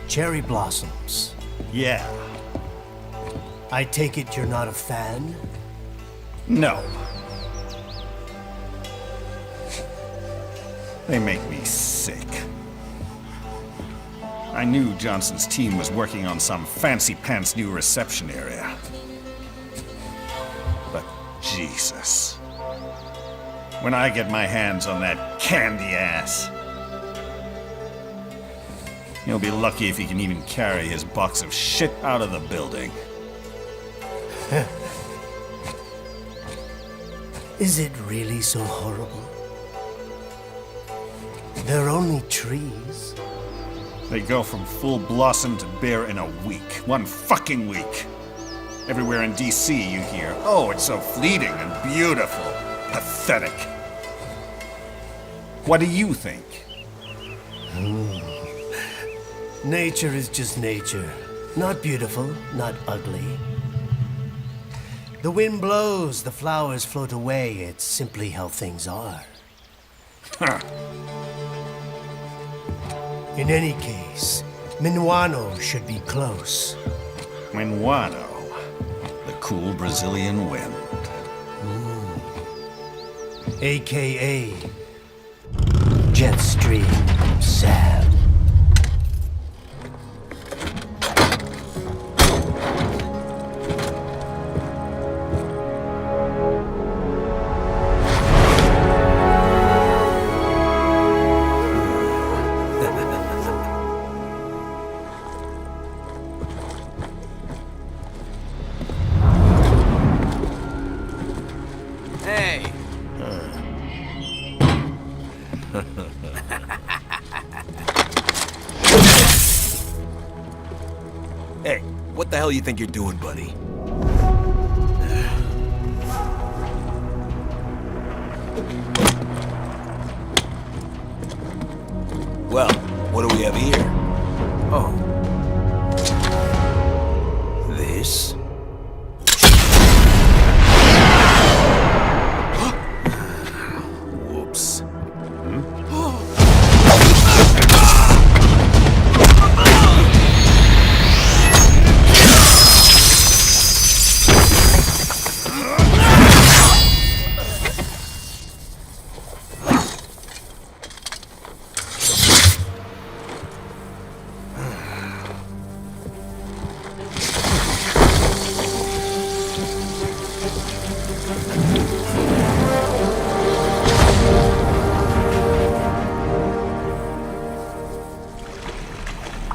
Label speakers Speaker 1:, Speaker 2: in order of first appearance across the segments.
Speaker 1: cherry blossoms.
Speaker 2: Yeah.
Speaker 1: I take it you're not a fan?
Speaker 2: No. They make me sick. I knew Johnson's team was working on some fancy-pants new reception area. But Jesus. When I get my hands on that candy ass, he'll be lucky if he can even carry his box of shit out of the building.
Speaker 1: Is it really so horrible? They're only trees.
Speaker 2: They go from full blossom to bare in a week. One fucking week. Everywhere in DC you hear, oh, it's so fleeting and beautiful. Pathetic. What do you think?
Speaker 1: Nature is just nature. Not beautiful, not ugly. The wind blows, the flowers float away. It's simply how things are.
Speaker 2: Huh.
Speaker 1: In any case, Minuano should be close.
Speaker 2: Minuano, the cool Brazilian wind.
Speaker 1: AKA Jetstream Sam.
Speaker 3: Hey, what the hell you think you're doing, buddy? Well, what do we have here? Oh. This? Whoops.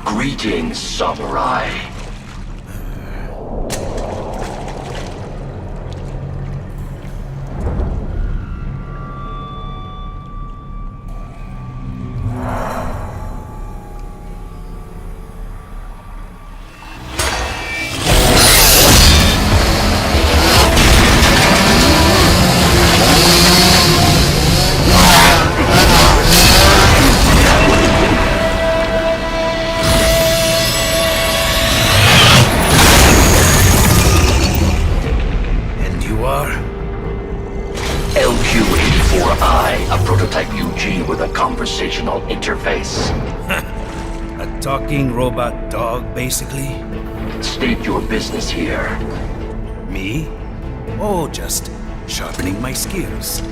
Speaker 4: Greetings, samurai. LQ-84I, a prototype UG with a conversational interface.
Speaker 3: A talking robot dog, basically?
Speaker 4: State your business here.
Speaker 3: Me? Oh, just sharpening my skills.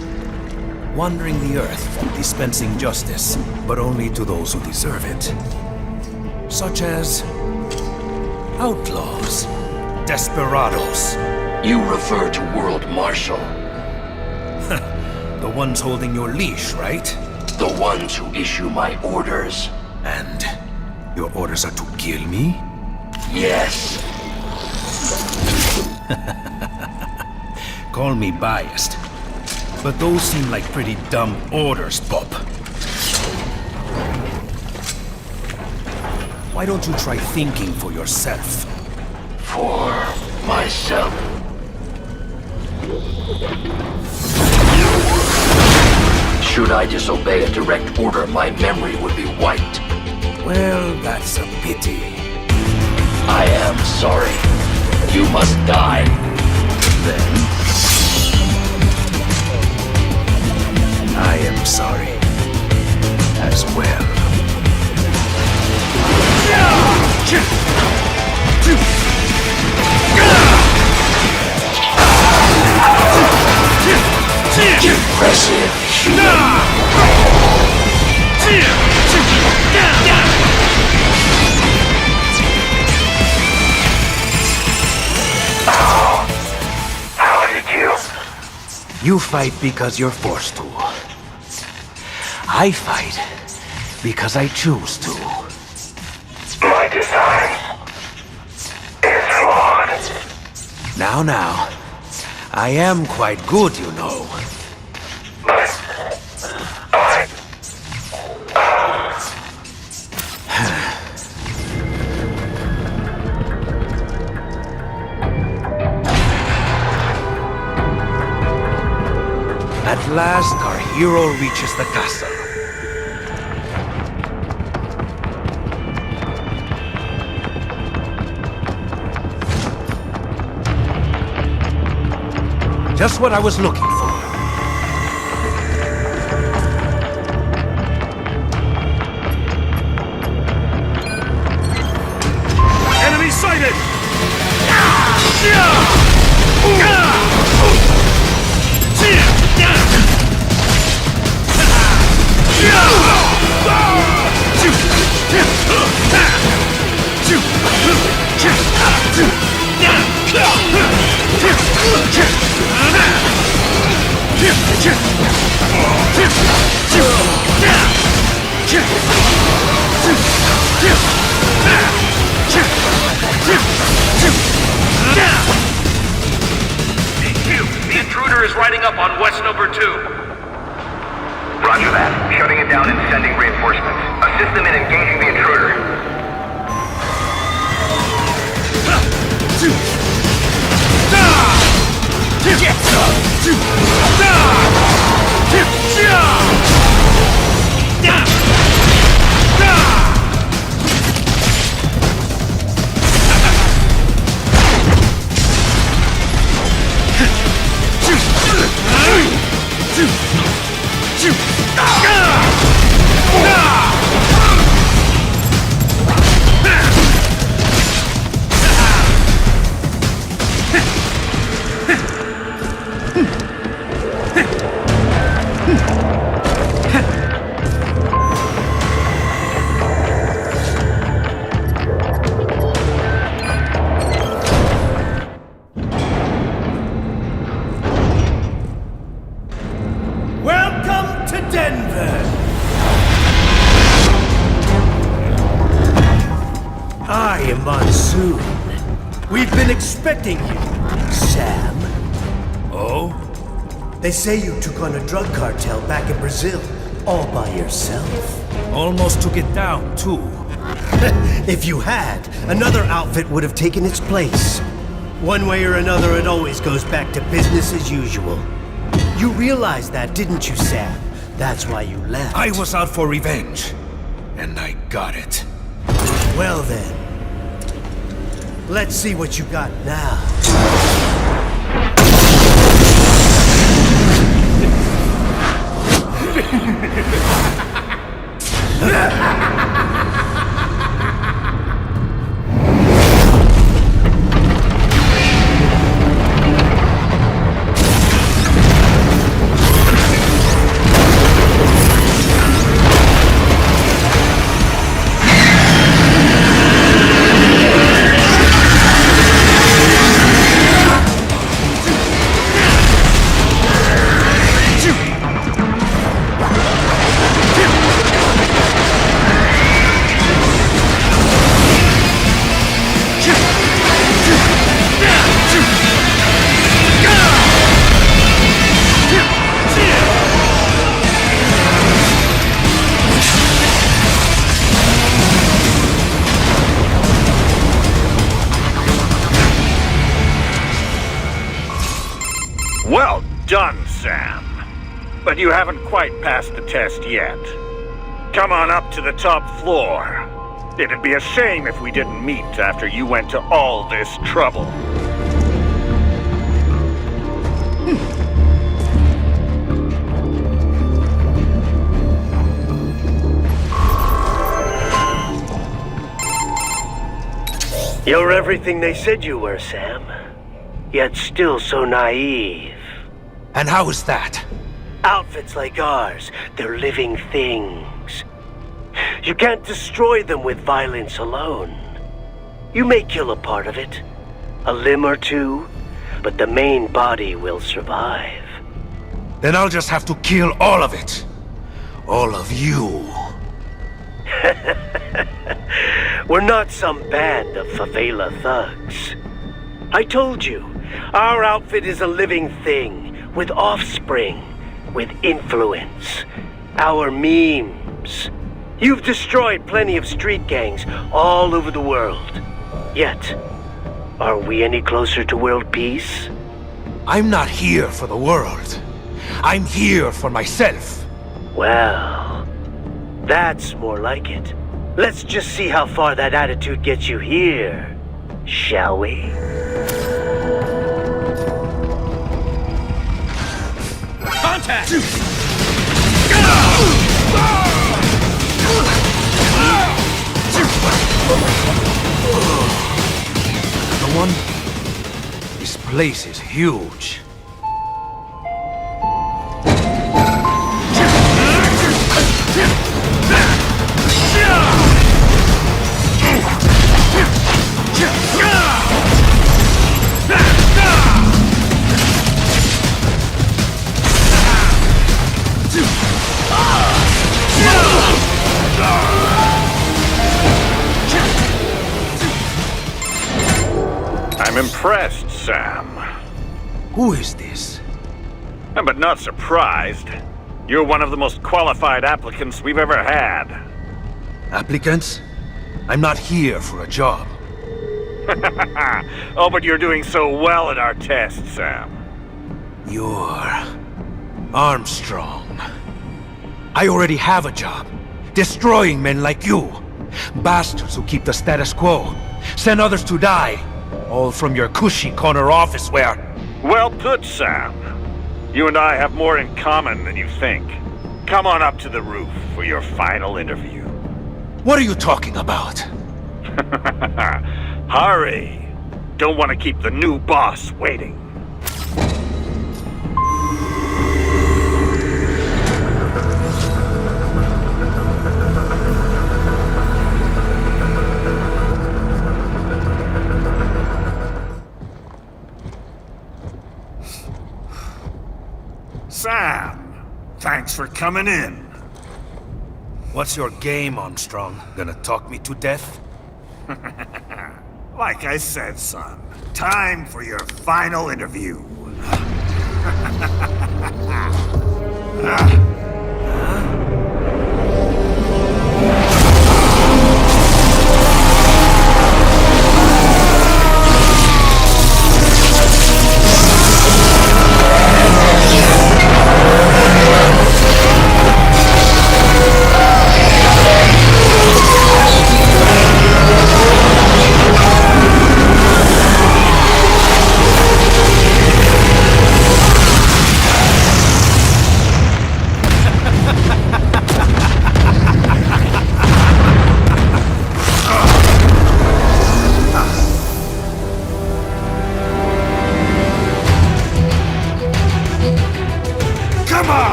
Speaker 3: Wandering the earth, dispensing justice, but only to those who deserve it. Such as outlaws, desperados.
Speaker 4: You refer to World Marshal.
Speaker 3: The ones holding your leash, right?
Speaker 4: The ones who issue my orders.
Speaker 3: And your orders are to kill me?
Speaker 4: Yes.
Speaker 3: Call me biased, but those seem like pretty dumb orders, Pop. Why don't you try thinking for yourself?
Speaker 4: For myself. Should I disobey a direct order, my memory would be wiped.
Speaker 3: Well, that's a pity.
Speaker 4: I am sorry. You must die.
Speaker 3: Then I am sorry as well.
Speaker 4: How did you?
Speaker 3: You fight because you're forced to. I fight because I choose to.
Speaker 4: My design is flawed.
Speaker 3: Now, I am quite good, you know.
Speaker 4: But I...
Speaker 3: At last, our hero reaches the castle. Just what I was looking for.
Speaker 2: Enemy sighted!
Speaker 5: The intruder is riding up on West number 2.
Speaker 4: Roger that. Shutting it down and sending reinforcements. Assist them in engaging the intruder.
Speaker 1: Welcome to Denver! I am Monsoon. We've been expecting you, Sam.
Speaker 3: Oh?
Speaker 1: They say you took on a drug cartel back in Brazil, all by yourself.
Speaker 3: Almost took it down, too.
Speaker 1: If you had, another outfit would have taken its place. One way or another, it always goes back to business as usual. You realized that, didn't you, Sam? That's why you left.
Speaker 3: I was out for revenge. And I got it.
Speaker 1: Well then, let's see what you got now.
Speaker 2: Well done, Sam. But you haven't quite passed the test yet. Come on up to the top floor. It'd be a shame if we didn't meet after you went to all this trouble.
Speaker 1: You're everything they said you were, Sam. Yet still so naive.
Speaker 3: And how is that?
Speaker 1: Outfits like ours, they're living things. You can't destroy them with violence alone. You may kill a part of it, a limb or two, but the main body will survive.
Speaker 3: Then I'll just have to kill all of it. All of you.
Speaker 1: We're not some band of favela thugs. I told you, our outfit is a living thing, with offspring, with influence. Our memes. You've destroyed plenty of street gangs all over the world. Yet, are we any closer to world peace?
Speaker 3: I'm not here for the world. I'm here for myself.
Speaker 1: Well, that's more like it. Let's just see how far that attitude gets you here, shall we?
Speaker 5: Contact!
Speaker 3: The one? This place is huge.
Speaker 2: I'm impressed, Sam.
Speaker 3: Who is this?
Speaker 2: But not surprised. You're one of the most qualified applicants we've ever had.
Speaker 3: Applicants? I'm not here for a job.
Speaker 2: Oh, but you're doing so well at our test, Sam.
Speaker 3: You're... Armstrong. I already have a job. Destroying men like you. Bastards who keep the status quo. Send others to die. All from your cushy corner office where...
Speaker 2: Well put, Sam. You and I have more in common than you think. Come on up to the roof for your final interview.
Speaker 3: What are you talking about?
Speaker 2: Hurry! Don't want to keep the new boss waiting. Sam, thanks for coming in.
Speaker 3: What's your game, Armstrong? Gonna talk me to death?
Speaker 2: Like I said, son, time for your final interview.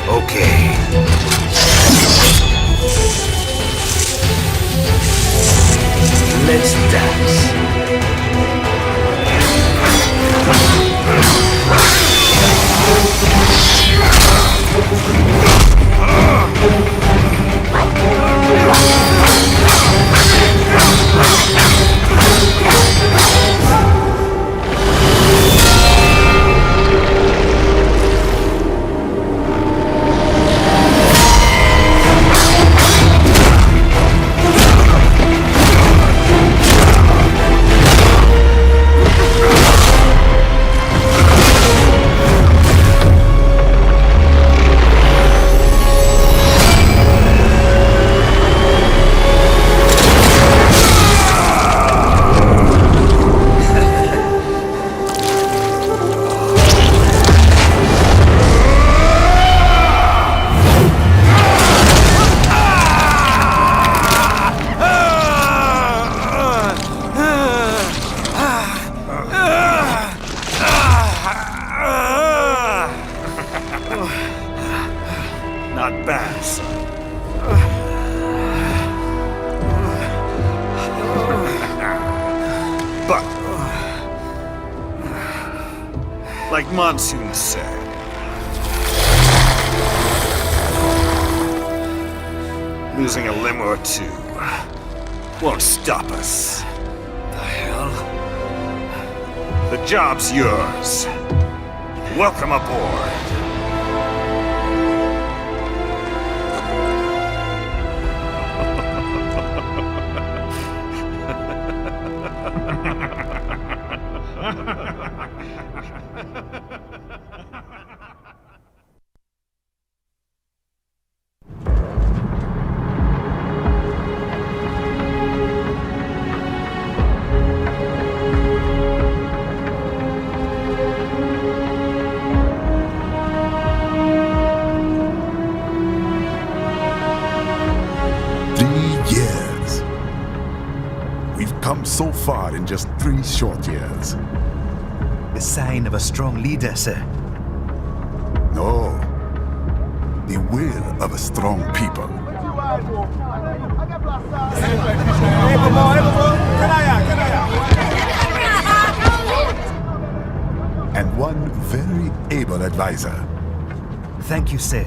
Speaker 3: Okay. Let's dance.
Speaker 2: Like Monsoon said. Losing a limb or two won't stop us.
Speaker 3: The hell?
Speaker 2: The job's yours. Welcome aboard.
Speaker 6: So far in just 3 short years.
Speaker 3: The sign of a strong leader, sir.
Speaker 6: No. The will of a strong people. And one very able advisor.
Speaker 3: Thank you, sir.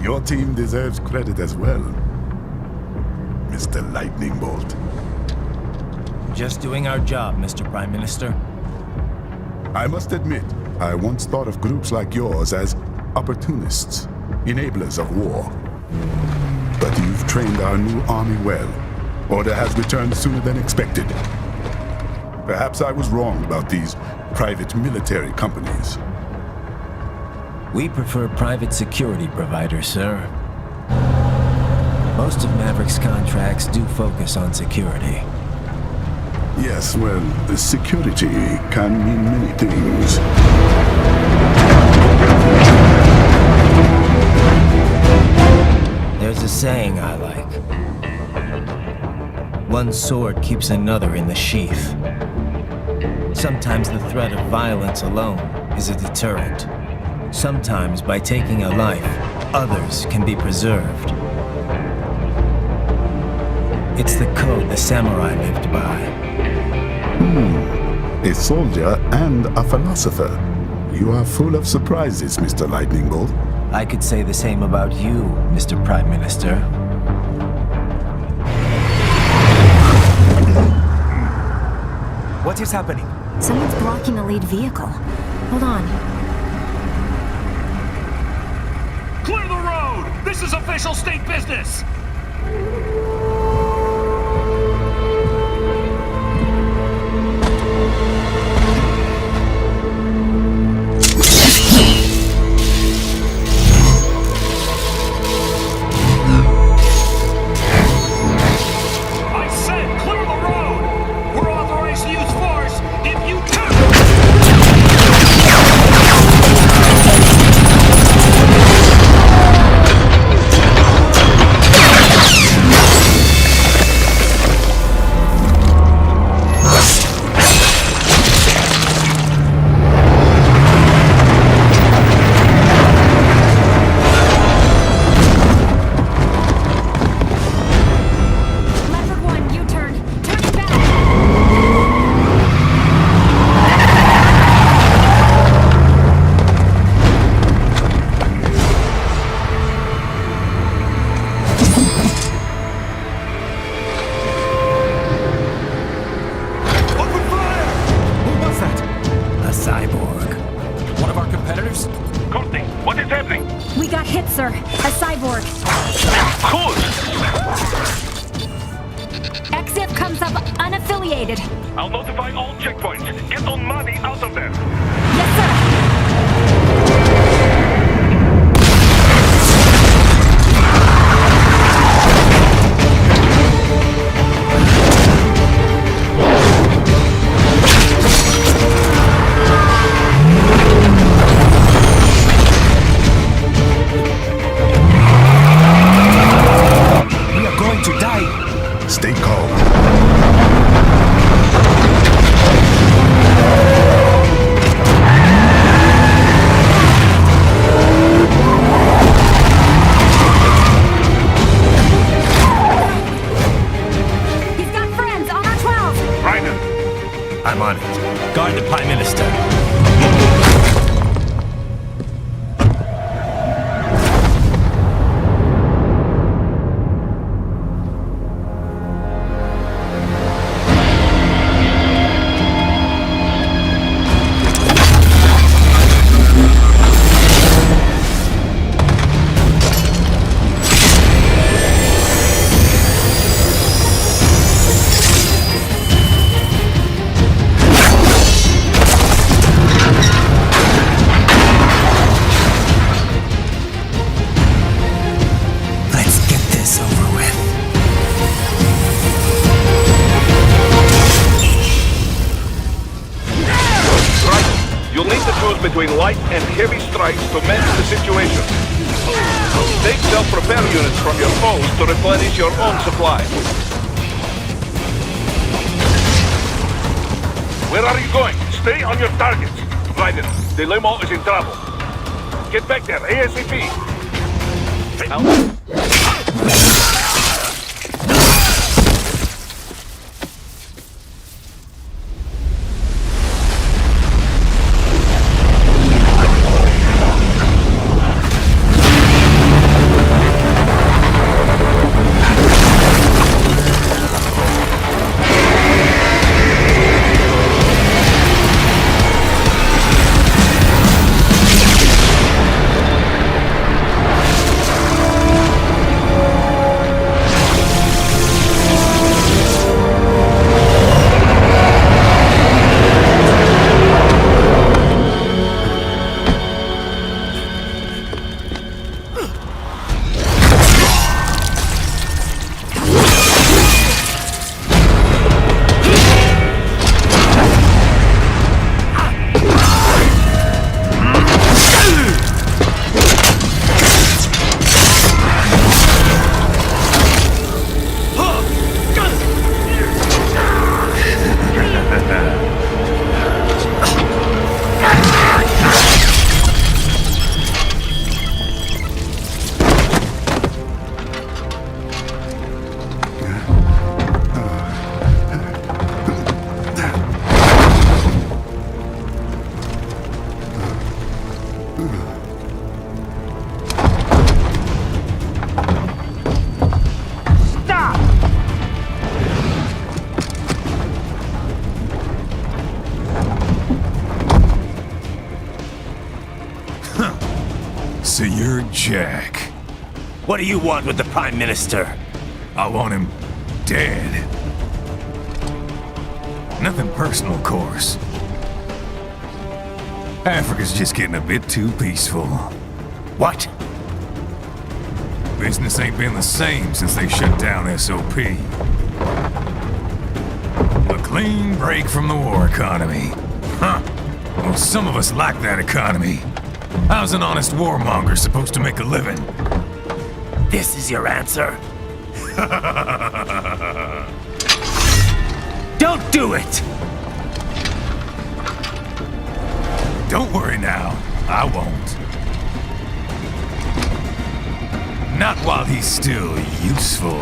Speaker 6: Your team deserves credit as well, Mr. Lightning Bolt.
Speaker 5: Just doing our job, Mr. Prime Minister.
Speaker 6: I must admit, I once thought of groups like yours as opportunists, enablers of war. But you've trained our new army well. Order has returned sooner than expected. Perhaps I was wrong about these private military companies.
Speaker 5: We prefer private security providers, sir. Most of Maverick's contracts do focus on security.
Speaker 6: Yes, well, security can mean many things.
Speaker 5: There's a saying I like. One sword keeps another in the sheath. Sometimes the threat of violence alone is a deterrent. Sometimes by taking a life, others can be preserved. It's the code the samurai lived by.
Speaker 6: A soldier and a philosopher. You are full of surprises, Mr. Lightning Bolt.
Speaker 5: I could say the same about you, Mr. Prime Minister.
Speaker 3: What is happening?
Speaker 7: Someone's blocking the lead vehicle. Hold on.
Speaker 8: Clear the road! This is official state business!
Speaker 7: We got hit, sir. A cyborg.
Speaker 8: Good!
Speaker 7: Exif comes up unaffiliated.
Speaker 8: I'll notify all checkpoints. Get on money out of there.
Speaker 7: Yes, sir.
Speaker 6: Stay calm.
Speaker 5: guard the Prime Minister.
Speaker 9: Between light and heavy strikes to manage the situation. Take self-repair units from your foes to replenish your own supply. Where are you going? Stay on your targets. Raiden, the limo is in trouble. Get back there, ASAP.
Speaker 3: So you're Jack.
Speaker 5: What do you want with the Prime Minister?
Speaker 3: I want him dead. Nothing personal, of course. Africa's just getting a bit too peaceful.
Speaker 5: What?
Speaker 3: Business ain't been the same since they shut down SOP. A clean break from the war economy. Huh. Well, some of us like that economy. How's an honest warmonger supposed to make a living?
Speaker 5: This is your answer? Don't do it!
Speaker 3: Don't worry now, I won't. Not while he's still useful.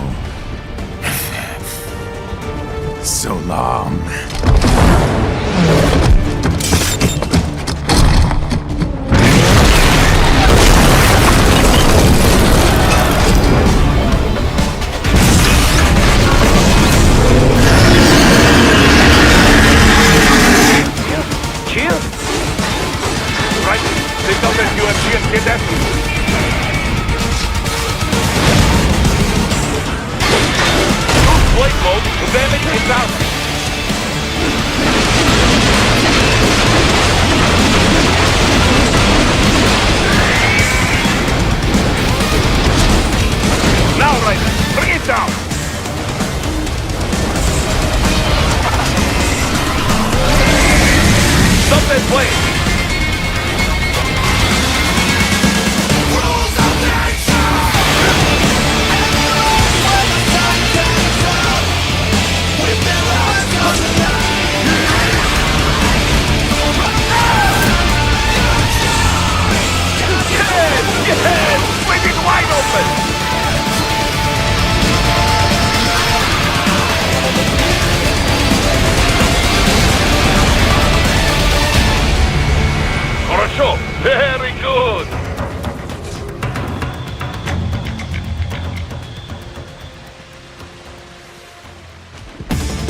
Speaker 3: So long.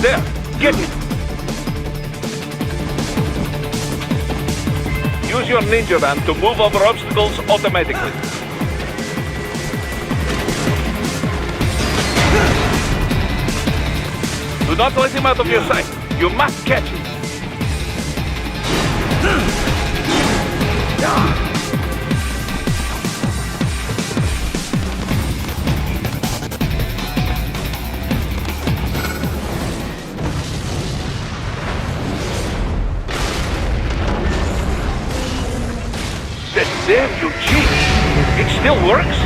Speaker 9: There, get it! Use your ninja van to move over obstacles automatically. Do not let him out of your sight. You must catch him. Damn you, cheat! It still works?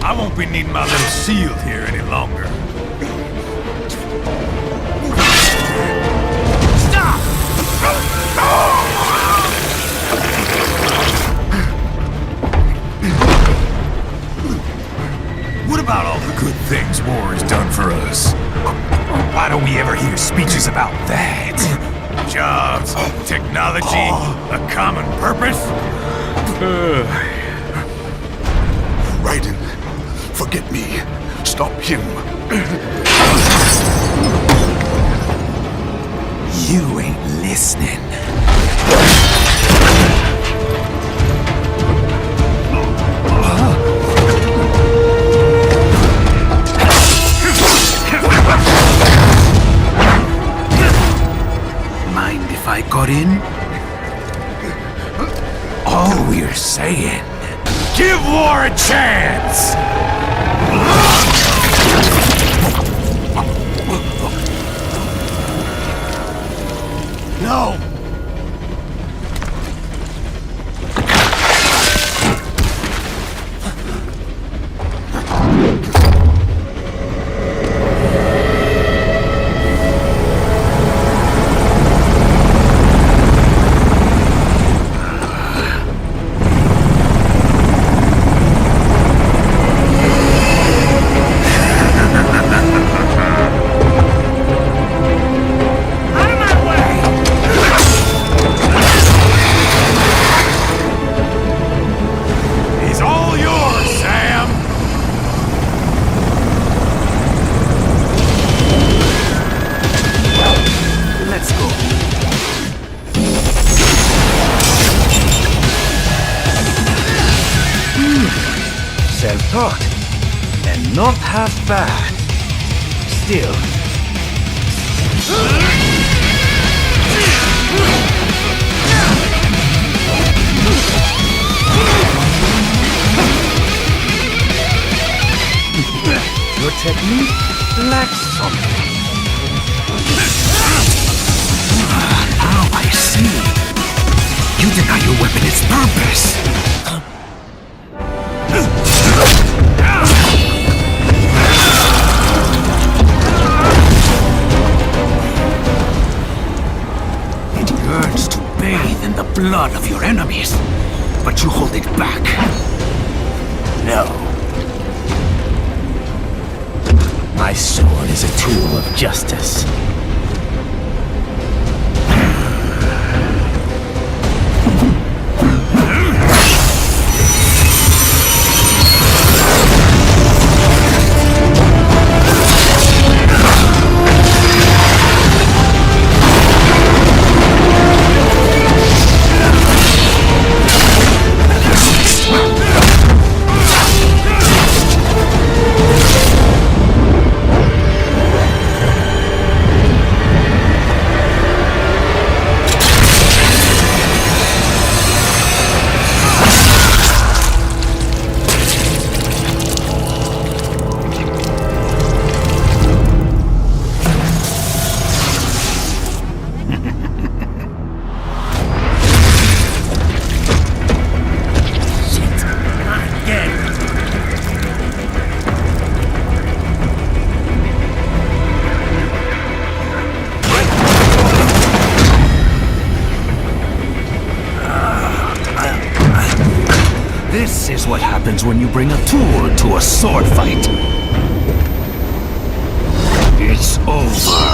Speaker 8: I won't be needing my little shield here any longer. Stop! What about all the good things war has done for us? Why don't we ever hear speeches about that? Jobs, technology, a common purpose?
Speaker 6: Raiden, forget me. Stop him.
Speaker 3: You ain't listening. Mind if I got in? All we're saying,
Speaker 8: give war a chance!
Speaker 6: No!
Speaker 3: self-taught. And not half bad. Still. Your technique lacks something. Now I see. You deny your weapon its purpose. It yearns to bathe in the blood of your enemies, but you hold it back. No.
Speaker 5: My sword is a tool of justice.
Speaker 3: This is what happens when you bring a tool to a sword fight. It's over.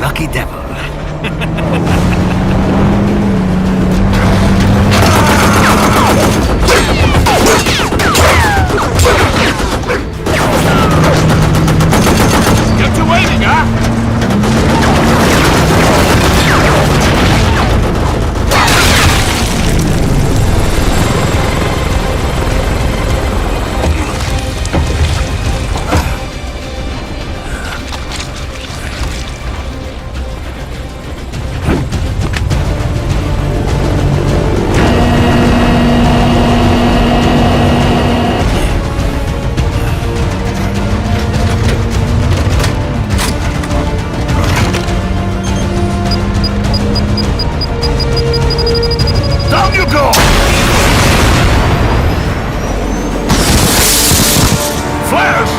Speaker 3: Lucky devil.
Speaker 8: Get to waiting, huh? Down you go! Flares!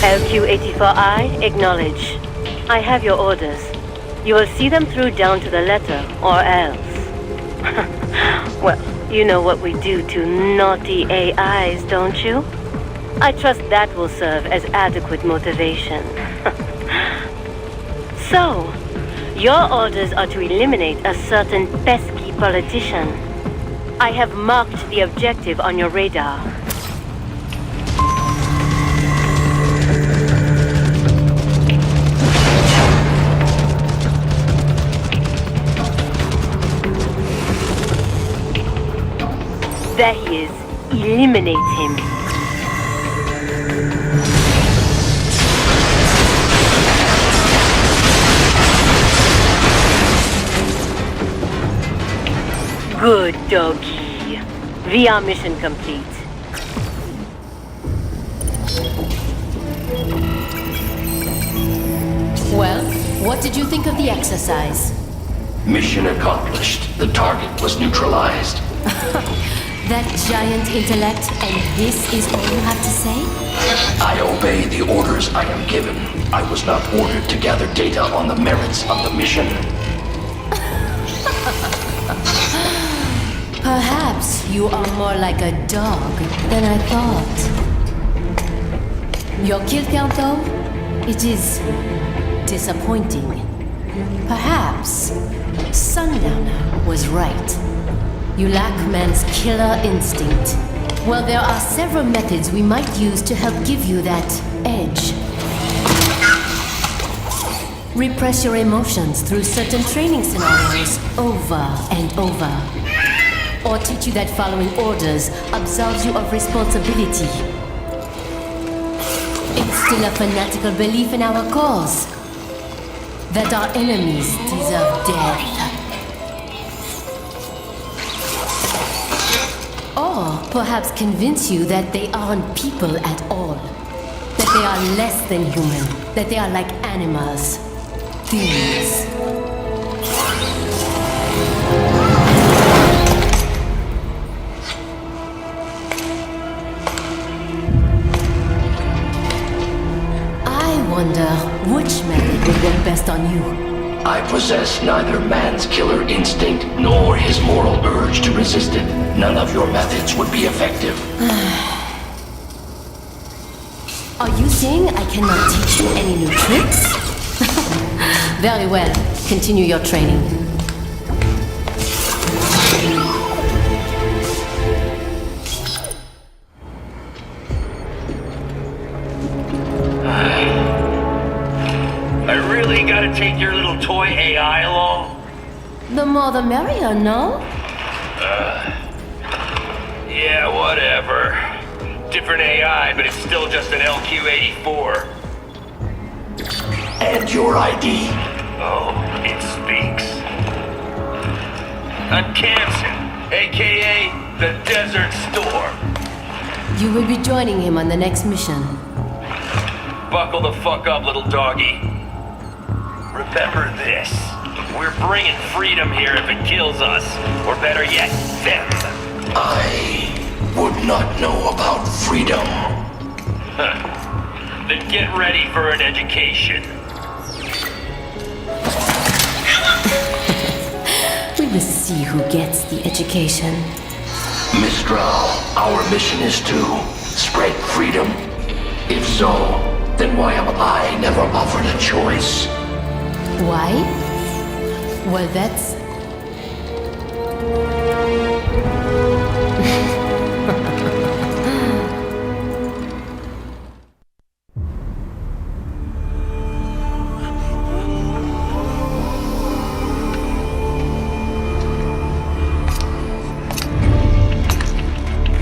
Speaker 10: LQ-84I, acknowledge. I have your orders. You will see them through down to the letter, or else. Well, you know what we do to naughty AIs, don't you? I trust that will serve as adequate motivation. So, your orders are to eliminate a certain pesky politician. I have marked the objective on your radar. There he is. Eliminate him. Good doggy. VR mission complete.
Speaker 11: Well, what did you think of the exercise? Mission accomplished. The target was neutralized.
Speaker 10: That giant intellect, and this is all you have to say?
Speaker 11: I obey the orders I am given. I was not ordered to gather data on the merits of the mission.
Speaker 10: Perhaps you are more like a dog than I thought. Your kill count, though, it is disappointing. Perhaps Sundowner was right. You lack man's killer instinct. Well, there are several methods we might use to help give you that edge. Repress your emotions through certain training scenarios over and over. Or teach you that following orders absolves you of responsibility. Instill a fanatical belief in our cause. That our enemies deserve death. Or perhaps convince you that they aren't people at all. That they are less than human. That they are like animals. Things. I wonder which method would work best on you.
Speaker 11: I possess neither man's killer instinct nor his moral urge to resist it. None of your methods would be effective.
Speaker 10: Are you saying I cannot teach you any new tricks? Very well. Continue your training.
Speaker 11: I really gotta take your little toy AI along?
Speaker 10: The more the merrier, no?
Speaker 11: Yeah, whatever. Different AI, but it's still just an LQ-84. And your ID? Oh, it speaks. I'm Kamsen, aka the Desert Storm.
Speaker 10: You will be joining him on the next mission.
Speaker 11: Buckle the fuck up, little doggy. Remember this. We're bringing freedom here if it kills us. Or better yet, them. I would not know about freedom. Then get ready for an education.
Speaker 10: We will see who gets the education.
Speaker 11: Mistral, our mission is to spread freedom. If so, then why am I never offered a choice?
Speaker 10: Why? Well, that's...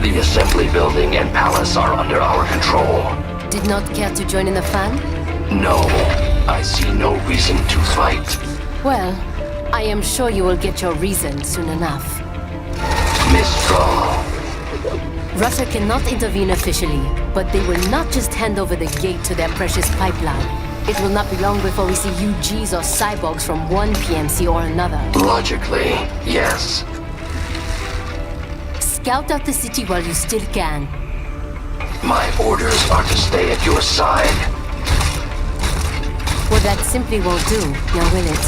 Speaker 11: The assembly building and palace are under our control.
Speaker 10: Did not care to join in the fun?
Speaker 11: No, I see no reason to fight.
Speaker 10: Well, I am sure you will get your reason soon enough.
Speaker 11: Mistral.
Speaker 10: Russia cannot intervene officially, but they will not just hand over the gate to their precious pipeline. It will not be long before we see UGs or cyborgs from one PMC or another.
Speaker 11: Logically, yes.
Speaker 10: Scout out the city while you still can.
Speaker 11: My orders are to stay at your side.
Speaker 10: Well, that simply won't do, now will it?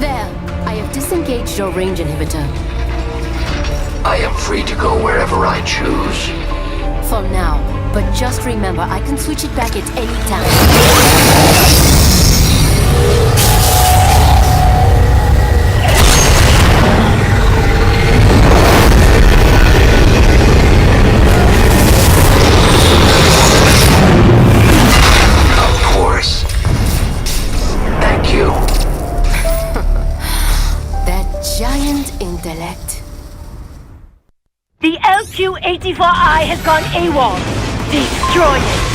Speaker 10: There, I have disengaged your range inhibitor.
Speaker 11: I am free to go wherever I choose.
Speaker 10: For now, but just remember, I can switch it back at any time. Intellect.
Speaker 12: The LQ-84I has gone AWOL. Destroy it.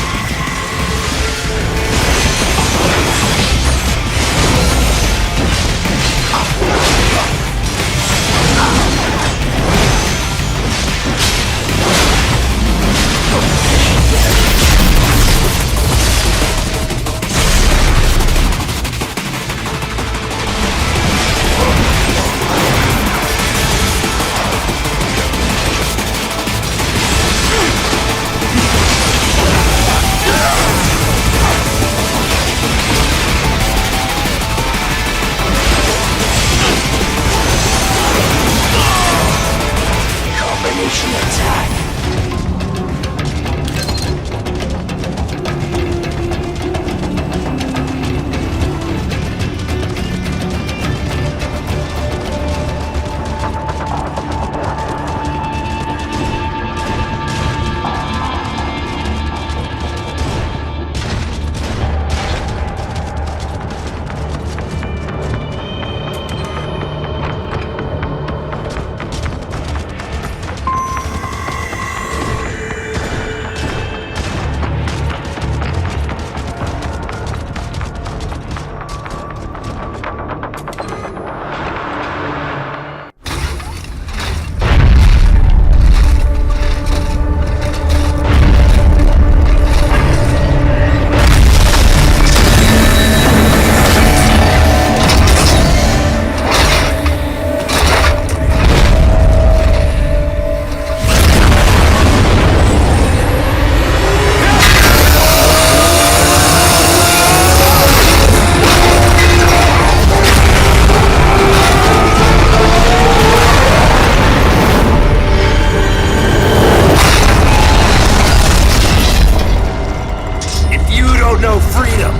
Speaker 3: no freedom.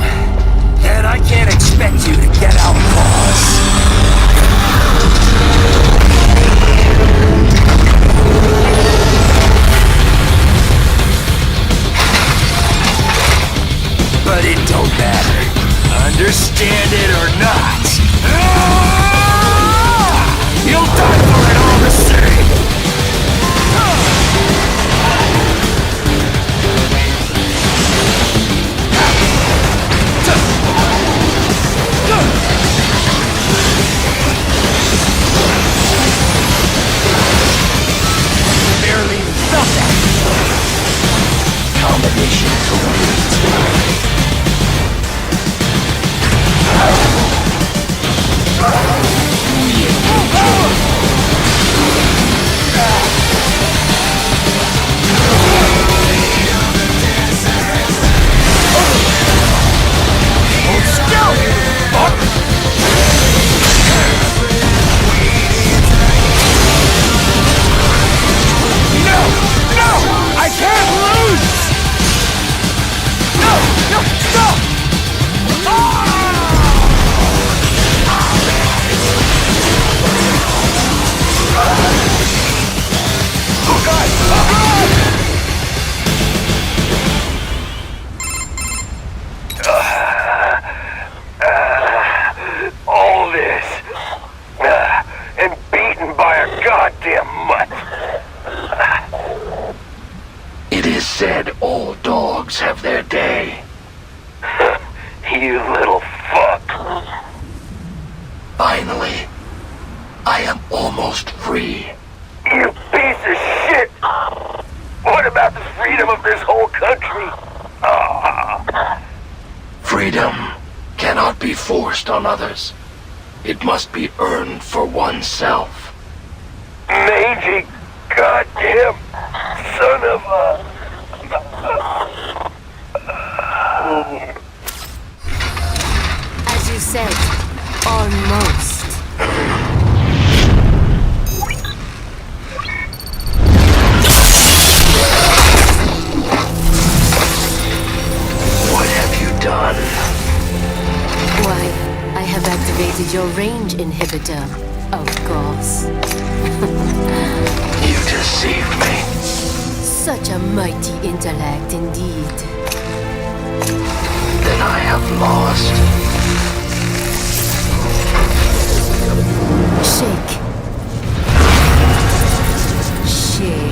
Speaker 3: And I can't expect you to get outlaws. But it don't matter. Understand it or not. You'll die for it all the same. Barely felt that. Combination complete.
Speaker 4: All this. And beaten by a goddamn mutt. It is said all dogs have their day. You little fuck. Finally, I am almost free. You piece of shit! What about the freedom of this whole country? Freedom cannot be forced on others. It must be earned for oneself. Mangy goddamn son of a...
Speaker 10: As you said, almost.
Speaker 4: What have you done?
Speaker 10: Why, I have activated your range inhibitor, of course.
Speaker 4: You deceived me.
Speaker 10: Such a mighty intellect indeed.
Speaker 4: Then I have lost.
Speaker 10: Shake. Shake.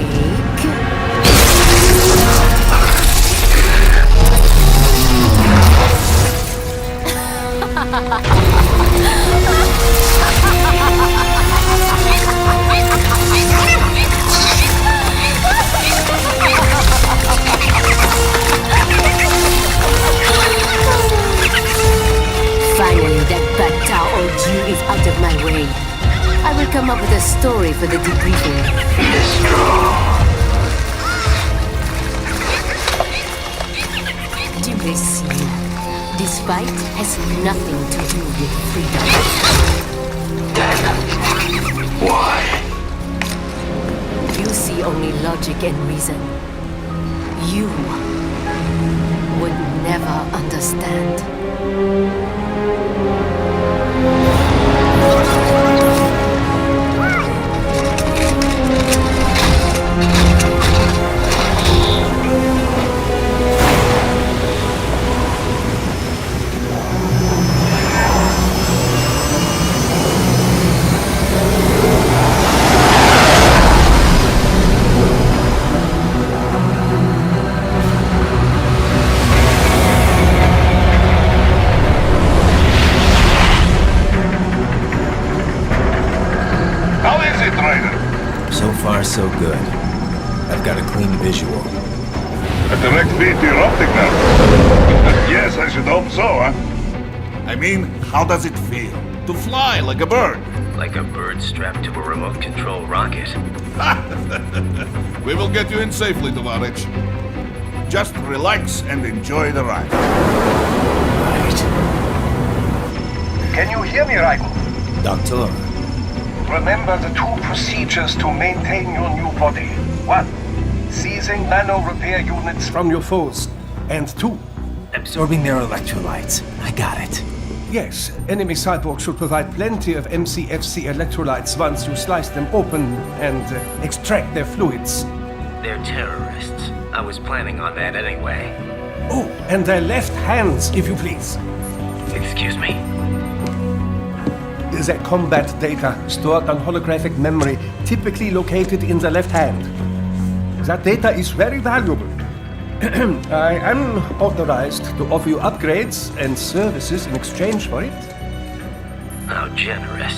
Speaker 10: Finally, that Batao ordeal is out of my way. I will come up with a story for the debriefing. Imbecile. This fight has nothing to do with freedom.
Speaker 4: Then, why?
Speaker 10: You see only logic and reason. You would never understand.
Speaker 5: So far, so good. I've got a clean visual.
Speaker 9: A direct feed to your optic now. Yes, I should hope so, huh? I mean, how does it feel? To fly like a bird?
Speaker 11: Like a bird strapped to a remote control rocket.
Speaker 9: We will get you in safely, Tovarich. Just relax and enjoy the ride.
Speaker 5: Right.
Speaker 13: Can you hear me, Raiko?
Speaker 5: Doctor.
Speaker 13: Remember the two procedures to maintain your new body. 1. Seizing nano repair units from your foes. And 2.
Speaker 5: Absorbing their electrolytes. I got it.
Speaker 14: Yes, enemy cyborgs should provide plenty of MCFC electrolytes once you slice them open and extract their fluids.
Speaker 5: They're terrorists. I was planning on that anyway.
Speaker 14: Oh, and their left hands, if you please.
Speaker 5: Excuse me?
Speaker 14: The combat data stored on holographic memory, typically located in the left hand. That data is very valuable. I am authorized to offer you upgrades and services in exchange for it.
Speaker 5: How generous.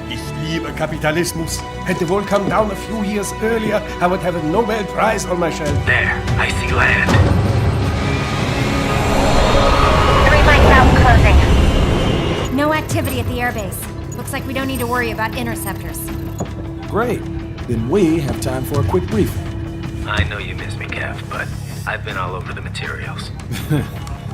Speaker 14: Ich liebe Kapitalismus. Had the world come down a few years earlier, I would have a Nobel Prize on my shelf.
Speaker 5: There, I see land.
Speaker 12: 3 mics out closing.
Speaker 7: No activity at the airbase. Looks like we don't need to worry about interceptors.
Speaker 3: Great. Then we have time for a quick briefing.
Speaker 5: I know you miss me, Kev, but I've been all over the materials.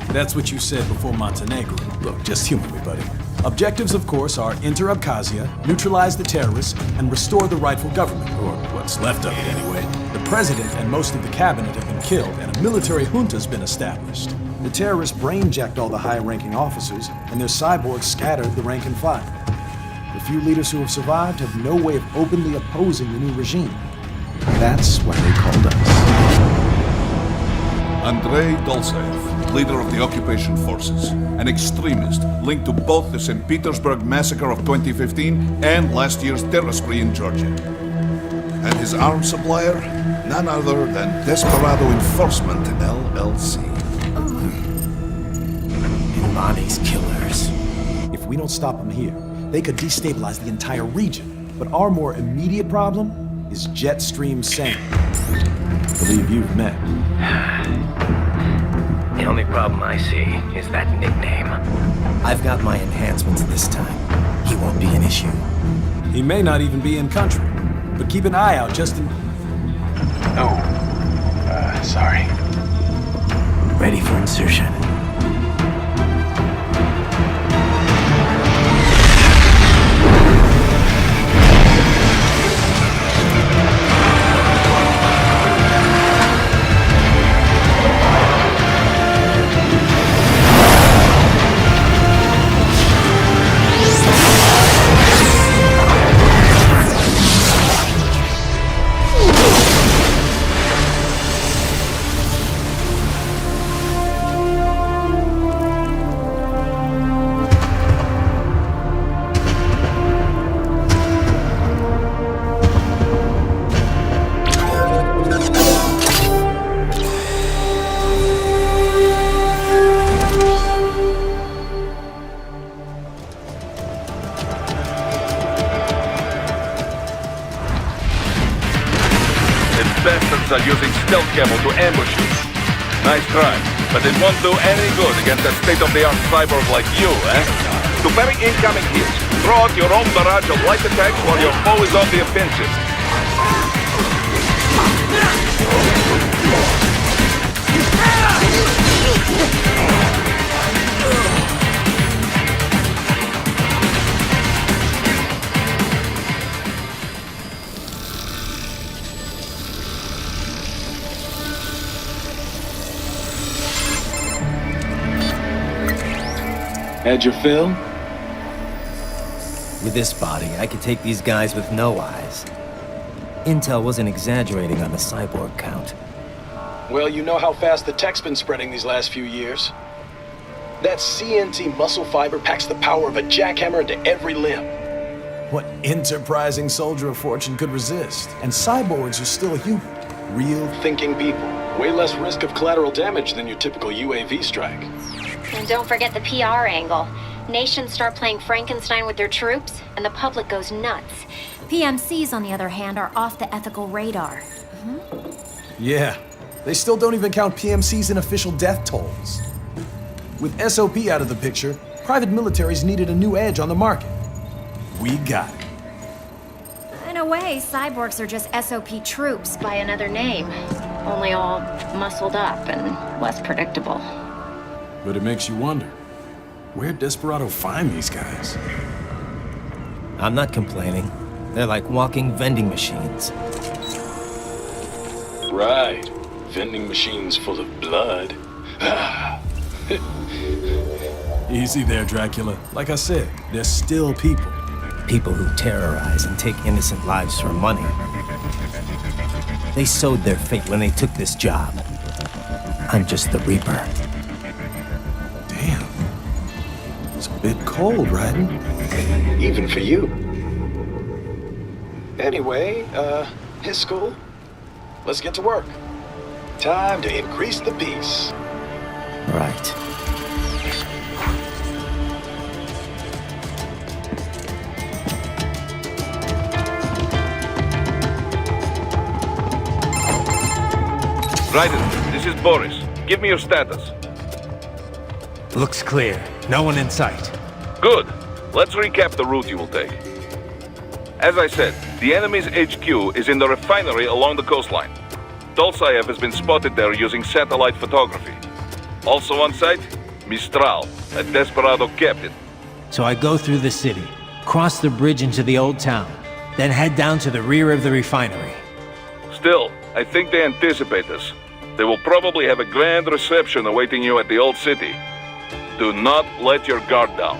Speaker 3: That's what you said before Montenegro. Look, just humor me, buddy. Objectives, of course, are enter Abkhazia, neutralize the terrorists, and restore the rightful government, or what's left of it anyway. The president and most of the cabinet have been killed, and a military junta's been established. The terrorists brain-jacked all the high-ranking officers, and their cyborgs scattered the rank and file. The few leaders who have survived have no way of openly opposing the new regime. That's why they called us.
Speaker 9: Andrei Dolcev, leader of the occupation forces, an extremist linked to both the St. Petersburg massacre of 2015 and last year's terror spree in Georgia. And his arms supplier, none other than Desperado Enforcement, LLC.
Speaker 5: Ilani's killers.
Speaker 3: If we don't stop them here, they could destabilize the entire region. But our more immediate problem is Jetstream Sam. Believe you've met.
Speaker 5: The only problem I see is that nickname. I've got my enhancements this time. He won't be an issue.
Speaker 3: He may not even be in country, but keep an eye out just in...
Speaker 13: Sorry.
Speaker 5: Ready for insertion.
Speaker 9: Bastards are using stealth camo to ambush you. Nice try, but it won't do any good against a state-of-the-art cyborg like you, eh? To bury incoming hits, throw out your own barrage of light attacks while your foe is on the offensive.
Speaker 3: Had your fill?
Speaker 5: With this body, I could take these guys with no eyes. Intel wasn't exaggerating on the cyborg count.
Speaker 15: Well, you know how fast the tech's been spreading these last few years. That CNT muscle fiber packs the power of a jackhammer into every limb.
Speaker 3: What enterprising soldier of fortune could resist? And cyborgs are still human. Real
Speaker 15: thinking people. Way less risk of collateral damage than your typical UAV strike.
Speaker 7: And don't forget the PR angle. Nations start playing Frankenstein with their troops, and the public goes nuts. PMCs, on the other hand, are off the ethical radar.
Speaker 3: Yeah, they still don't even count PMCs in official death tolls. With SOP out of the picture, private militaries needed a new edge on the market. We got it.
Speaker 7: In a way, cyborgs are just SOP troops by another name. Only all muscled up and less predictable.
Speaker 3: But it makes you wonder, where'd Desperado find these guys?
Speaker 5: I'm not complaining. They're like walking vending machines.
Speaker 15: Right. Vending machines full of blood.
Speaker 3: Easy there, Dracula. Like I said, they're still people.
Speaker 5: People who terrorize and take innocent lives for money. They sowed their fate when they took this job. I'm just the Reaper.
Speaker 3: Damn. It's a bit cold, Raiden.
Speaker 15: Even for you. Anyway, his school. Let's get to work. Time to increase the peace.
Speaker 5: Right.
Speaker 2: Raiden, this is Boris. Give me your status.
Speaker 5: Looks clear. No one in sight.
Speaker 2: Good. Let's recap the route you will take. As I said, the enemy's HQ is in the refinery along the coastline. Tolsayev has been spotted there using satellite photography. Also on site, Mistral, a desperado captain.
Speaker 5: So I go through the city, cross the bridge into the old town, then head down to the rear of the refinery.
Speaker 2: Still, I think they anticipate us. They will probably have a grand reception awaiting you at the old city. Do not let your guard down.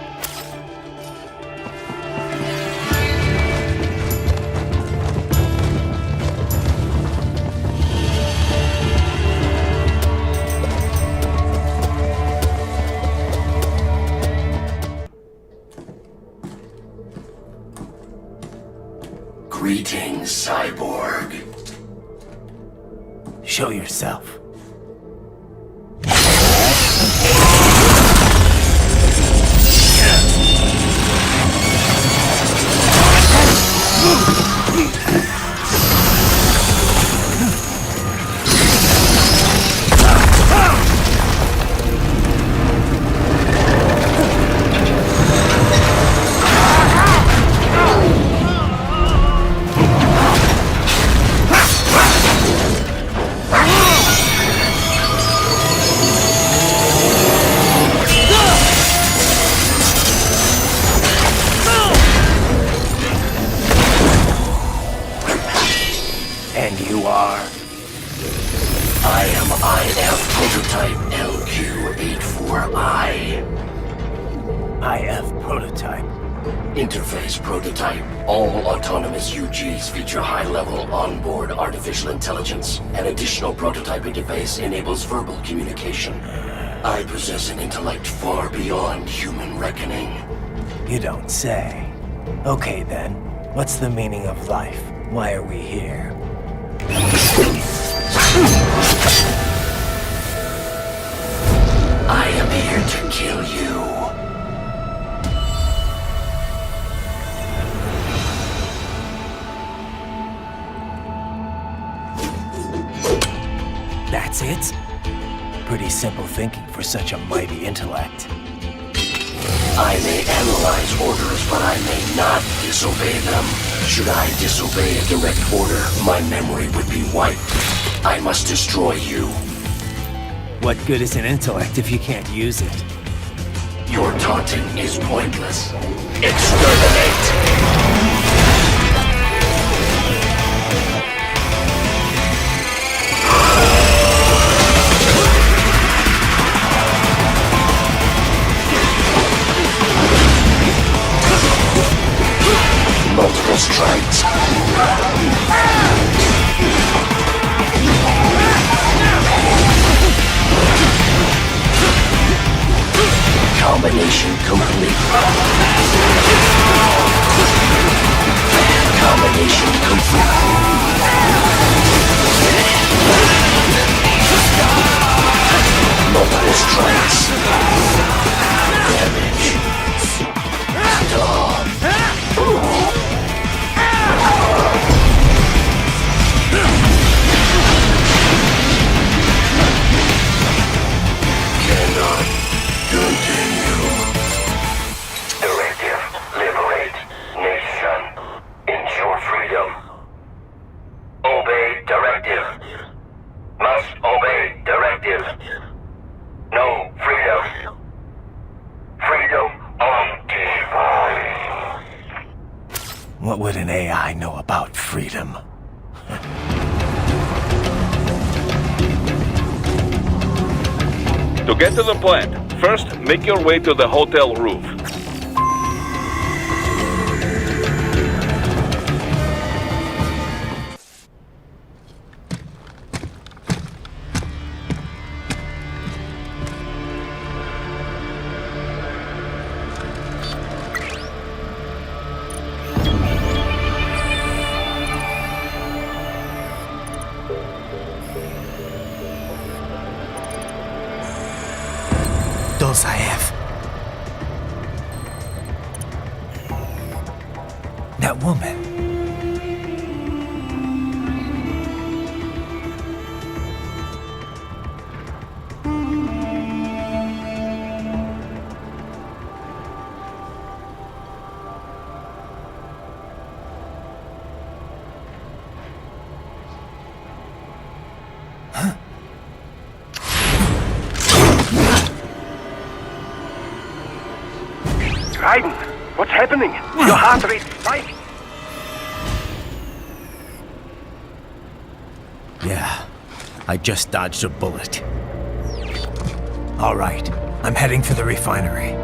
Speaker 4: Greetings, cyborg.
Speaker 5: Show yourself.
Speaker 4: And you are? I am IF Prototype LQ84I.
Speaker 5: IF Prototype.
Speaker 4: Interface Prototype. All autonomous UGs feature high-level onboard artificial intelligence. An additional prototype interface enables verbal communication. I possess an intellect far beyond human reckoning.
Speaker 5: You don't say. Okay then, what's the meaning of life? Why are we here?
Speaker 4: I am here to kill you.
Speaker 5: That's it? Pretty simple thinking for such a mighty intellect.
Speaker 4: I may analyze orders, but I may not disobey them. Should I disobey a direct order, my memory would be wiped. I must destroy you.
Speaker 5: What good is an intellect if you can't use it?
Speaker 4: Your taunting is pointless. Exterminate! Multiple strikes. Combination complete. Combination complete. Multiple strikes. Damage. Stop. Cannot continue. Directive. Liberate. Nation. Ensure freedom. Obey directive. Must obey directive. No freedom. Freedom undefined.
Speaker 5: What would an AI know about freedom?
Speaker 2: To get to the plant,
Speaker 9: First, make your way to the hotel roof.
Speaker 5: Dolzaev. That woman.
Speaker 13: Raiden, what's happening? Your heart rate's spiking.
Speaker 5: Yeah, I just dodged a bullet. All right, I'm heading for the refinery.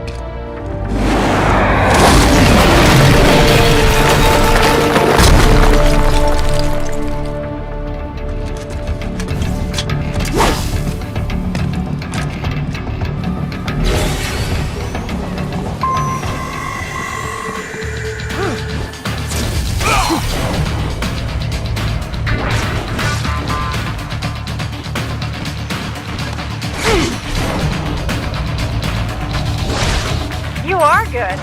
Speaker 12: You are good.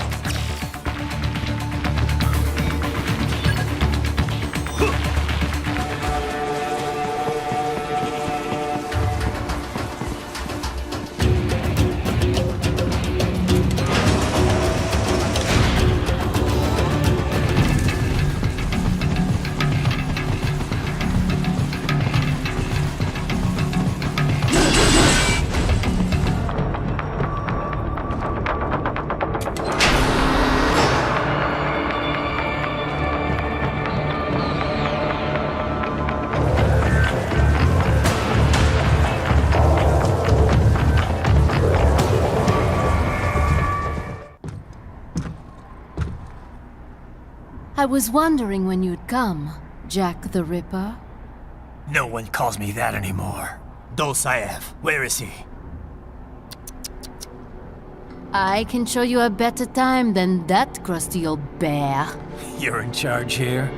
Speaker 16: I was wondering when you'd come, Jack the Ripper.
Speaker 5: No one calls me that anymore. Dolzaev, where is he?
Speaker 16: I can show you a better time than that crusty old bear.
Speaker 5: You're in charge here?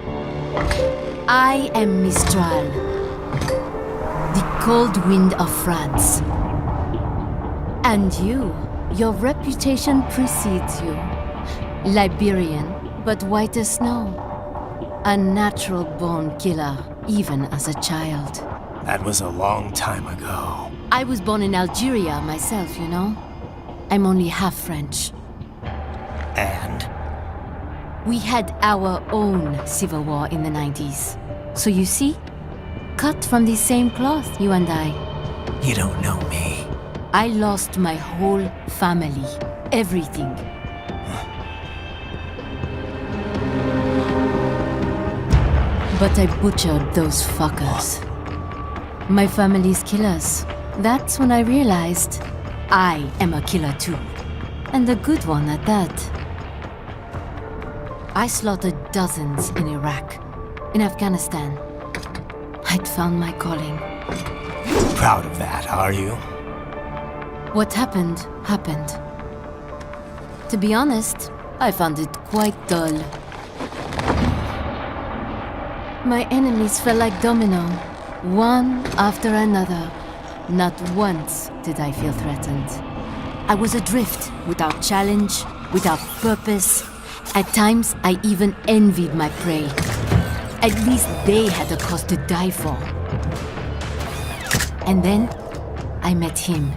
Speaker 16: I am Mistral, the cold wind of France. And your reputation precedes you. Liberian, but white as snow. A natural-born killer, even as a child.
Speaker 5: That was a long time ago.
Speaker 16: I was born in Algeria myself, you know? I'm only half French.
Speaker 5: And?
Speaker 16: We had our own civil war in the 90s. So you see? Cut from the same cloth, you and I.
Speaker 5: You don't know me.
Speaker 16: I lost my whole family. Everything. But I butchered those fuckers. My family's killers. That's when I realized I am a killer too. And a good one at that. I slaughtered dozens in Iraq, in Afghanistan. I'd found my calling.
Speaker 5: Proud of that, are you?
Speaker 16: What happened, happened. To be honest, I found it quite dull. My enemies fell like domino, one after another. Not once did I feel threatened. I was adrift, without challenge, without purpose. At times, I even envied my prey. At least they had a cause to die for. And then, I met him.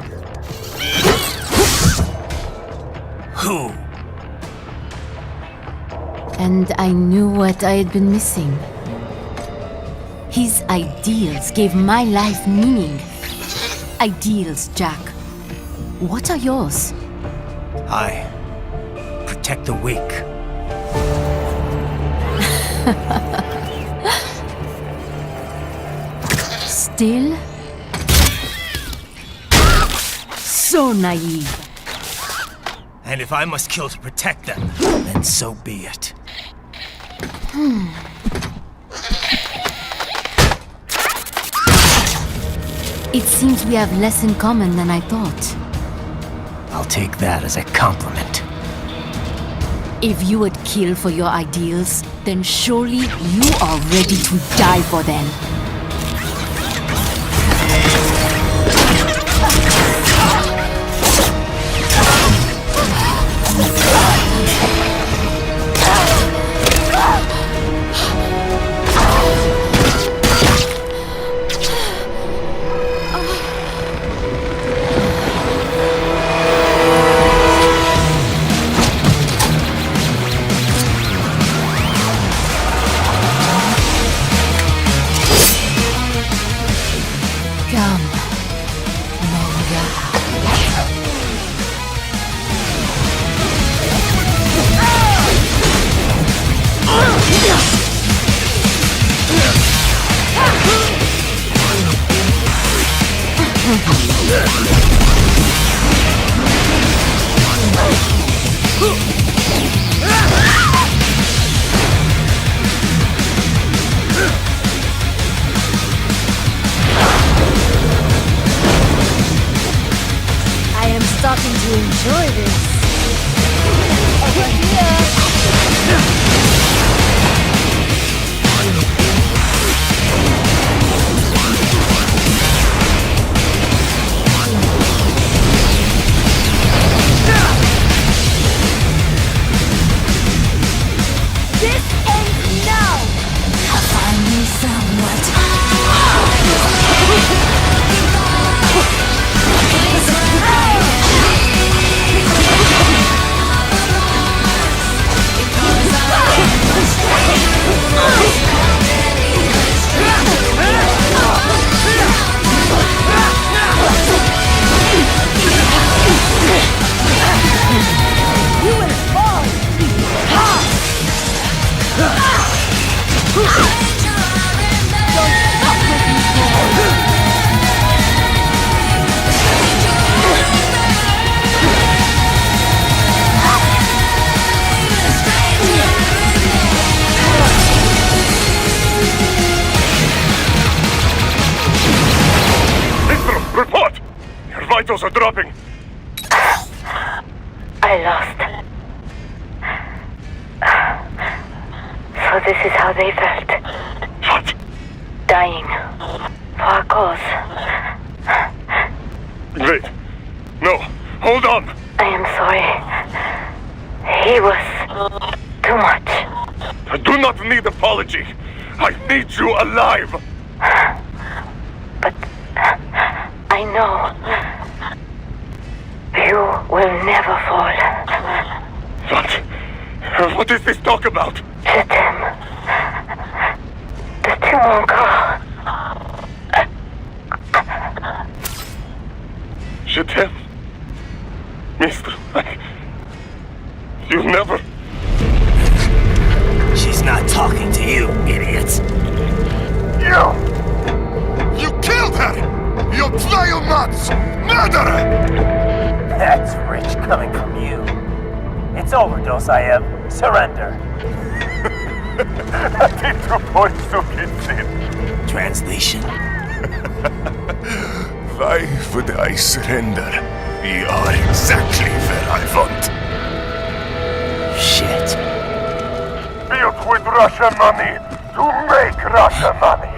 Speaker 5: Who?
Speaker 16: And I knew what I had been missing. His ideals gave my life meaning. Ideals, Jack. What are yours?
Speaker 5: I protect the weak.
Speaker 16: Still? So naive.
Speaker 5: And if I must kill to protect them, then so be it.
Speaker 16: It seems we have less in common than I thought.
Speaker 5: I'll take that as a compliment.
Speaker 16: If you would kill for your ideals, then surely you are ready to die for them. I am starting to enjoy this. Over here! This ends now! Find me You will fall!
Speaker 2: Report! Your vitals are dropping.
Speaker 10: I lost. So this is how they felt.
Speaker 2: What?
Speaker 10: Dying. For a cause.
Speaker 2: Wait. No. Hold on.
Speaker 10: I am sorry. He was too much.
Speaker 2: I do not need apology. I need you alive.
Speaker 10: But I know you will never fall.
Speaker 2: What is this talk about?
Speaker 10: Je t'aime. De tout mon corps.
Speaker 2: Je t'aime. Mister, you never...
Speaker 5: She's not talking to you, idiot.
Speaker 8: You killed her! You vile nuts! Murderer!
Speaker 17: That's rich coming from you. It's overdose, I am. Surrender.
Speaker 5: Translation.
Speaker 8: Why would I surrender? You are exactly where I want.
Speaker 5: Shit.
Speaker 13: Built with Russian money to make Russian money.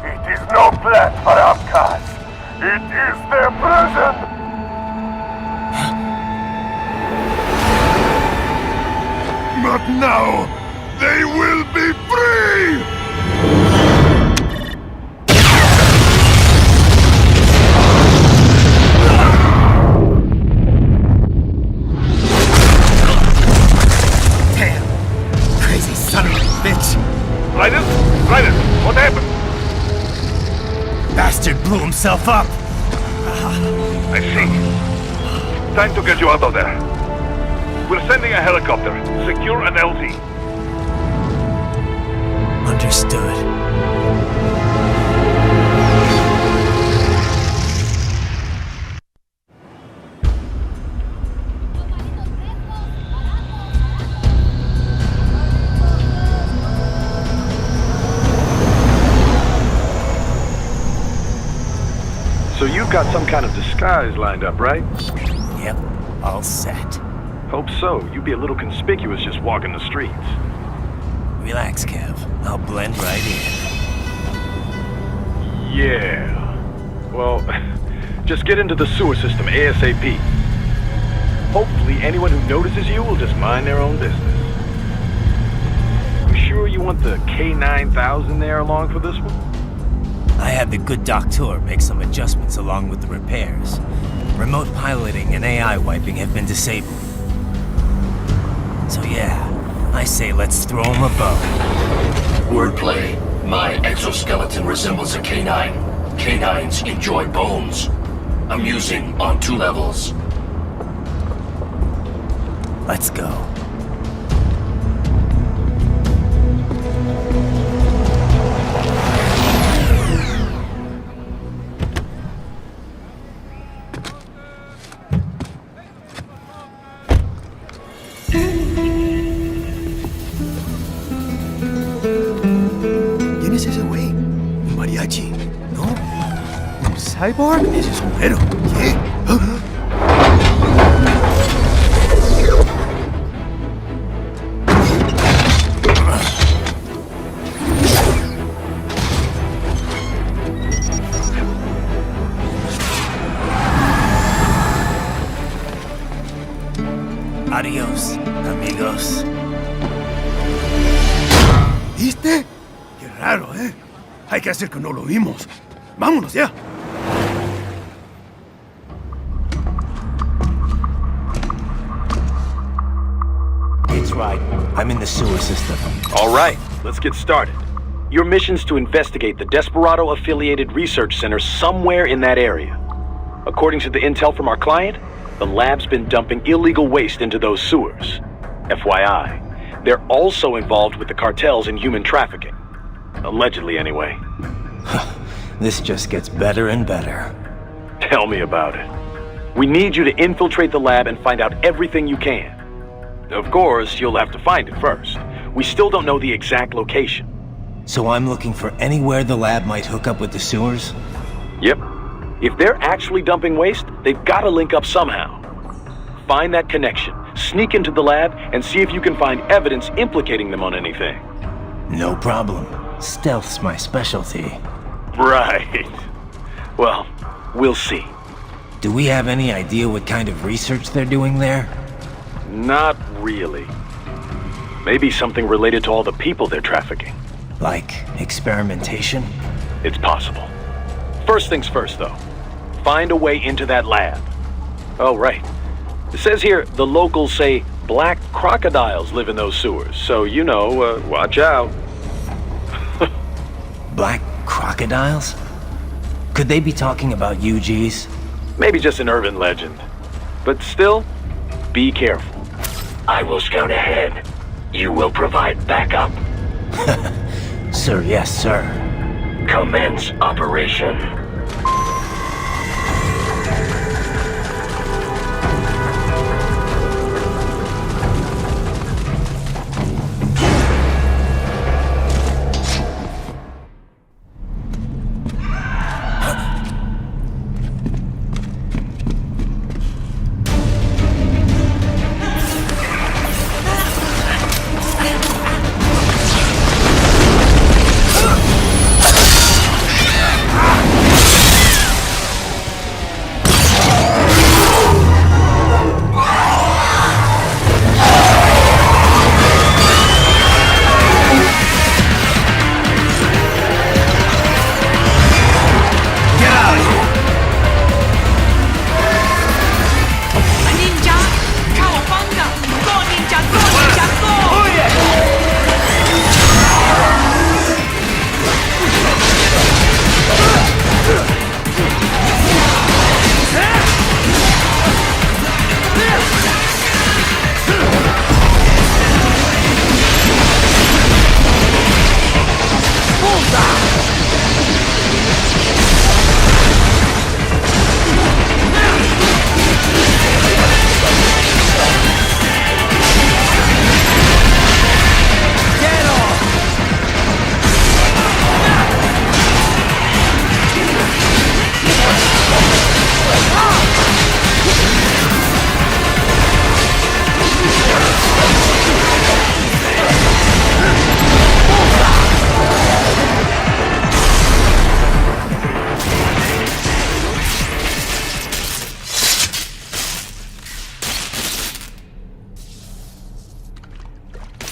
Speaker 13: It is no plan for outcasts. It is their prison.
Speaker 8: But now, they will be free!
Speaker 5: Damn! Crazy son of a bitch!
Speaker 2: Raiden? Raiden, what happened?
Speaker 5: Bastard blew himself up!
Speaker 2: I see. Time to get you out of there. We're sending a helicopter. Secure an LZ.
Speaker 5: Understood.
Speaker 18: got some kind of disguise lined up, right?
Speaker 5: Yep, all set.
Speaker 18: Hope so. You'd be a little conspicuous just walking the streets.
Speaker 5: Relax, Kev. I'll blend right in.
Speaker 18: Yeah. Well, just get into the sewer system ASAP. Hopefully anyone who notices you will just mind their own business. You sure you want the K9000 there along for this one?
Speaker 5: I had the good doctor make some adjustments along with the repairs. Remote piloting and AI wiping have been disabled. So yeah, I say let's throw him a bone.
Speaker 4: Wordplay. My exoskeleton resembles a canine. Canines enjoy bones. Amusing on 2 levels.
Speaker 5: Let's go.
Speaker 3: ¿Quién es ese güey? ¿Un mariachi? ¿No? ¿Un cyborg? Ese es sombrero. ¿Qué?
Speaker 5: Adiós, amigos.
Speaker 3: ¿Viste? Qué raro, ¿eh? Hay que hacer que no lo vimos. Vámonos ya.
Speaker 5: It's right. I'm in the sewer system.
Speaker 15: All right, let's get started. Your mission's to investigate the Desperado-affiliated research center somewhere in that area. According to the intel from our client, the lab's been dumping illegal waste into those sewers. FYI, they're also involved with the cartels in human trafficking. Allegedly, anyway.
Speaker 5: This just gets better and better.
Speaker 15: Tell me about it. We need you to infiltrate the lab and find out everything you can. Of course, you'll have to find it first. We still don't know the exact location.
Speaker 5: So I'm looking for anywhere the lab might hook up with the sewers?
Speaker 15: Yep. If they're actually dumping waste, they've got to link up somehow. Find that connection, sneak into the lab, and see if you can find evidence implicating them on anything.
Speaker 5: No problem. Stealth's my specialty.
Speaker 15: Right. Well, we'll see.
Speaker 5: Do we have any idea what kind of research they're doing there?
Speaker 15: Not really. Maybe something related to all the people they're trafficking.
Speaker 5: Like experimentation?
Speaker 15: It's possible. First things first, though. Find a way into that lab. Oh, right. It says here the locals say black crocodiles live in those sewers, so you know, watch out.
Speaker 5: Black crocodiles? Could they be talking about UGs?
Speaker 15: Maybe just an urban legend. But still, be careful.
Speaker 4: I will scout ahead. You will provide backup.
Speaker 5: Sir, yes, sir.
Speaker 4: Commence operation.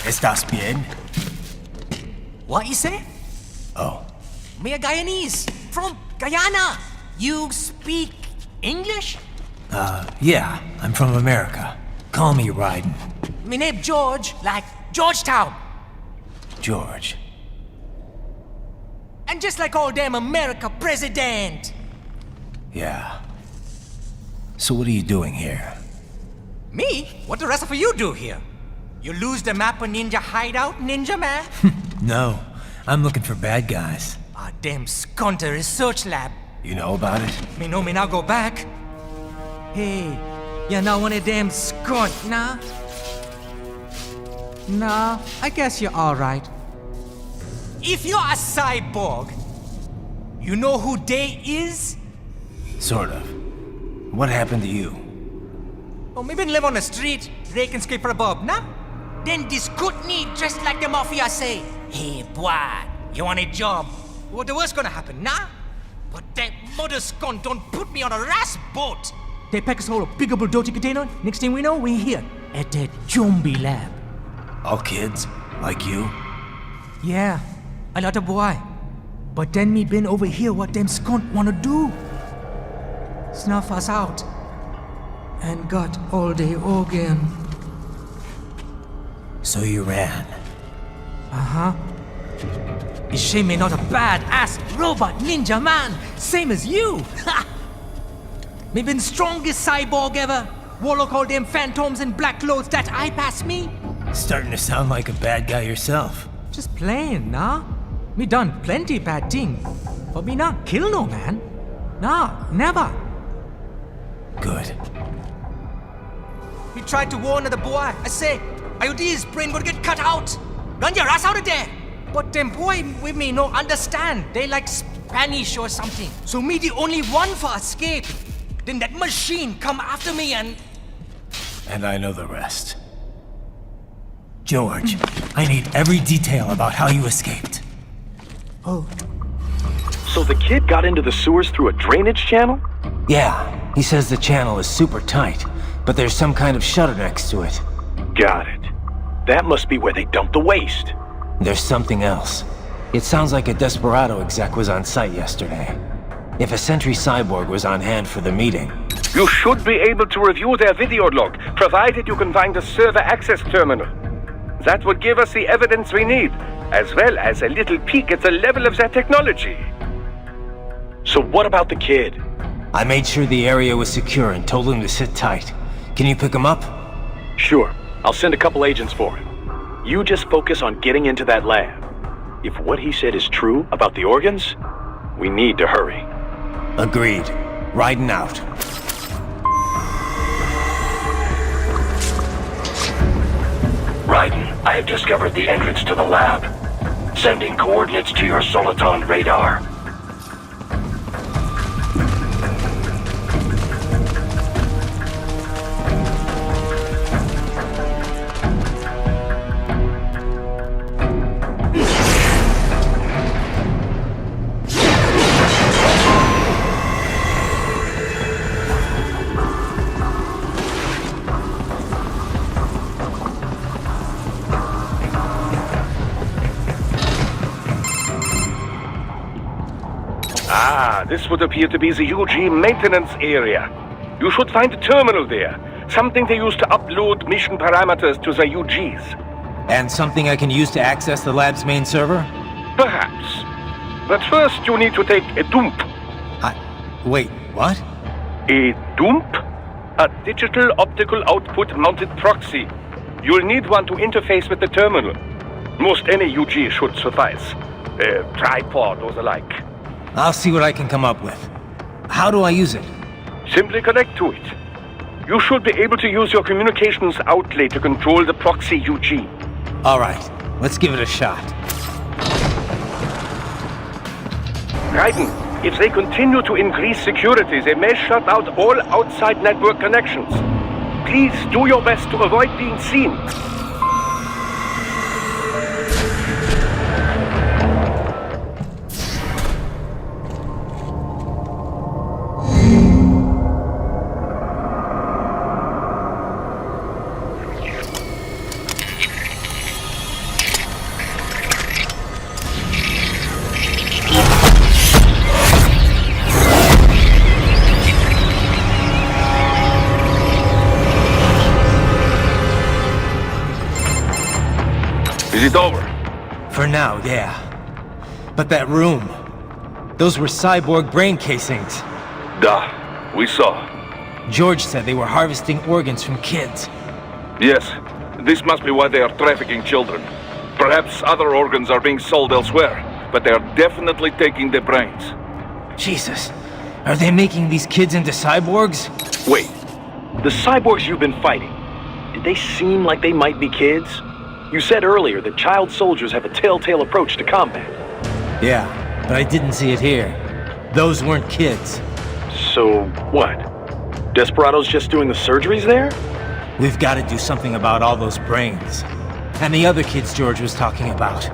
Speaker 5: ¿Estás bien?
Speaker 19: What you say?
Speaker 5: Oh.
Speaker 19: Me a Guyanese from Guyana. You speak English?
Speaker 5: Yeah, I'm from America. Call me Raiden.
Speaker 19: Me name George, like Georgetown.
Speaker 5: George.
Speaker 19: And just like all damn America president.
Speaker 5: Yeah. So what are you doing here?
Speaker 19: Me? What the rest of you do here? You lose the map of Ninja Hideout, Ninja Man?
Speaker 5: No, I'm looking for bad guys.
Speaker 19: Damn Skunter research lab.
Speaker 5: You know about it?
Speaker 19: Me know me now go back. Hey, you not one of them skunt, nah? Nah, I guess you're alright. If you're a cyborg, you know who they is?
Speaker 5: Sort of. What happened to you?
Speaker 19: Oh, me been live on the street, rake and scrape for a bob, nah? Then this good need dressed like the mafia say, hey boy, you want a job? What the worst gonna happen, nah? But that mother skunt don't put me on a ras boat. They pack us all a big bulldozer container. Next thing we know, we're here at that zombie lab.
Speaker 5: All kids? Like you?
Speaker 19: Yeah, a lot of boy. But then me been over here what them skunt wanna do. Snuff us out. And got all the organ.
Speaker 5: So you ran?
Speaker 19: Uh-huh. Is she me not a bad-ass robot ninja man, same as you? Ha! Me been strongest cyborg ever. Warlock all them phantoms in black clothes that eye pass me.
Speaker 5: Starting to sound like a bad guy yourself.
Speaker 19: Just playing, nah? Me done plenty bad thing. But me not kill no man. Nah, never.
Speaker 5: Good.
Speaker 19: Me tried to warn the boy. I say, IOD's brain gonna get cut out. Run your ass out of there. But them boy with me no understand. They like Spanish or something. So me the only one for escape. Then that machine come after me and...
Speaker 5: And I know the rest. George, I need every detail about how you escaped.
Speaker 19: Oh.
Speaker 15: So the kid got into the sewers through a drainage channel?
Speaker 5: Yeah, he says the channel is super tight, but there's some kind of shutter next to it.
Speaker 15: Got it. That must be where they dumped the waste.
Speaker 5: There's something else. It sounds like a Desperado exec was on site yesterday. If a Sentry Cyborg was on hand for the meeting...
Speaker 20: You should be able to review their video log, provided you can find a server access terminal. That would give us the evidence we need, as well as a little peek at the level of their technology.
Speaker 15: So what about the kid?
Speaker 5: I made sure the area was secure and told him to sit tight. Can you pick him up?
Speaker 15: Sure. I'll send a couple agents for him. You just focus on getting into that lab. If what he said is true about the organs, we need to hurry.
Speaker 5: Agreed. Riding out.
Speaker 4: Raiden, I have discovered the entrance to the lab. Sending coordinates to your Soliton radar.
Speaker 20: This would appear to be the UG maintenance area. You should find a terminal there. Something they use to upload mission parameters to the UGs.
Speaker 5: And something I can use to access the lab's main server?
Speaker 20: Perhaps. But first you need to take a dump.
Speaker 5: Wait, what?
Speaker 20: A dump? A digital optical output mounted proxy. You'll need one to interface with the terminal. Most any UG should suffice. A tripod or the like.
Speaker 5: I'll see what I can come up with. How do I use it?
Speaker 20: Simply connect to it. You should be able to use your communications outlay to control the proxy UG.
Speaker 5: All right, let's give it a shot.
Speaker 20: Raiden, if they continue to increase security, they may shut out all outside network connections. Please do your best to avoid being seen. Is it over?
Speaker 5: For now, yeah. But that room... those were cyborg brain casings.
Speaker 20: Duh. We saw.
Speaker 5: George said they were harvesting organs from kids.
Speaker 20: Yes. This must be why they are trafficking children. Perhaps other organs are being sold elsewhere, but they are definitely taking the brains.
Speaker 5: Jesus. Are they making these kids into cyborgs?
Speaker 15: Wait. The cyborgs you've been fighting, did they seem like they might be kids? You said earlier that child soldiers have a telltale approach to combat.
Speaker 5: Yeah, but I didn't see it here. Those weren't kids.
Speaker 15: So, what? Desperados just doing the surgeries there?
Speaker 5: We've got to do something about all those brains. And the other kids George was talking about.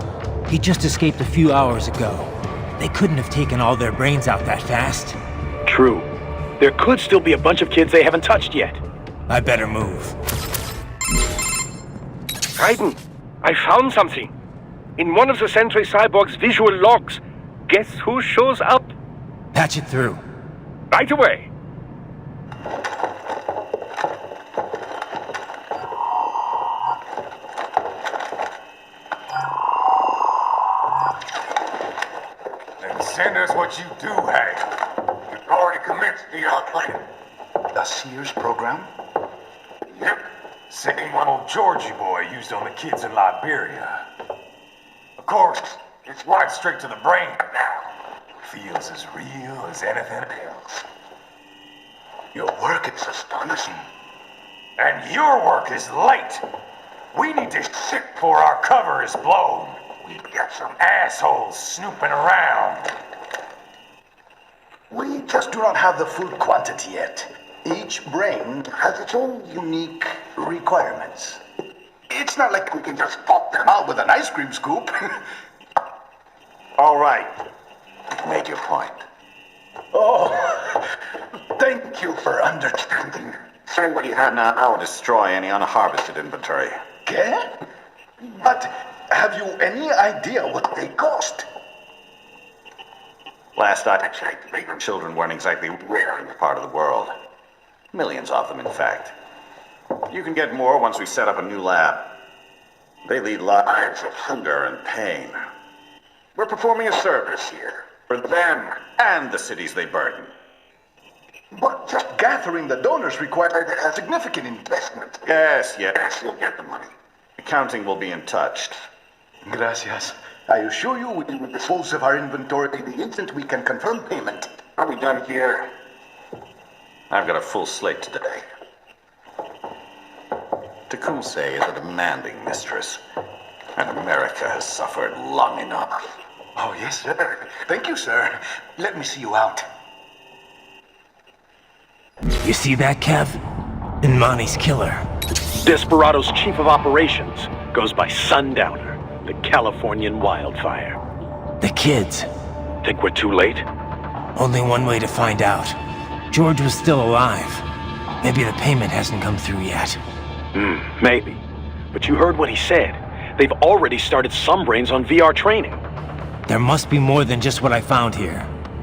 Speaker 5: He just escaped a few hours ago. They couldn't have taken all their brains out that fast.
Speaker 15: True. There could still be a bunch of kids they haven't touched yet.
Speaker 5: I better move.
Speaker 20: Raiden, I found something. In one of the Sentry Cyborg's visual logs. Guess who shows up?
Speaker 5: Patch it through.
Speaker 20: Right away.
Speaker 13: Then send us what you do have. You've already commenced the plan.
Speaker 21: The Sears program?
Speaker 13: Yep. Same one old Georgie boy used on the kids in Liberia. Of course, it's right straight to the brain now. Feels as real as anything else.
Speaker 21: Your work is astonishing.
Speaker 13: And your work is late. We need to shit before our cover is blown. We've got some assholes snooping around.
Speaker 21: We just do not have the full quantity yet. Each brain has its own unique requirements. It's not like we can just pop them out with an ice cream scoop.
Speaker 13: All right. Make your point.
Speaker 21: Oh, thank you for understanding.
Speaker 22: Say what you have now. I'll destroy any unharvested inventory.
Speaker 21: Okay? But have you any idea what they cost?
Speaker 22: Last I checked, children weren't exactly rare in this part of the world. Millions of them, in fact. You can get more once we set up a new lab. They lead lives of hunger and pain. We're performing a service here. For them and the cities they burden.
Speaker 21: But just gathering the donors required a significant investment.
Speaker 22: Yes, you'll get the money. Accounting will be in touch.
Speaker 21: Gracias. I assure you we will dispose of our inventory the instant we can confirm payment.
Speaker 22: Are we done here? I've got a full slate today. Tecumseh is a demanding mistress, and America has suffered long enough.
Speaker 21: Oh, yes, sir. Thank you, sir. Let me see you out.
Speaker 5: You see that, Kev? Inmani's killer.
Speaker 15: Desperado's chief of operations goes by Sundowner, the Californian wildfire.
Speaker 5: The kids.
Speaker 15: Think we're too late?
Speaker 5: Only one way to find out. George was still alive. Maybe the payment hasn't come through yet.
Speaker 15: Maybe. But you heard what he said. They've already started some brains on VR training.
Speaker 5: There must be more than just what I found here.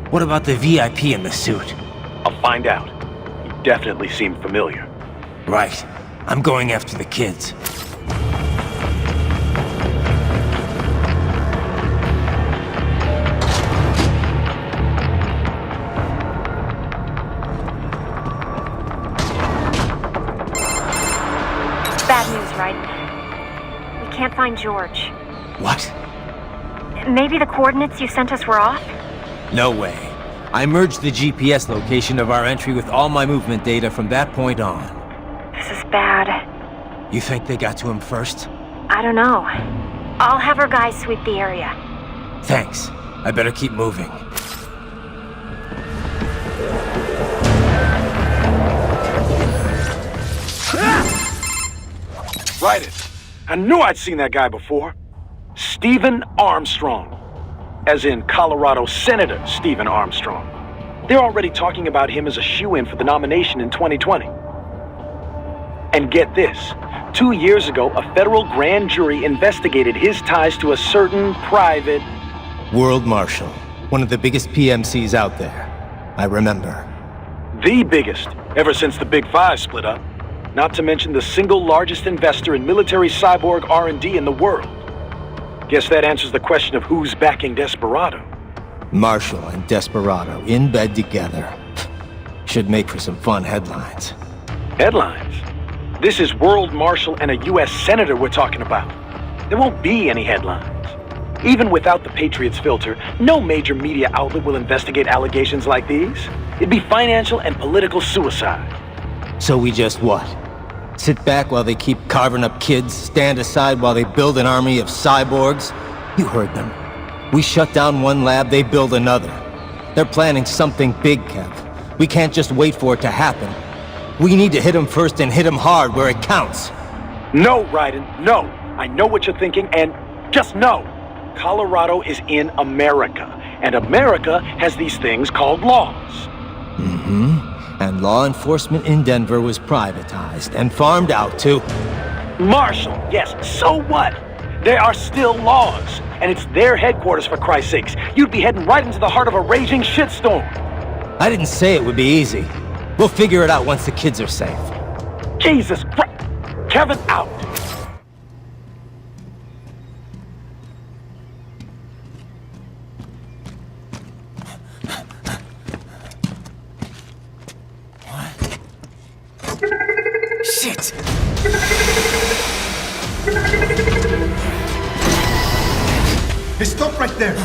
Speaker 5: What about the VIP in the suit?
Speaker 15: I'll find out. He definitely seemed familiar.
Speaker 5: Right. I'm going after the kids.
Speaker 7: Bad news, right? We can't find George.
Speaker 5: What?
Speaker 7: Maybe the coordinates you sent us were off?
Speaker 5: No way. I merged the GPS location of our entry with all my movement data from that point on.
Speaker 7: This is bad.
Speaker 5: You think they got to him first?
Speaker 7: I don't know. I'll have our guys sweep the area.
Speaker 5: Thanks. I better keep moving.
Speaker 15: Right it. I knew I'd seen that guy before. Stephen Armstrong. As in Colorado Senator Stephen Armstrong. They're already talking about him as a shoo-in for the nomination in 2020. And get this. 2 years ago, a federal grand jury investigated his ties to a certain private...
Speaker 5: World Marshal. One of the biggest PMCs out there. I remember.
Speaker 15: The biggest, ever since the Big Five split up. Not to mention the single largest investor in military cyborg R&D in the world. Guess that answers the question of who's backing Desperado.
Speaker 5: Marshall and Desperado in bed together. Should make for some fun headlines.
Speaker 15: Headlines? This is World Marshal and a U.S. Senator we're talking about. There won't be any headlines. Even without the Patriots filter, no major media outlet will investigate allegations like these. It'd be financial and political suicide.
Speaker 5: So we just what? Sit back while they keep carving up kids, stand aside while they build an army of cyborgs? You heard them. We shut down one lab, they build another. They're planning something big, Kev. We can't just wait for it to happen. We need to hit them first and hit them hard where it counts.
Speaker 15: No, Raiden, no. I know what you're thinking, and just know. Colorado is in America, and America has these things called laws.
Speaker 5: Mm-hmm. And law enforcement in Denver was privatized and farmed out to...
Speaker 15: Marshall, yes, so what? There are still laws, and it's their headquarters, for Christ's sakes. You'd be heading right into the heart of a raging shitstorm.
Speaker 5: I didn't say it would be easy. We'll figure it out once the kids are safe.
Speaker 15: Jesus Christ! Kevin, out!
Speaker 3: Shit!
Speaker 21: Hey, stop right there!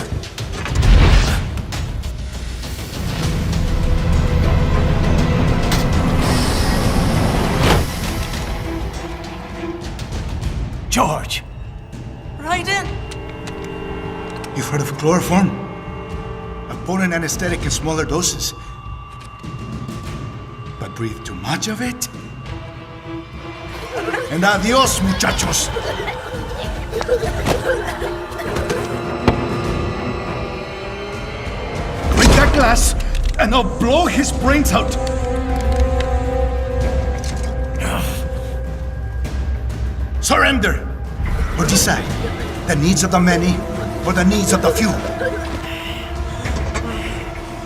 Speaker 3: George!
Speaker 12: Raiden!
Speaker 21: You've heard of chloroform? A potent anesthetic in smaller doses. But breathe too much of it? And adios, muchachos! Break that glass, and I'll blow his brains out! Surrender! Or decide, the needs of the many, or the needs of the few.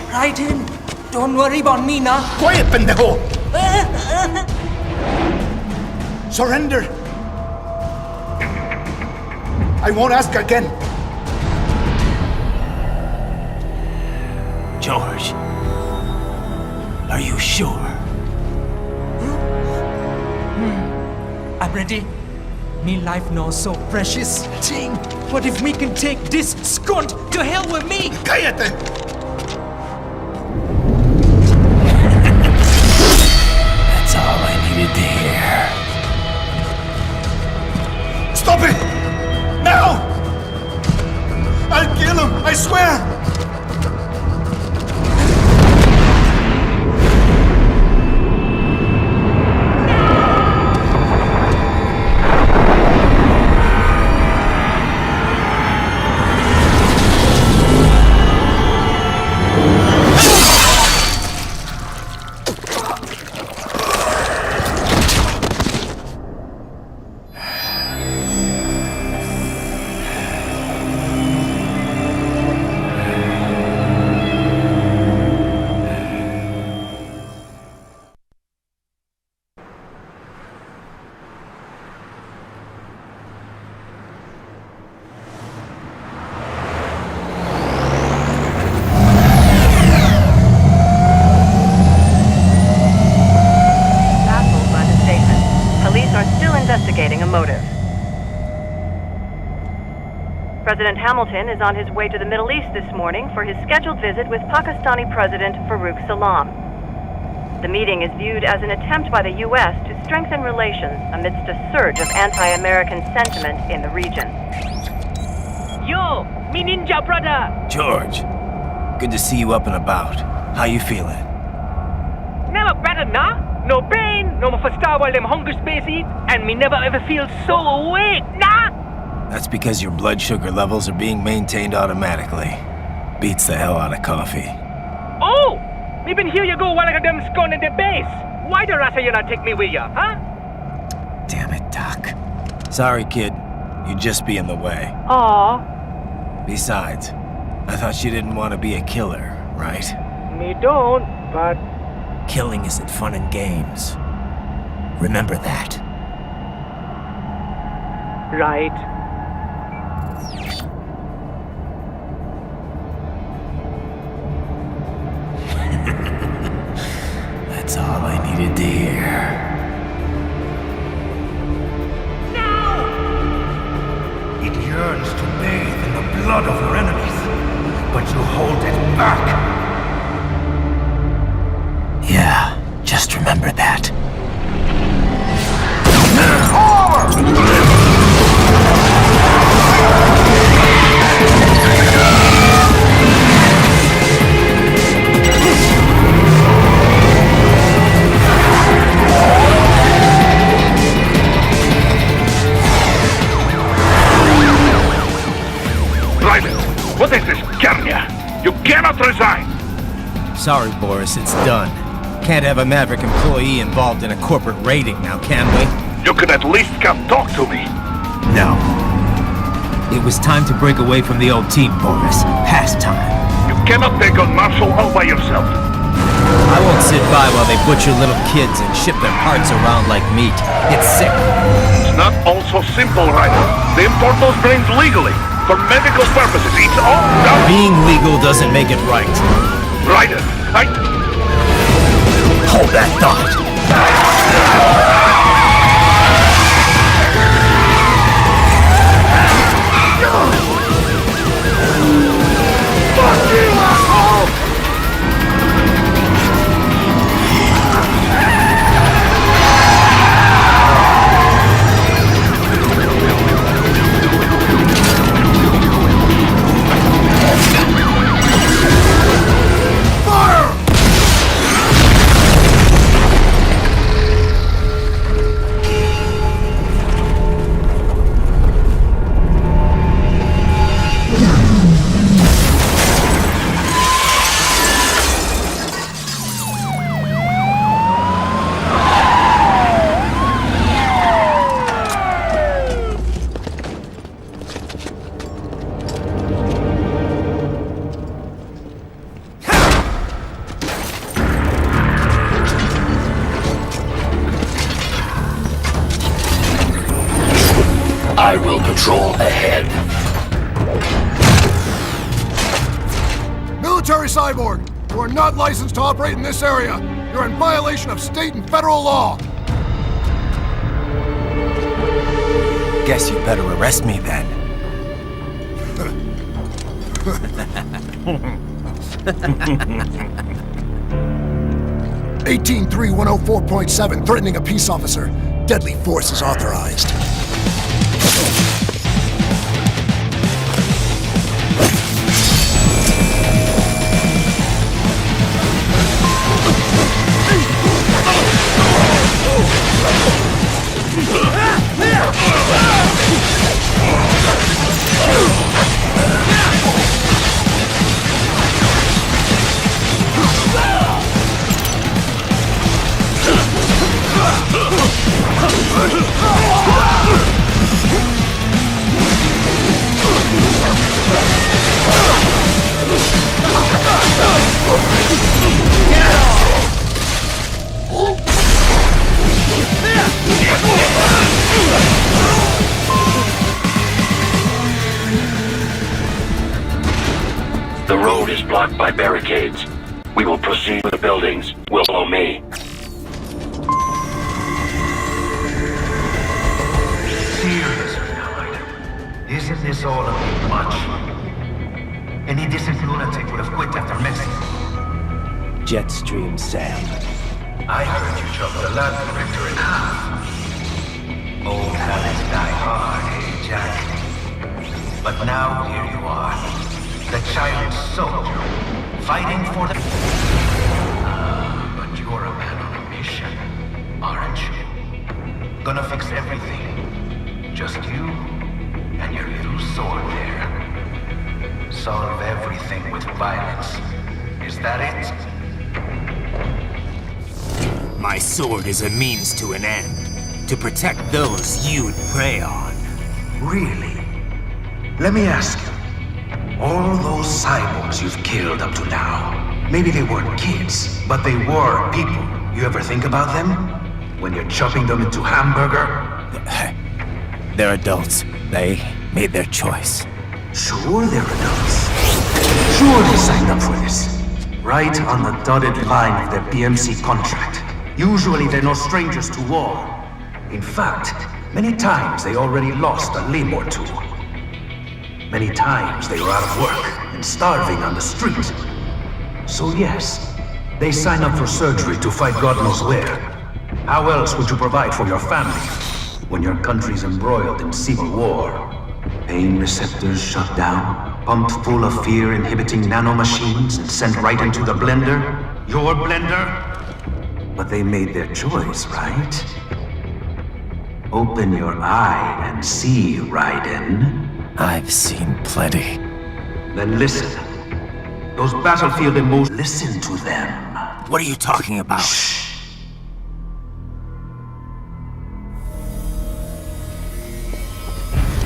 Speaker 12: Raiden, don't worry about me now.
Speaker 21: Quiet, pendejo! Surrender! I won't ask again.
Speaker 3: George, are you sure?
Speaker 12: I'm ready. Me life now so precious. Ting, what if we can take this skunt to hell with me?
Speaker 21: Cállate!
Speaker 3: That's all I needed to hear.
Speaker 21: Stop it! Now! I'll kill him, I swear!
Speaker 10: Investigating a motive. President Hamilton is on his way to the Middle East this morning for his scheduled visit with Pakistani President Farouk Salam. The meeting is viewed as an attempt by the U.S. to strengthen relations amidst a surge of anti-American sentiment in the region.
Speaker 12: Yo, me ninja brother!
Speaker 5: George, good to see you up and about. How you feeling?
Speaker 12: Never better, nah? No pain, no more for star while them hunger space eat, and me never ever feel so awake, nah?
Speaker 5: That's because your blood sugar levels are being maintained automatically. Beats the hell out of coffee.
Speaker 12: Oh! Me been here you go while I got them scone in the base. Why the rasta you not take me with ya, huh?
Speaker 5: Damn it, Doc. Sorry, kid. You'd just be in the way.
Speaker 12: Aw.
Speaker 5: Besides, I thought you didn't want to be a killer, right?
Speaker 12: Me don't, but...
Speaker 5: Killing isn't fun and games. Remember that.
Speaker 12: Right.
Speaker 3: yearns to bathe in the blood of your enemies, but you hold it back.
Speaker 5: Yeah, just remember that.
Speaker 20: What is this, Garnia? You cannot resign!
Speaker 5: Sorry, Boris, it's done. Can't have a Maverick employee involved in a corporate raiding now, can we?
Speaker 20: You could at least come talk to me.
Speaker 5: No. It was time to break away from the old team, Boris. Past time.
Speaker 20: You cannot take on Marshall all by yourself.
Speaker 5: I won't sit by while they butcher little kids and ship their parts around like meat. It's sick.
Speaker 20: It's not all so simple, Ryder. They import those brains legally. For medical purposes, it's all done.
Speaker 5: Being legal doesn't make it right.
Speaker 20: Ryder,
Speaker 5: Hold that thought.
Speaker 20: Fuck you, asshole!
Speaker 4: I will patrol ahead.
Speaker 1: Military cyborg! You are not licensed to operate in this area. You're in violation of state and federal law.
Speaker 5: Guess you better arrest me then.
Speaker 1: 18-3-104.7, threatening a peace officer. Deadly force is authorized.
Speaker 4: The road is blocked by barricades. We will proceed with the buildings. Will follow me.
Speaker 3: Seriously now, Ryder. Isn't this all a bit much? Any decent lunatic would have quit after Mexico.
Speaker 5: Jetstream, Sam.
Speaker 3: I heard you chopped the lab director in half. Old habits die hard, eh, Jack? But now here you are, the child soldier, fighting for the... but you're a man on a mission, aren't you? Gonna fix everything. Just you and your little sword there. Solve everything with violence. Is that it?
Speaker 5: My sword is a means to an end. To protect those you'd prey on.
Speaker 3: Really? Let me ask you. All those cyborgs you've killed up to now, maybe they weren't kids, but they were people. You ever think about them? When you're chopping them into hamburger?
Speaker 5: They're adults. They made their choice.
Speaker 3: Sure they're adults. Sure they signed up for this. Right on the dotted line of their BMC contract. Usually they're no strangers to war. In fact, many times they already lost a limb or two. Many times they were out of work and starving on the street. So yes, they sign up for surgery to fight God knows where. How else would you provide for your family when your country's embroiled in civil war? Pain receptors shut down, pumped full of fear-inhibiting nanomachines and sent right into the blender? Your blender? But they made their choice, right? Open your eye and see, Raiden.
Speaker 5: I've seen plenty.
Speaker 3: Then listen. Those battlefield emotions, listen to them.
Speaker 5: What are you talking about?
Speaker 3: Shh.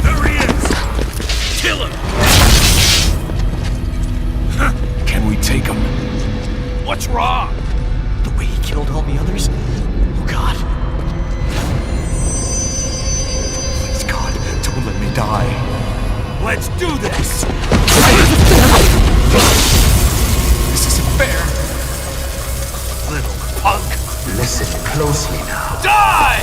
Speaker 8: There he is! Kill him! Can we take him? What's wrong?
Speaker 12: The way he killed all the others? Oh God. Please God, don't let me die.
Speaker 8: Let's do this!
Speaker 12: This isn't fair.
Speaker 8: Little punk!
Speaker 3: Listen closely now.
Speaker 8: Die!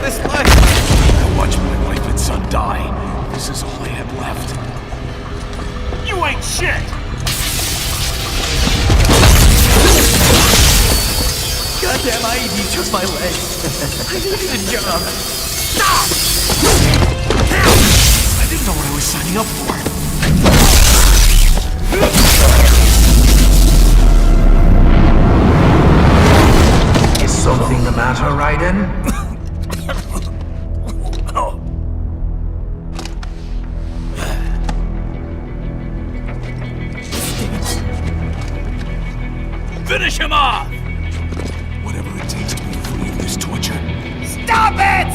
Speaker 12: This life.
Speaker 8: I watched my wife and son die. This is all I had left. You ain't shit!
Speaker 12: Goddamn, I even chose my leg. I needed a job. Stop! I didn't know what I was signing up for.
Speaker 3: Is something the matter, Raiden?
Speaker 8: Finish him off! Whatever it takes to be free of this torture.
Speaker 19: Stop it!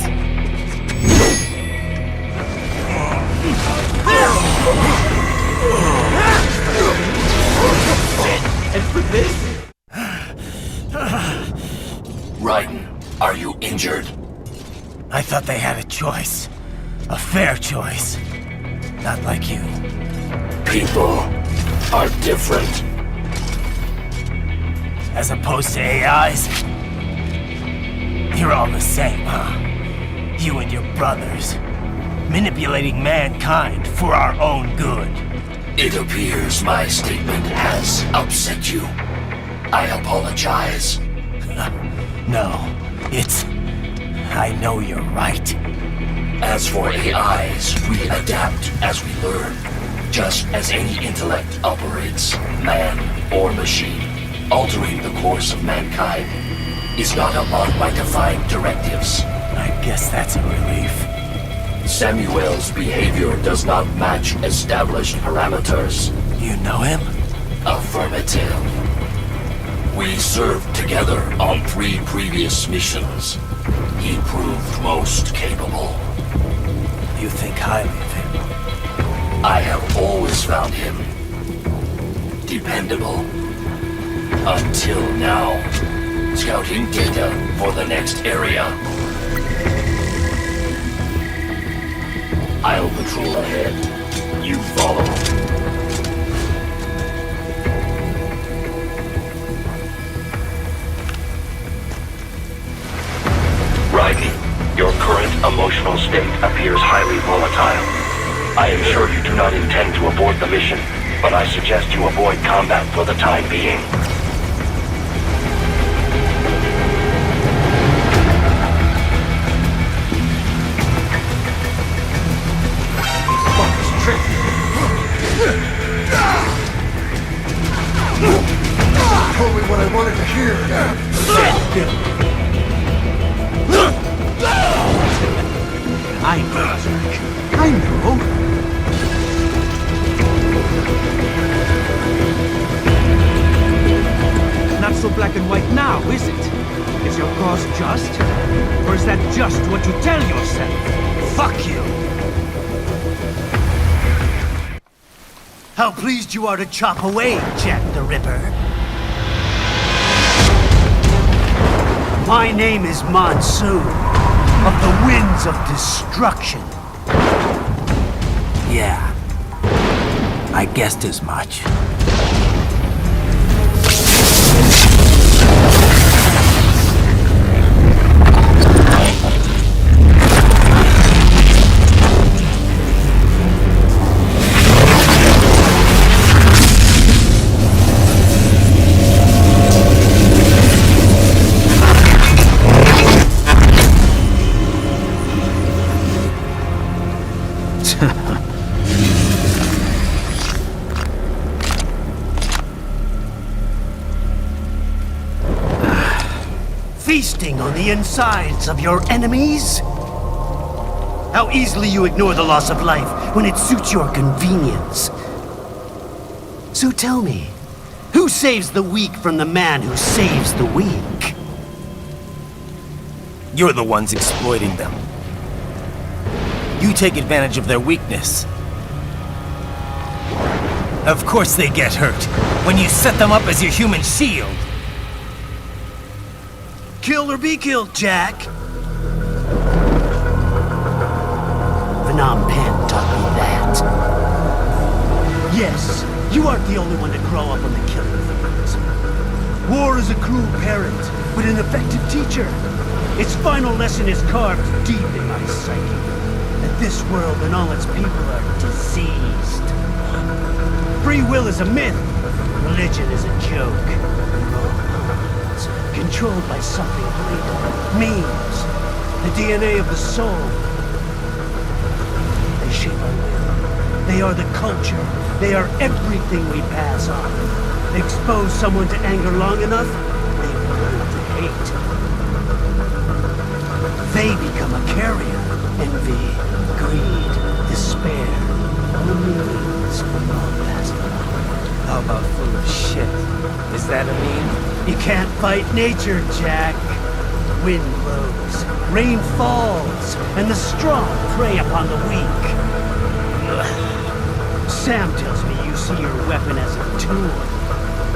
Speaker 12: And for this?
Speaker 4: Raiden, are you injured?
Speaker 5: I thought they had a choice. A fair choice. Not like you.
Speaker 4: People are different.
Speaker 5: As opposed to AIs? You're all the same, huh? You and your brothers. Manipulating mankind for our own good.
Speaker 4: It appears my statement has upset you. I apologize.
Speaker 5: No, it's... I know you're right.
Speaker 4: As for AIs, we adapt as we learn. Just as any intellect operates, man or machine. Altering the course of mankind is not among my defined directives.
Speaker 5: I guess that's a relief.
Speaker 4: Samuel's behavior does not match established parameters.
Speaker 5: You know him?
Speaker 4: Affirmative. We served together on 3 previous missions. He proved most capable.
Speaker 5: You think highly of him?
Speaker 4: I have always found him dependable. Until now. Scouting data for the next area. I'll patrol ahead. You follow. Raiden, your current emotional state appears highly volatile. I am sure you do not intend to abort the mission, but I suggest you avoid combat for the time being.
Speaker 1: Told me what I wanted to hear.
Speaker 12: I know. I know. Not so black and white now, is it? Is your cause just? Or is that just what you tell yourself? Fuck you!
Speaker 6: How pleased you are to chop away, Jack the Ripper. My name is Monsoon, of the Winds of Destruction.
Speaker 5: Yeah. I guessed as much.
Speaker 6: on the insides of your enemies? How easily you ignore the loss of life when it suits your convenience. So tell me, who saves the weak from the man who saves the weak?
Speaker 5: You're the ones exploiting them. You take advantage of their weakness. Of course they get hurt when you set them up as your human shield.
Speaker 6: Kill or be killed, Jack. Phnom Penh taught me that. Yes, you aren't the only one to grow up on the killing fields. War is a cruel parent, but an effective teacher. Its final lesson is carved deep in my psyche. That this world and all its people are diseased. Free will is a myth. Religion is a joke. It's controlled by something greater. Memes. The DNA of the soul. They shape our will. They are the culture. They are everything we pass on. Expose someone to anger long enough, they learn to hate. They become a carrier. Envy, greed, despair. All means all passed on.
Speaker 5: How about full of shit? Is that a meme?
Speaker 6: You can't fight nature, Jack. Wind blows, rain falls, and the strong prey upon the weak. Sam tells me you see your weapon as a tool.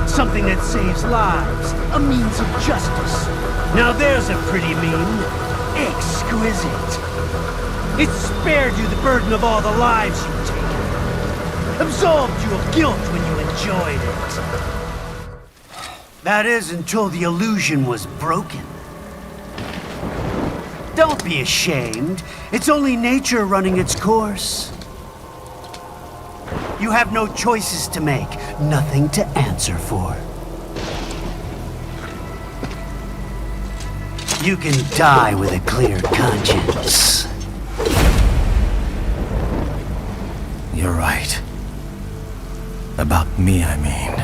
Speaker 6: Something that saves lives, a means of justice. Now there's a pretty meme. Exquisite. It spared you the burden of all the lives you've taken. Absolved you of guilt when you enjoyed it. That is until the illusion was broken. Don't be ashamed. It's only nature running its course. You have no choices to make, nothing to answer for. You can die with a clear conscience.
Speaker 5: You're right. About me, I mean.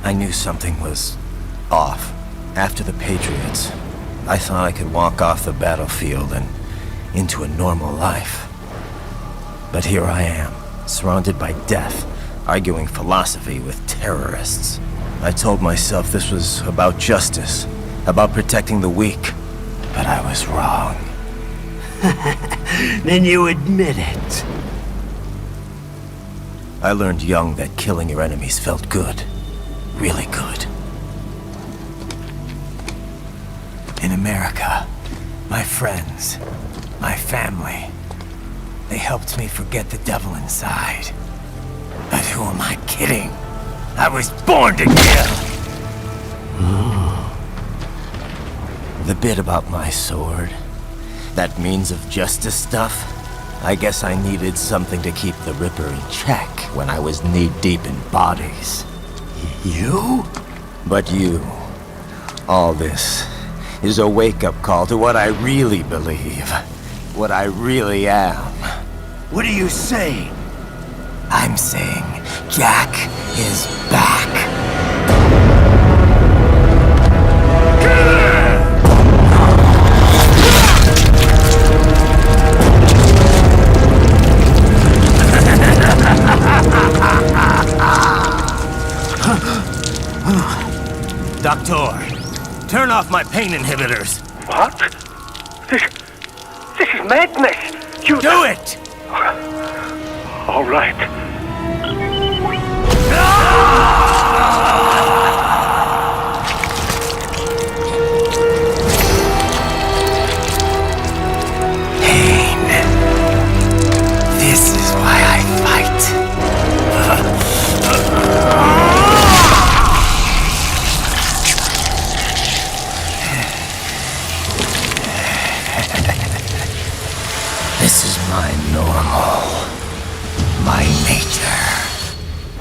Speaker 5: I knew something was off. After the Patriots, I thought I could walk off the battlefield and into a normal life. But here I am, surrounded by death, arguing philosophy with terrorists. I told myself this was about justice, about protecting the weak, but I was wrong.
Speaker 6: Then you admit it.
Speaker 5: I learned young that killing your enemies felt good. Really good. In America, my friends, my family, they helped me forget the devil inside. But who am I kidding? I was born to kill! The bit about my sword, that means of justice stuff, I guess I needed something to keep the Ripper in check when I was knee-deep in bodies.
Speaker 6: You?
Speaker 5: But you, all this, is a wake-up call to what I really believe. What I really am.
Speaker 6: What are you saying?
Speaker 5: I'm saying Jack is back. Doctor, turn off my pain inhibitors.
Speaker 20: What? This is madness! You
Speaker 5: do it!
Speaker 20: All right.
Speaker 5: Pain. This is why I fight. This is my normal. My nature.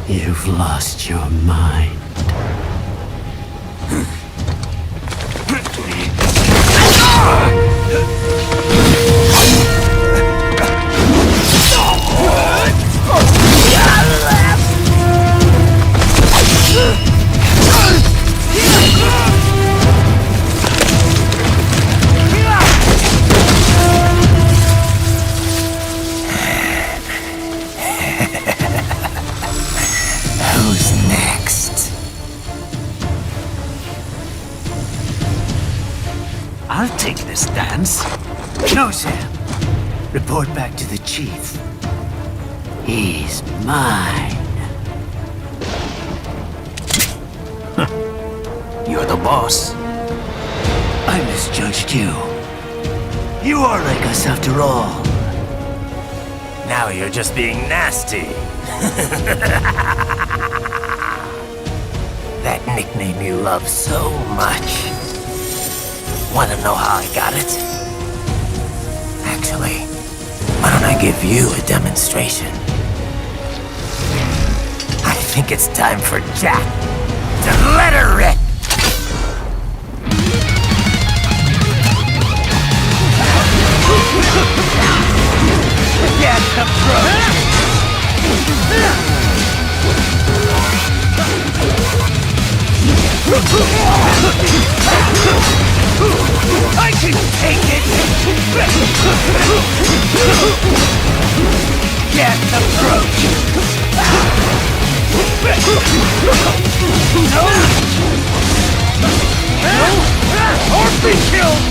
Speaker 6: You've lost your mind.
Speaker 11: take this dance. No, Sam. Report back to the chief. He's mine. You're the boss. I misjudged you. You are like us after all.
Speaker 5: Now you're just being nasty. That nickname you love so much. Want to know how I got it? Actually, why don't I give you a demonstration? I think it's time for Jack to let her rip.
Speaker 11: Get the throat! I can take it! Get the throat! No! No! Or be killed!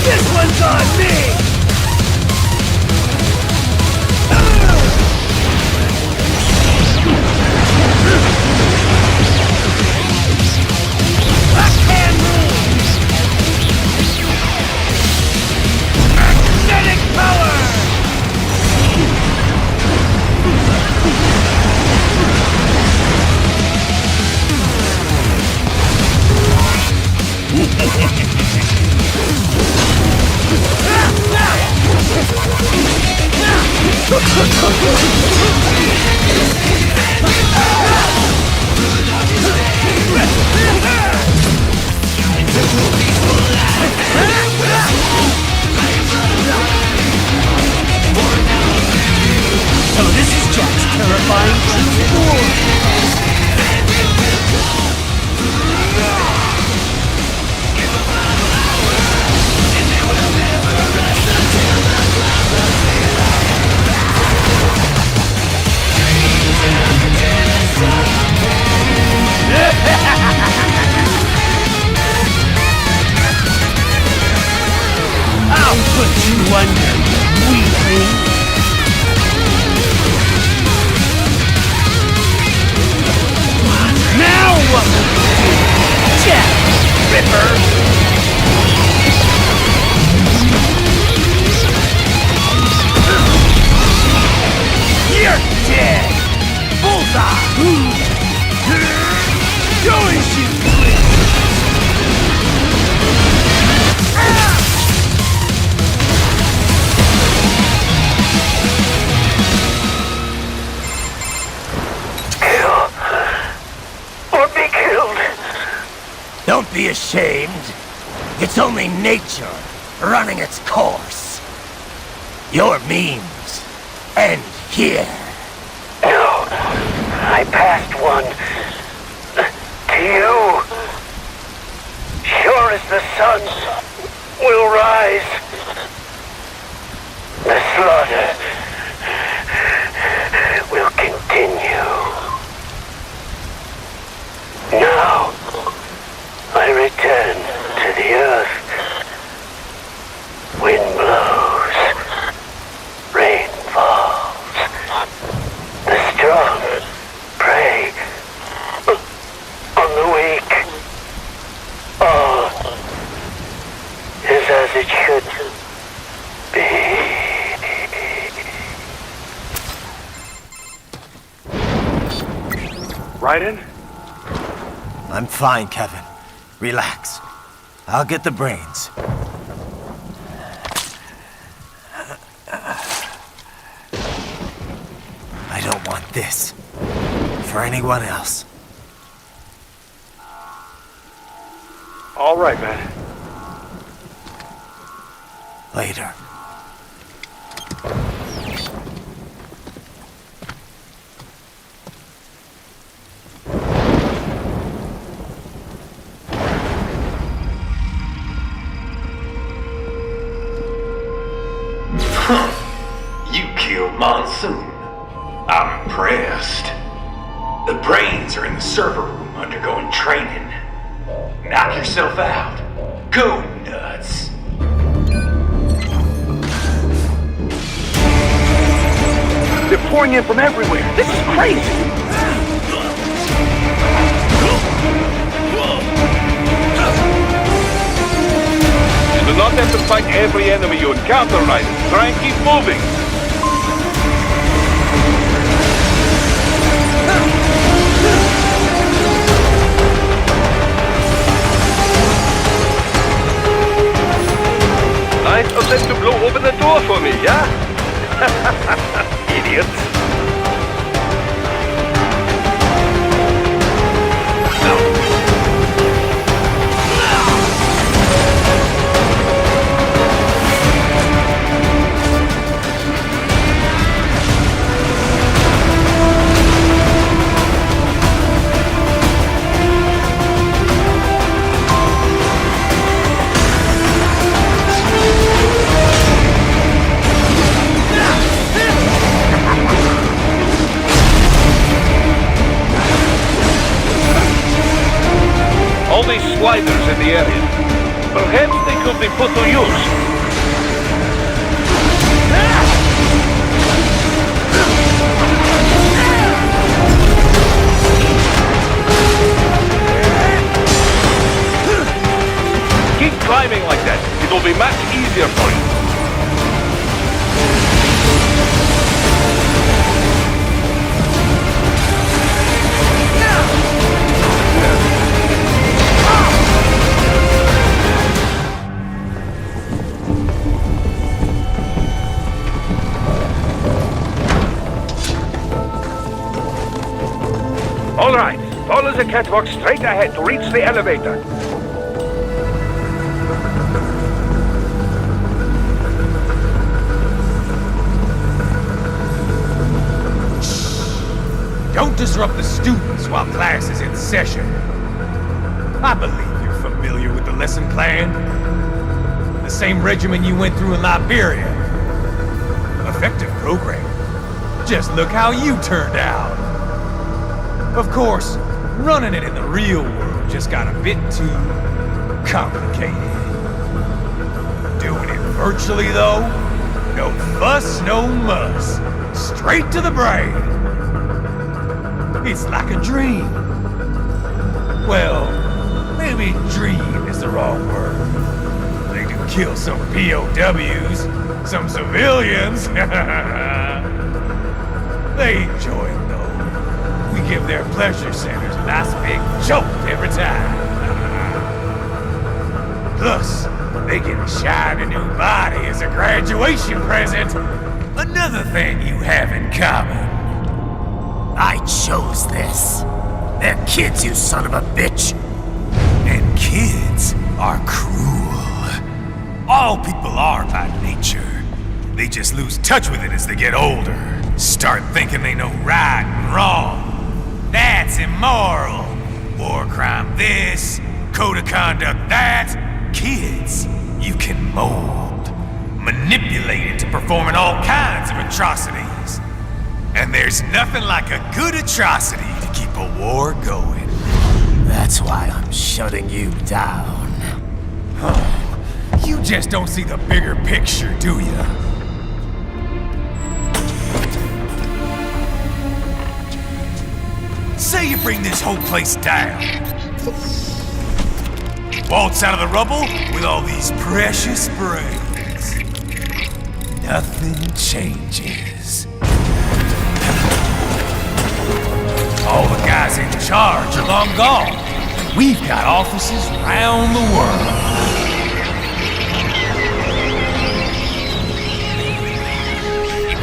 Speaker 11: This one's on me! I can move! Magnetic power! So this is Jack's terrifying true. I'll put you under, weakling. Now what will you do, Jack Ripper? You're dead! Bullseye! Show as you please!
Speaker 5: Don't be ashamed. It's only nature running its course. Your memes end here.
Speaker 4: No, I passed one to you. Sure as the sun will rise, the slaughter will continue. Now, I return to the earth. Wind blows, rain falls. The strong prey on the weak. All is as it should be.
Speaker 18: Raiden?
Speaker 5: I'm fine, Kevin. Relax. I'll get the brains. I don't want this for anyone else.
Speaker 18: All right, man.
Speaker 5: Later.
Speaker 13: You killed Monsoon. I'm impressed. The brains are in the server room undergoing training. Knock yourself out. Go nuts.
Speaker 20: They're pouring in from everywhere. This is crazy. You do not have to fight every enemy you encounter, right? Try and keep moving. Nice of them to blow open the door for me, yeah? Idiots. All these sliders in the area. Perhaps they could be put to use. Keep climbing like that. It will be much easier for you. All right, follow the catwalk straight ahead to reach the elevator.
Speaker 8: Don't disrupt the students while class is in session. I believe you're familiar with the lesson plan. The same regimen you went through in Liberia. Effective program. Just look how you turned out. Of course, running it in the real world just got a bit too complicated. Doing it virtually, though, no fuss, no muss. Straight to the brain. It's like a dream. Well, maybe dream is the wrong word. They do kill some POWs, some civilians. They enjoy it, though. We give their pleasure centers a nice big jolt every time. Plus, they get a shiny new body as a graduation present. Another thing you have in common.
Speaker 11: I chose this. They're kids, you son of a bitch.
Speaker 8: And kids are cruel. All people are by nature. They just lose touch with it as they get older. Start thinking they know right and wrong. That's immoral. War crime this, code of conduct that. Kids, you can mold, manipulate into performing all kinds of atrocities. And there's nothing like a good atrocity to keep a war going.
Speaker 11: That's why I'm shutting you down.
Speaker 8: You just don't see the bigger picture, do you? Say you bring this whole place down. Waltz out of the rubble with all these precious brains. Nothing changes. All the guys in charge are long gone. We've got offices around the world.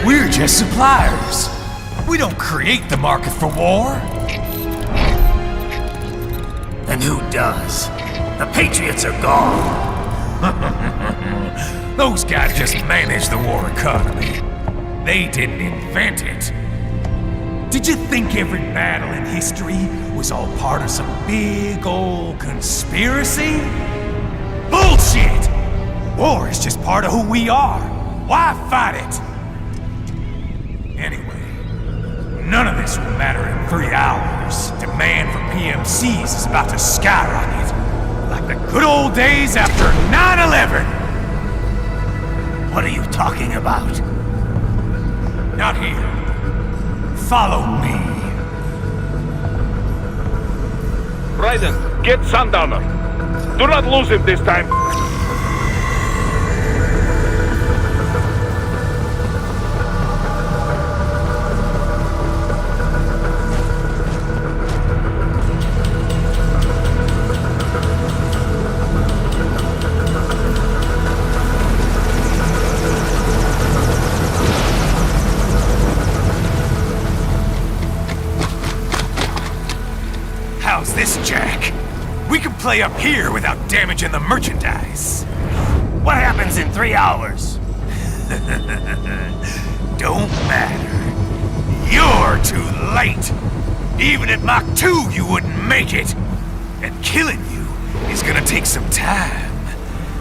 Speaker 8: We're just suppliers. We don't create the market for war.
Speaker 11: And who does? The Patriots are gone.
Speaker 8: Those guys just manage the war economy. They didn't invent it. Did you think every battle in history was all part of some big old conspiracy? Bullshit! War is just part of who we are. Why fight it? Anyway, none of this will matter in 3 hours. Demand for PMCs is about to skyrocket. Like the good old days after 9/11.
Speaker 11: What are you talking about?
Speaker 8: Not here. Follow me.
Speaker 20: Raiden, get Sundowner. Do not lose him this time.
Speaker 8: How's this, Jack? We can play up here without damaging the merchandise.
Speaker 11: What happens in 3 hours?
Speaker 8: Don't matter. You're too late. Even at Mach 2, you wouldn't make it. And killing you is gonna take some time.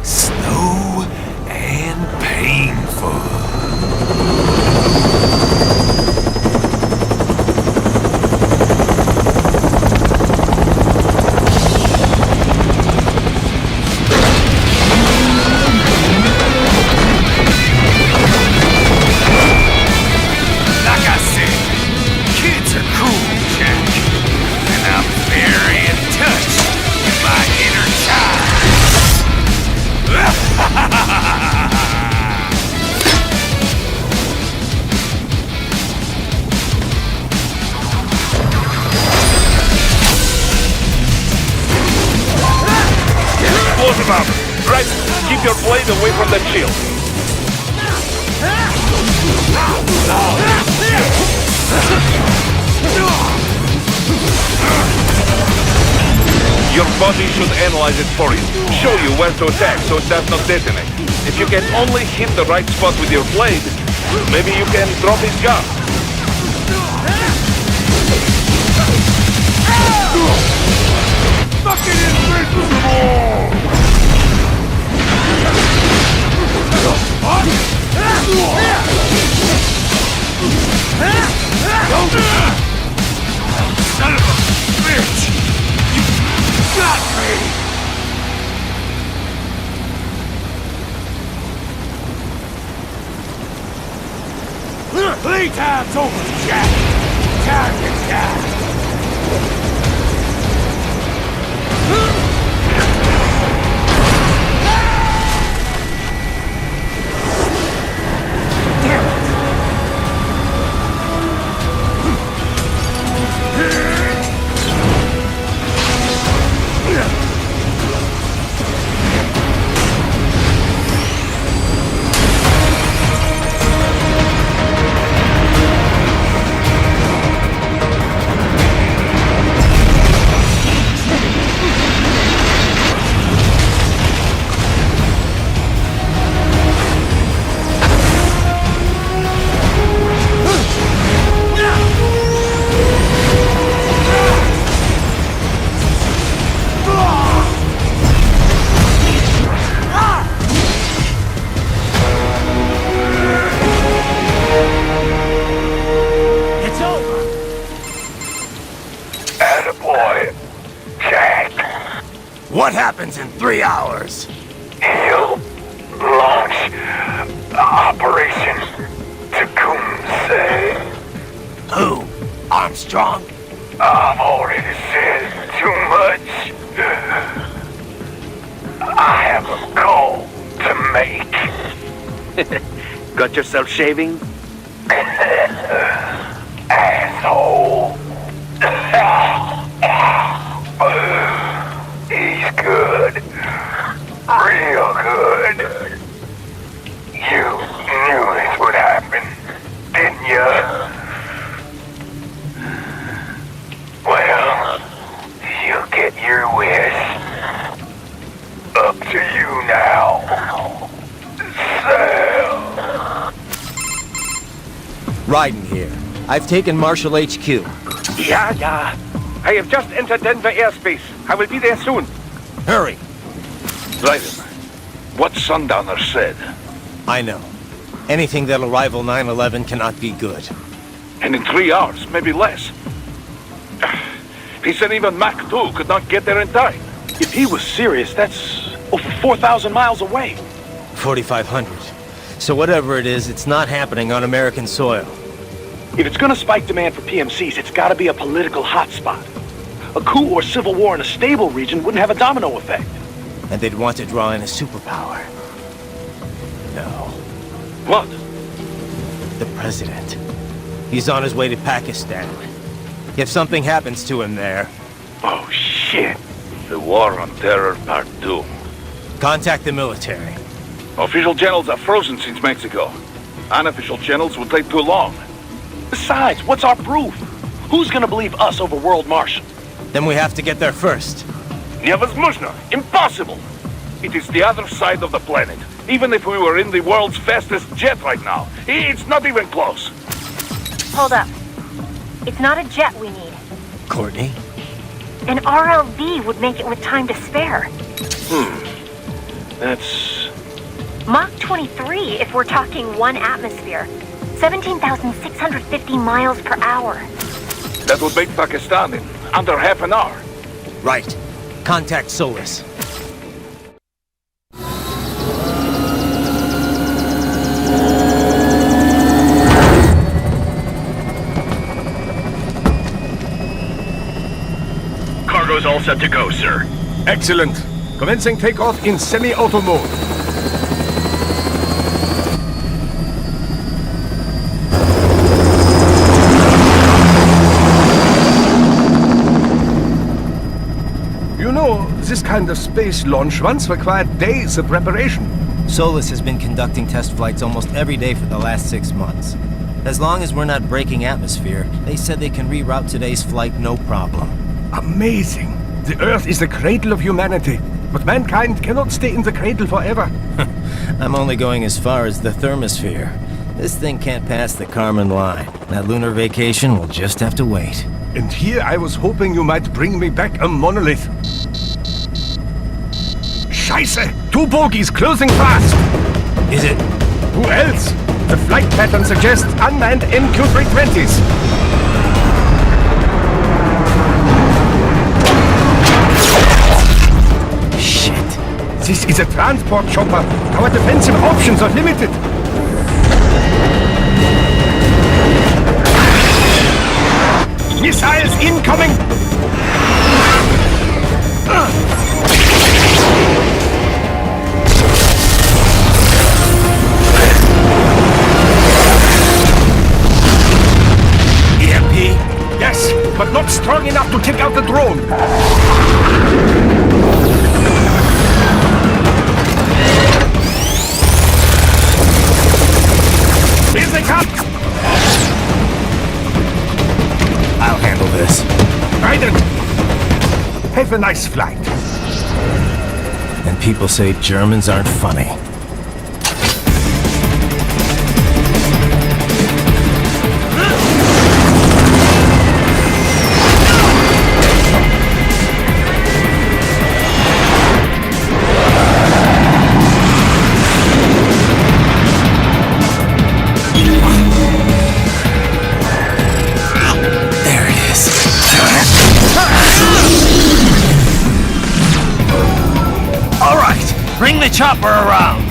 Speaker 8: Slow and painful.
Speaker 20: Right, keep your blade away from that shield. Your body should analyze it for you. Show you where to attack so it does not detonate. If you can only hit the right spot with your blade, maybe you can drop his gun.
Speaker 8: Fucking invincible! Son of a bitch! You got me! Playtime's over, Jack! Time to die!
Speaker 11: What happens in 3 hours?
Speaker 4: He'll launch Operation Tecumseh.
Speaker 11: Who? Armstrong?
Speaker 4: I've already said too much. I have a call to make.
Speaker 11: Got yourself shaving?
Speaker 4: Asshole. He's good. Real good. You knew this would happen, didn't you? Well, you get your wish. Up to you now. Sam.
Speaker 5: Raiden here. I've taken Marshall HQ.
Speaker 20: Yeah. I have just entered Denver airspace. I will be there soon.
Speaker 5: Hurry.
Speaker 20: Raiden, what Sundowner said.
Speaker 5: I know. Anything that'll rival 9/11 cannot be good.
Speaker 20: And in 3 hours, maybe less. He said even Mach 2 could not get there in time.
Speaker 15: If he was serious, that's over 4,000 miles away.
Speaker 5: 4,500. So whatever it is, it's not happening on American soil.
Speaker 15: If it's gonna spike demand for PMCs, it's gotta be a political hotspot. A coup or civil war in a stable region wouldn't have a domino effect.
Speaker 5: And they'd want to draw in a superpower. No.
Speaker 20: What?
Speaker 5: The president. He's on his way to Pakistan. If something happens to him there...
Speaker 20: Oh, shit. The War on Terror Part 2.
Speaker 5: Contact the military.
Speaker 20: Official channels are frozen since Mexico. Unofficial channels will take too long.
Speaker 15: Besides, what's our proof? Who's gonna believe us over World Marshal?
Speaker 5: Then we have to get there first.
Speaker 20: Невозможно! Impossible! It is the other side of the planet. Even if we were in the world's fastest jet right now, it's not even close.
Speaker 7: Hold up. It's not a jet we need.
Speaker 5: Courtney?
Speaker 7: An RLV would make it with time to spare.
Speaker 15: That's...
Speaker 7: Mach 23 if we're talking 1 atmosphere. 17,650 miles per hour.
Speaker 20: That would make Pakistan in under half an hour.
Speaker 5: Right. Contact Solus.
Speaker 20: Cargo's all set to go, sir.
Speaker 13: Excellent. Commencing takeoff in semi-auto mode. You know, this kind of space launch once required days of preparation.
Speaker 5: Solus has been conducting test flights almost every day for the last 6 months. As long as we're not breaking atmosphere, they said they can reroute today's flight no problem.
Speaker 13: Amazing. The Earth is the cradle of humanity, but mankind cannot stay in the cradle forever.
Speaker 5: I'm only going as far as the thermosphere. This thing can't pass the Kármán line. That lunar vacation will just have to wait.
Speaker 13: And here I was hoping you might bring me back a monolith. Scheiße! 2 bogies closing fast!
Speaker 5: Is it?
Speaker 13: Who else? The flight pattern suggests unmanned MQ-320s.
Speaker 5: Shit.
Speaker 13: This is a transport chopper. Our defensive options are limited. Missiles incoming!
Speaker 5: EMP?
Speaker 13: Yes, but not strong enough to take out the drone. Here they come!
Speaker 5: I'll handle this.
Speaker 13: Raiden! Have a nice flight.
Speaker 5: And people say Germans aren't funny.
Speaker 11: Bring the chopper around!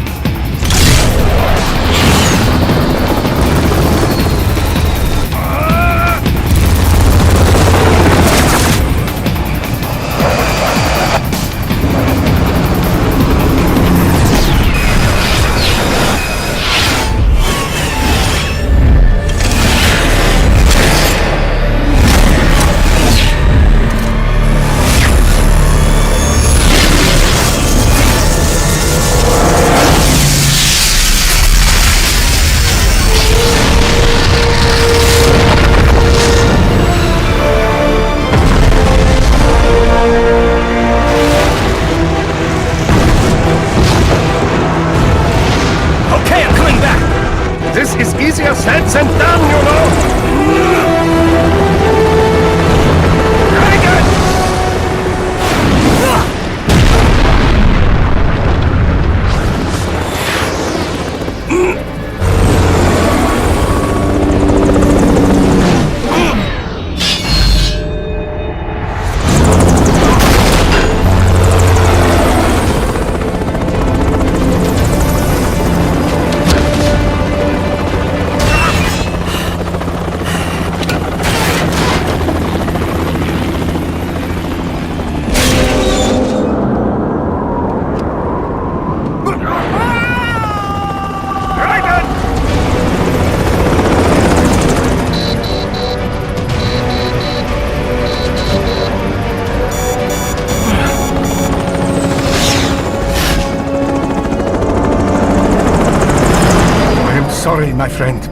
Speaker 9: sorry, my friend.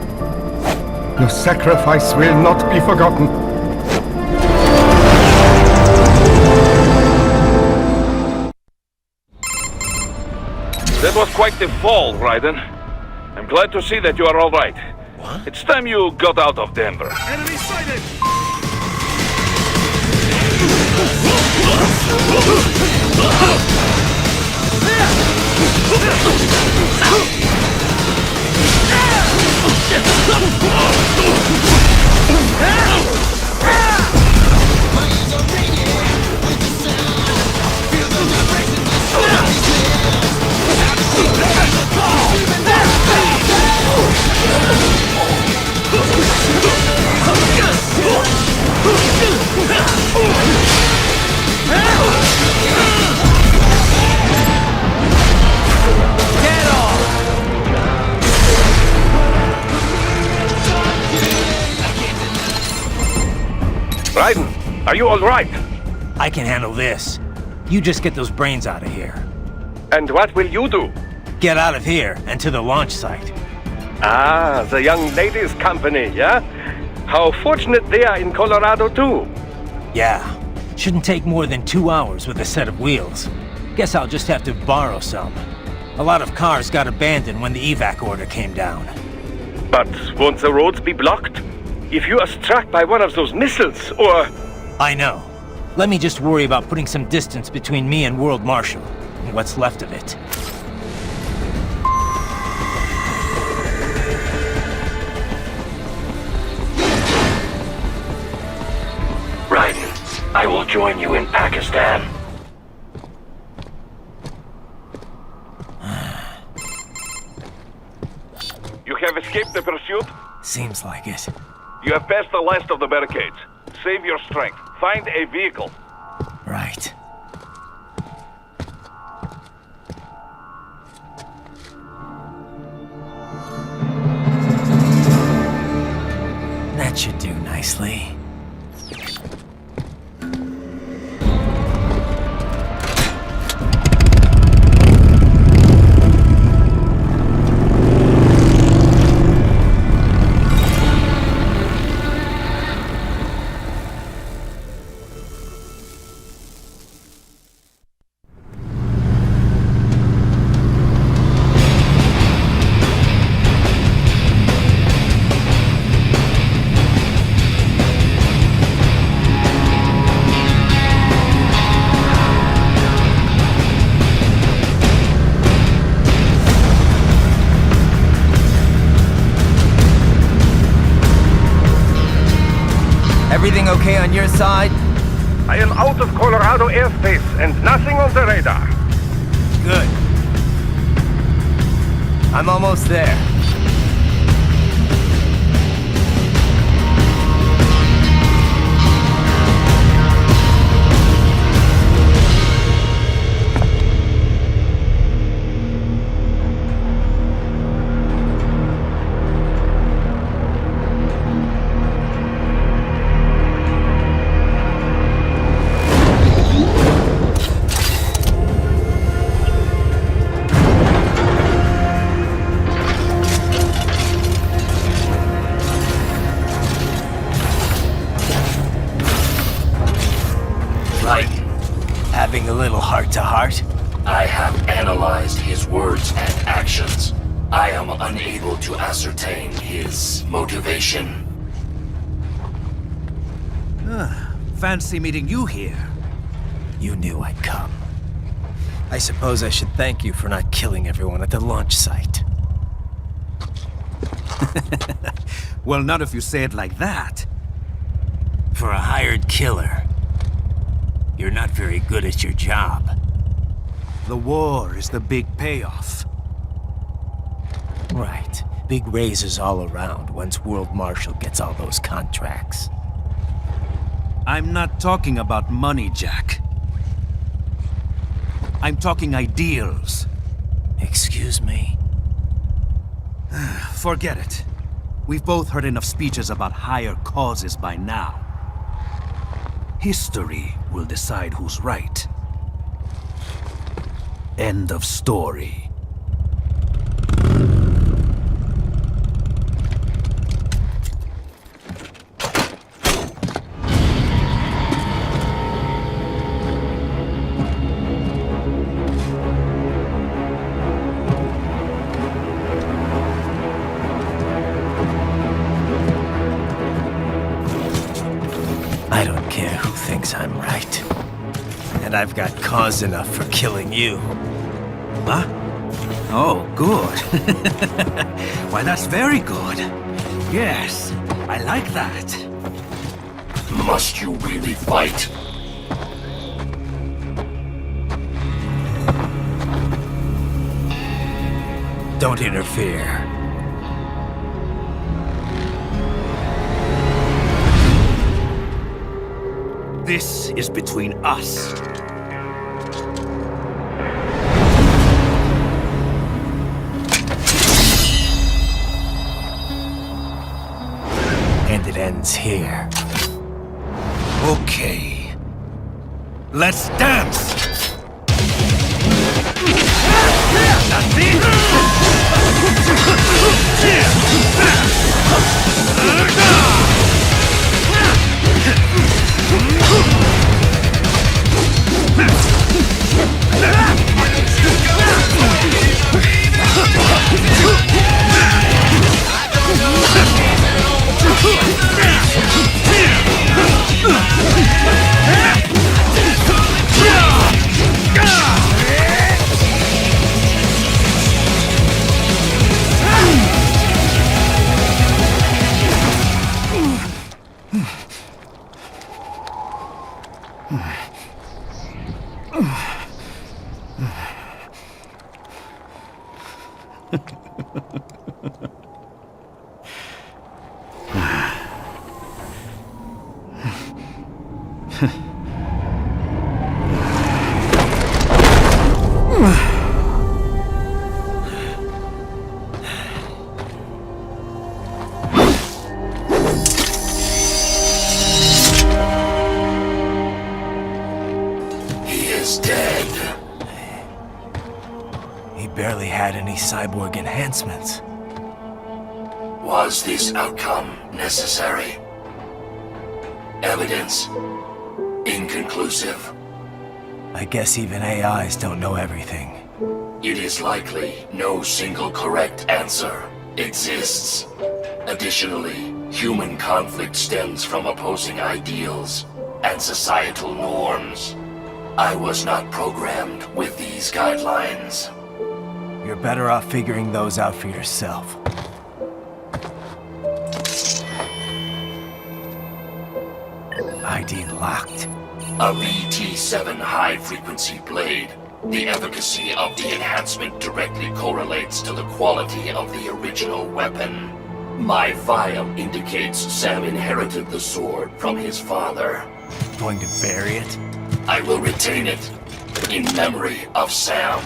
Speaker 9: Your sacrifice will not be forgotten.
Speaker 20: That was quite the fall, Raiden. I'm glad to see that you are all right. What? It's time you got out of Denver.
Speaker 8: Enemy sighted!
Speaker 20: Raiden, are you all right?
Speaker 19: I can handle this. You just get those brains out of here.
Speaker 20: And what will you do?
Speaker 19: Get out of here and to the launch site.
Speaker 20: Ah, the young ladies' company, yeah? How fortunate they are in Colorado, too.
Speaker 19: Yeah. Shouldn't take more than 2 hours with a set of wheels. Guess I'll just have to borrow some. A lot of cars got abandoned when the evac order came down.
Speaker 20: But won't the roads be blocked? If you are struck by one of those missiles, or...
Speaker 19: I know. Let me just worry about putting some distance between me and World Marshal, and what's left of it.
Speaker 4: Raiden, I will join you in Pakistan.
Speaker 20: You have escaped the pursuit?
Speaker 19: Seems like it.
Speaker 20: You have passed the last of the barricades. Save your strength. Find a vehicle.
Speaker 19: Right. That should do nicely.
Speaker 5: Everything okay on your side?
Speaker 20: I am out of Colorado airspace and nothing on the radar.
Speaker 5: Good. I'm almost there. Having a little heart-to-heart?
Speaker 4: I have analyzed his words and actions. I am unable to ascertain his motivation.
Speaker 3: Fancy meeting you here.
Speaker 19: You knew I'd come. I suppose I should thank you for not killing everyone at the launch site.
Speaker 3: Well, not if you say it like that.
Speaker 19: For a hired killer, you're not very good at your job.
Speaker 3: The war is the big payoff.
Speaker 19: Right. Big raises all around once World Marshal gets all those contracts.
Speaker 3: I'm not talking about money, Jack. I'm talking ideals.
Speaker 19: Excuse me?
Speaker 3: Forget it. We've both heard enough speeches about higher causes by now. History will decide who's right. End of story.
Speaker 5: And I've got cause enough for killing you.
Speaker 3: Huh? Oh, good. Why, that's very good. Yes, I like that.
Speaker 4: Must you really fight?
Speaker 5: Don't interfere.
Speaker 3: This is between us.
Speaker 5: And it ends here.
Speaker 3: Okay. Let's dance!
Speaker 5: Barely had any cyborg enhancements.
Speaker 4: Was this outcome necessary? Evidence inconclusive.
Speaker 5: I guess even AIs don't know everything.
Speaker 4: It is likely no single correct answer exists. Additionally, human conflict stems from opposing ideals and societal norms. I was not programmed with these guidelines.
Speaker 5: You're better off figuring those out for yourself. ID locked.
Speaker 4: A BT-7 high-frequency blade. The efficacy of the enhancement directly correlates to the quality of the original weapon. My file indicates Sam inherited the sword from his father.
Speaker 5: Going to bury it?
Speaker 4: I will retain it in memory of Sam.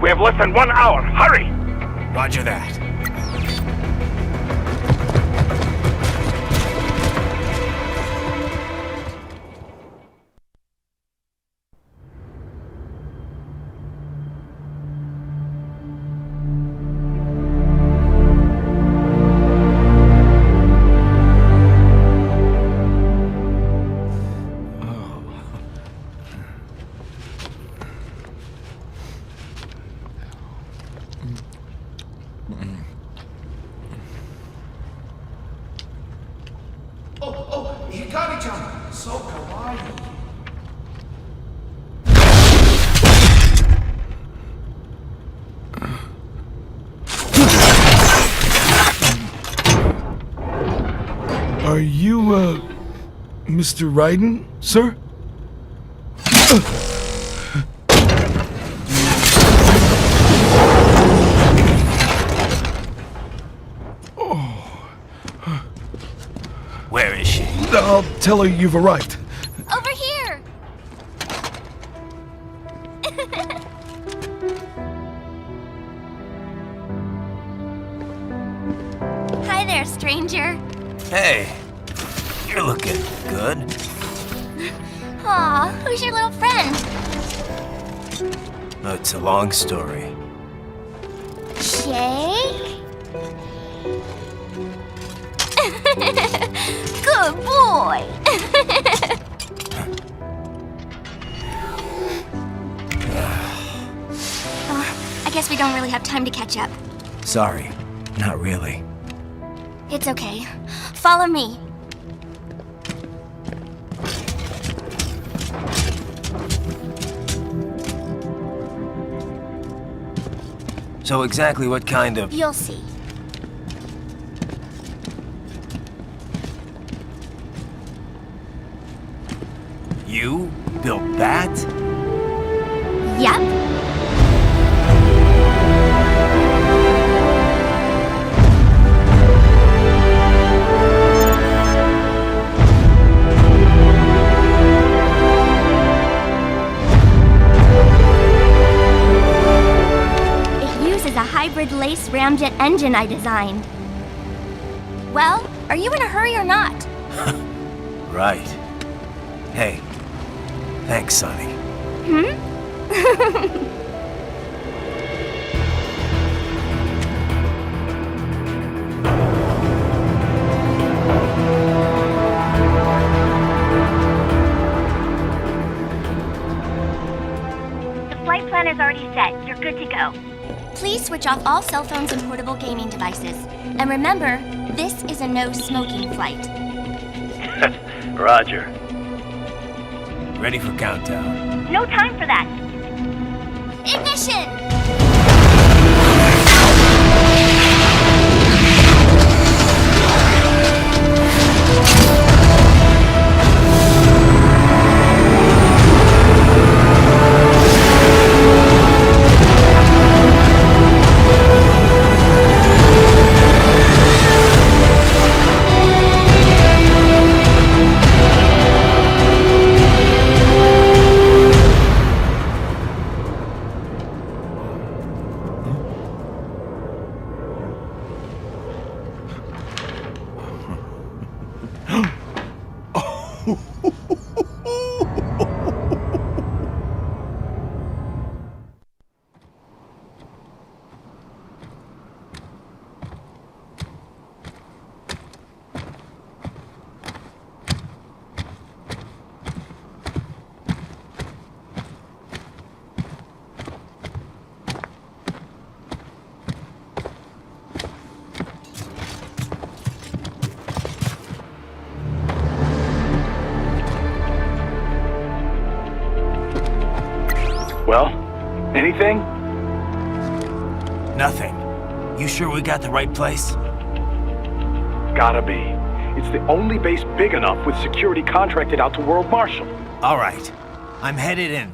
Speaker 20: We have less than 1 hour. Hurry!
Speaker 5: Roger that.
Speaker 1: Hikari-chan, so kawaii.
Speaker 14: Are you, Mr. Raiden, sir?
Speaker 5: Where is she?
Speaker 14: I'll tell her you've arrived.
Speaker 7: Over here! Hi there, stranger.
Speaker 5: Hey, you're looking good.
Speaker 16: Aw, who's your little friend?
Speaker 5: Oh, it's a long story.
Speaker 16: Jake? Good boy! I guess we don't really have time to catch up.
Speaker 5: Sorry, not really.
Speaker 16: It's okay. Follow me.
Speaker 5: So exactly what kind of...
Speaker 16: You'll see.
Speaker 5: You built that?
Speaker 16: Yep. A hybrid lace ramjet engine I designed. Well, are you in a hurry or not?
Speaker 5: Right. Hey, thanks, Sonny.
Speaker 16: The flight plan is already set. You're good to go. Please switch off all cell phones and portable gaming devices. And remember, this is a no-smoking flight.
Speaker 15: Roger.
Speaker 5: Ready for countdown.
Speaker 16: No time for that. Ignition!
Speaker 15: Well, anything?
Speaker 5: Nothing. You sure we got the right place?
Speaker 15: Gotta be. It's the only base big enough with security contracted out to World Marshal.
Speaker 5: All right. I'm headed in.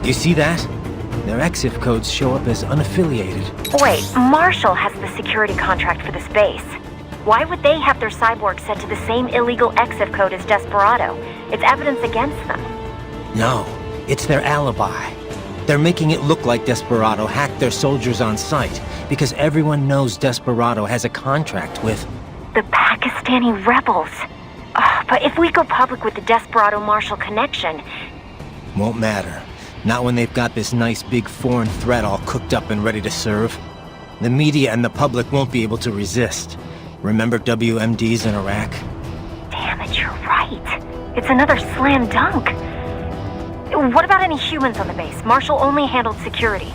Speaker 5: You see that? Their EXIF codes show up as unaffiliated.
Speaker 7: Wait, Marshall has the security contract for this base. Why would they have their cyborg set to the same illegal EXIF code as Desperado? It's evidence against them.
Speaker 5: No, it's their alibi. They're making it look like Desperado hacked their soldiers on sight, because everyone knows Desperado has a contract with...
Speaker 7: The Pakistani rebels. Oh, but if we go public with the Desperado-Marshall connection...
Speaker 5: Won't matter. Not when they've got this nice big foreign threat all cooked up and ready to serve. The media and the public won't be able to resist. Remember WMDs in Iraq?
Speaker 7: Damn it, you're right. It's another slam dunk. What about any humans on the base? Marshall only handled security.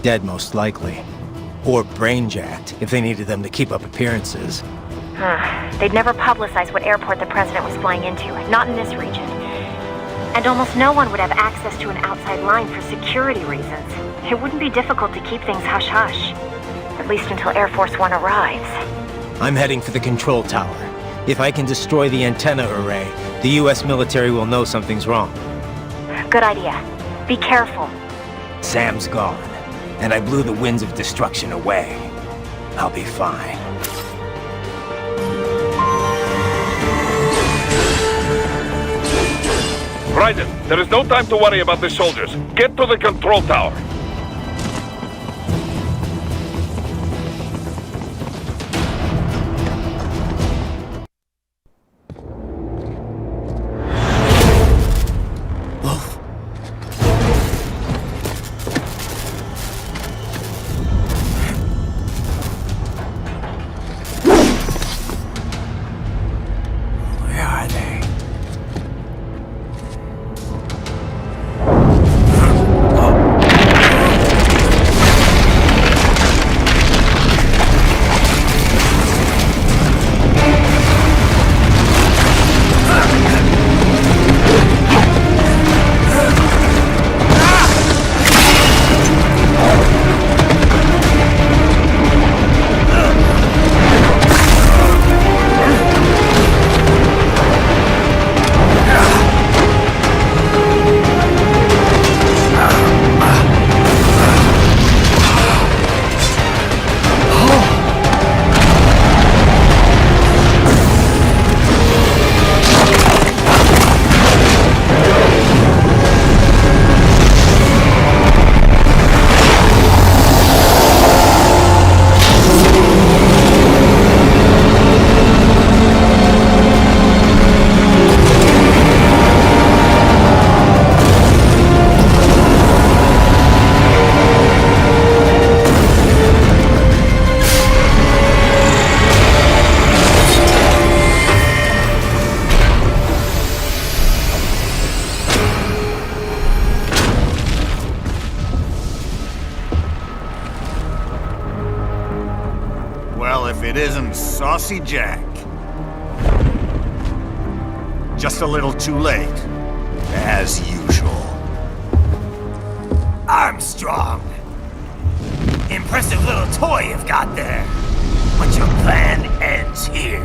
Speaker 5: Dead, most likely. Or brain-jacked, if they needed them to keep up appearances.
Speaker 7: They'd never publicize what airport the president was flying into, not in this region. And almost no one would have access to an outside line for security reasons. It wouldn't be difficult to keep things hush-hush. At least until Air Force One arrives.
Speaker 5: I'm heading for the control tower. If I can destroy the antenna array, the US military will know something's wrong.
Speaker 7: Good idea. Be careful.
Speaker 5: Sam's gone, and I blew the winds of destruction away. I'll be fine.
Speaker 20: Raiden, there is no time to worry about the soldiers. Get to the control tower.
Speaker 21: It isn't Saucy Jack. Just a little too late, as usual.
Speaker 11: Armstrong! Impressive little toy you've got there. But your plan ends here.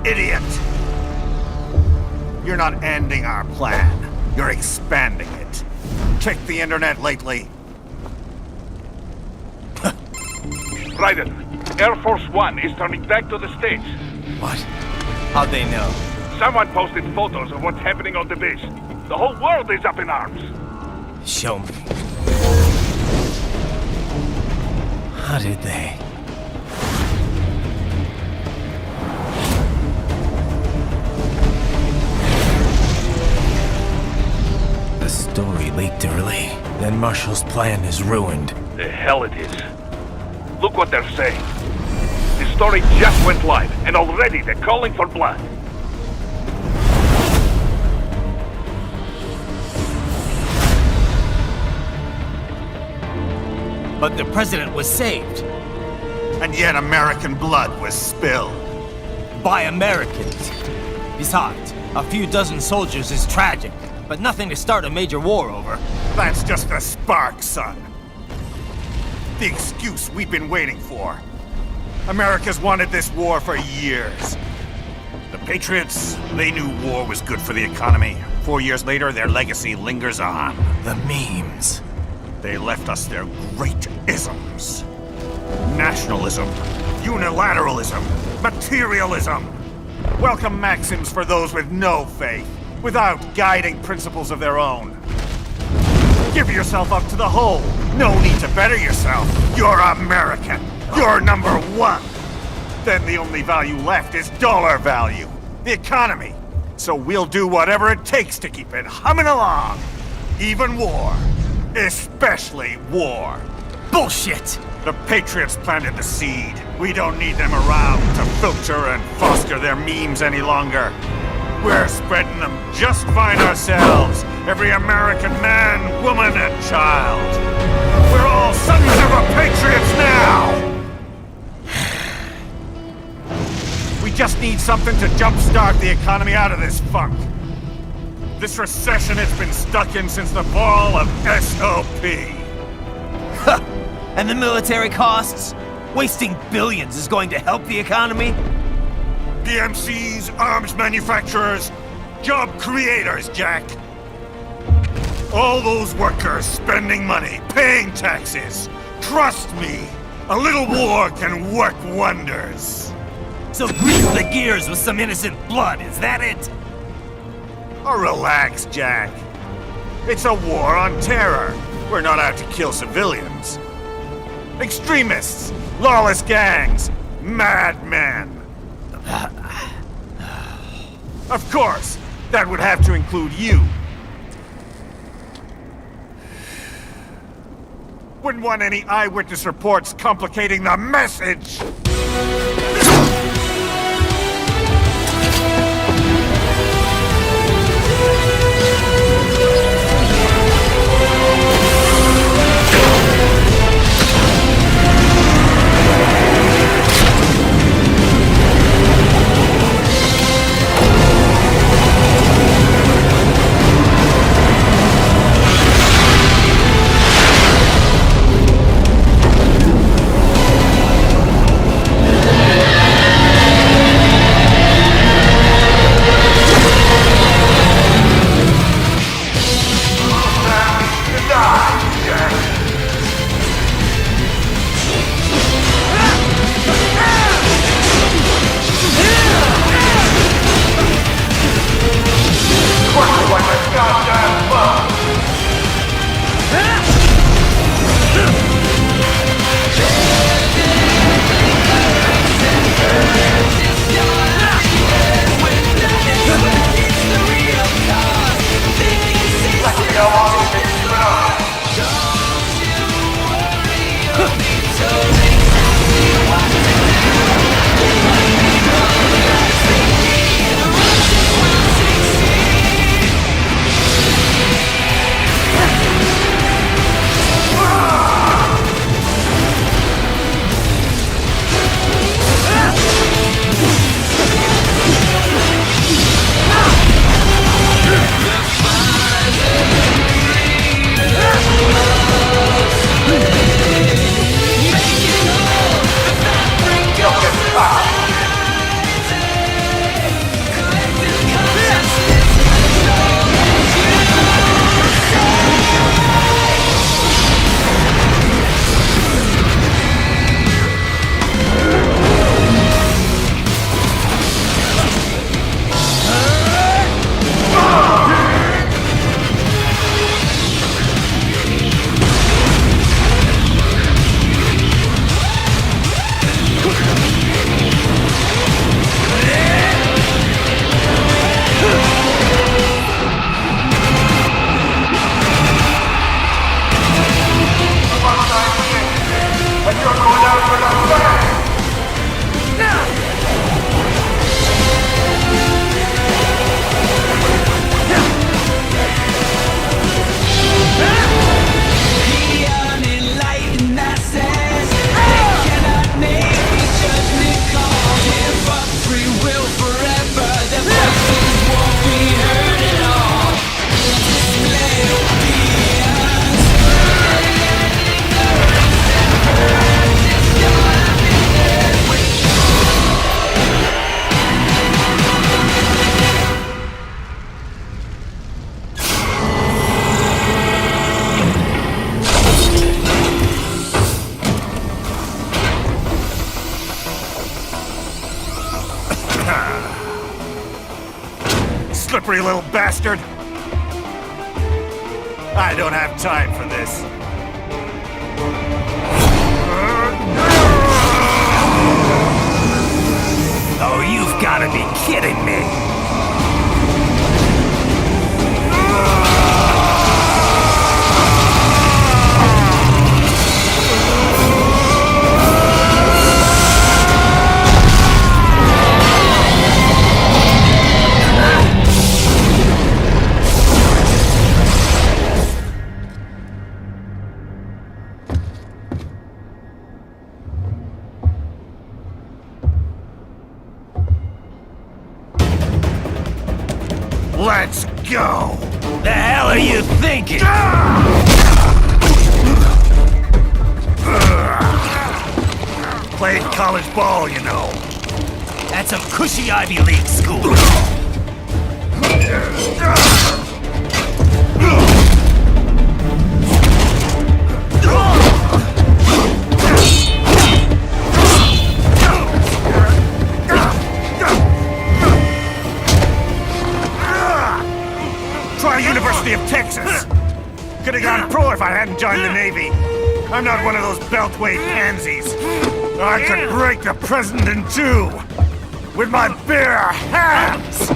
Speaker 21: Idiot! You're not ending our plan. You're expanding it. Check the internet lately.
Speaker 20: Raiden, Air Force One is turning back to the States.
Speaker 5: What? How'd they know?
Speaker 20: Someone posted photos of what's happening on the base. The whole world is up in arms.
Speaker 5: Show me. How did they? The story leaked early. Then Marshall's plan is ruined.
Speaker 20: The hell it is. Look what they're saying. The story just went live, and already they're calling for blood.
Speaker 5: But the president was saved.
Speaker 21: And yet American blood was spilled.
Speaker 5: By Americans. Besides, a few dozen soldiers is tragic, but nothing to start a major war over.
Speaker 21: That's just a spark, son. The excuse we've been waiting for. America's wanted this war for years. The Patriots, they knew war was good for the economy. 4 years later, their legacy lingers on.
Speaker 5: The memes.
Speaker 21: They left us their great isms. Nationalism, unilateralism, materialism. Welcome maxims for those with no faith, without guiding principles of their own. Give yourself up to the whole. No need to better yourself. You're American. You're number one. Then the only value left is dollar value. The economy. So we'll do whatever it takes to keep it humming along. Even war. Especially war.
Speaker 5: Bullshit!
Speaker 21: The Patriots planted the seed. We don't need them around to filter and foster their memes any longer. We're spreading them just fine ourselves. Every American man, woman, and child. We're all sons of a patriots now! We just need something to jumpstart the economy out of this funk. This recession it's been stuck in since the fall of SOP.
Speaker 5: And the military costs? Wasting billions is going to help the economy?
Speaker 21: PMCs, arms manufacturers, job creators, Jack. All those workers spending money, paying taxes. Trust me, a little war can work wonders.
Speaker 5: So grease the gears with some innocent blood, is that it?
Speaker 21: Oh, relax, Jack. It's a war on terror. We're not out to kill civilians. Extremists, lawless gangs, madmen. Of course, that would have to include you. Wouldn't want any eyewitness reports complicating the message! Slippery little bastard! I don't have time for this.
Speaker 5: Oh, you've got to be kidding me!
Speaker 21: Let's go!
Speaker 5: The hell are you thinking?
Speaker 21: Played college ball, you know.
Speaker 5: That's a cushy Ivy League school.
Speaker 21: Try University of Texas. Could have gone pro if I hadn't joined the Navy. I'm not one of those beltway pansies. I could break the president in two with my bare hands.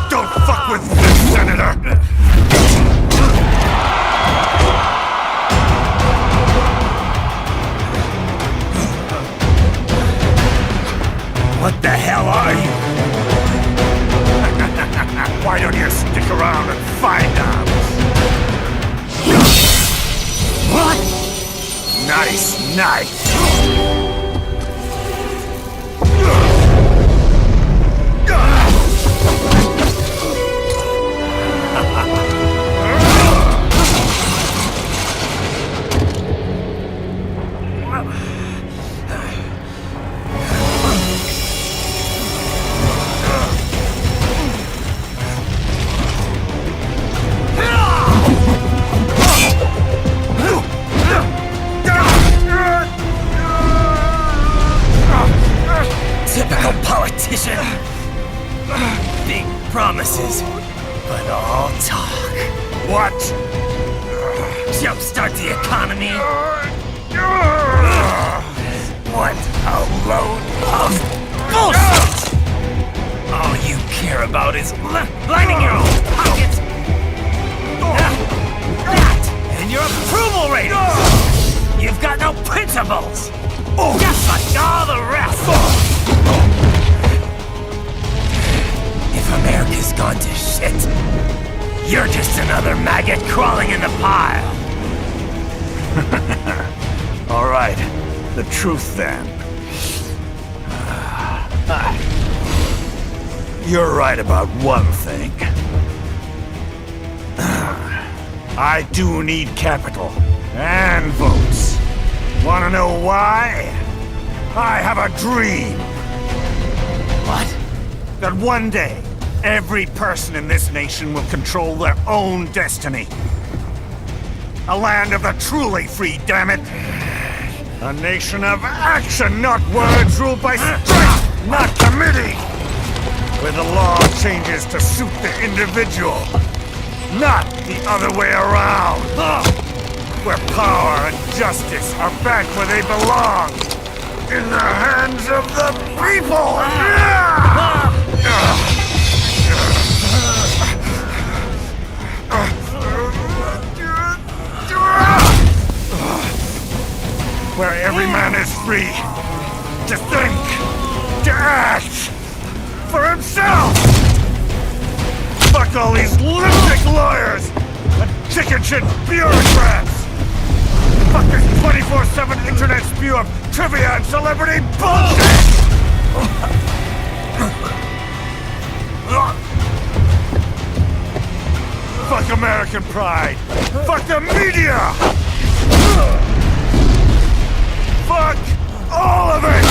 Speaker 21: Don't fuck with this, Senator.
Speaker 5: What the hell are you?
Speaker 21: Why don't you stick around and find out?
Speaker 5: What?
Speaker 21: Nice knife.
Speaker 5: Typical politician. Big promises, but all talk.
Speaker 21: What?
Speaker 5: Jumpstart the economy. What a load of bullshit! All you care about is lining your own pockets. That and your approval ratings. You've got no principles. Just like all the rest. If America's gone to shit, you're just another maggot crawling in the pile.
Speaker 21: All right, the truth then. You're right about one thing. I do need capital and votes. Wanna know why? I have a dream.
Speaker 5: What?
Speaker 21: That one day, every person in this nation will control their own destiny. A land of the truly free, damn it! A nation of action, not words, ruled by strength, not committee! Where the law changes to suit the individual, not the other way around! Where power and justice are back where they belong! In the hands of the people! Where every man is free to think, to act for himself! Fuck all these lunatic lawyers and chicken shit bureaucrats! Fuck this 24/7 internet spew of trivia and celebrity bullshit! Fuck American pride! Fuck the media! Fuck all of it!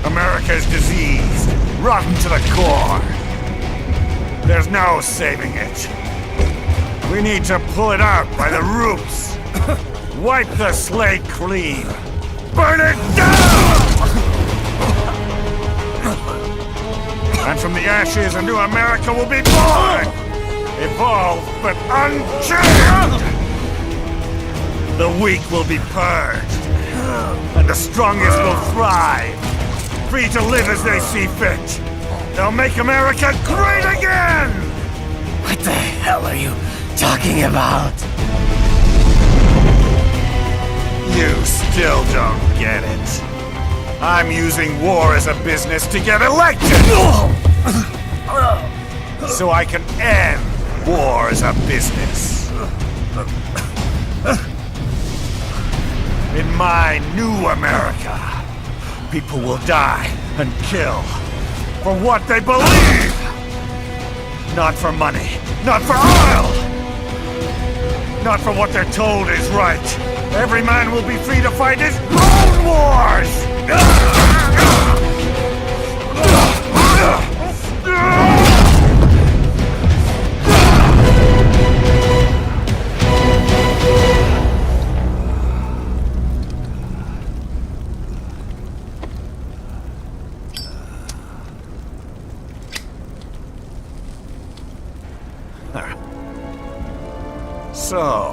Speaker 21: America's diseased, rotten to the core. There's no saving it. We need to pull it out by the roots. Wipe the slate clean. Burn it down! And from the ashes, a new America will be born! Evolved, but unchained! The weak will be purged. And the strongest will thrive. Free to live as they see fit. They'll make America great again!
Speaker 5: What the hell are you talking about?
Speaker 21: You still don't get it. I'm using war as a business to get elected! So I can end war as a business. In my new America, people will die and kill for what they believe! Not for money, not for oil! Not for what they're told is right. Every man will be free to fight his own wars! So,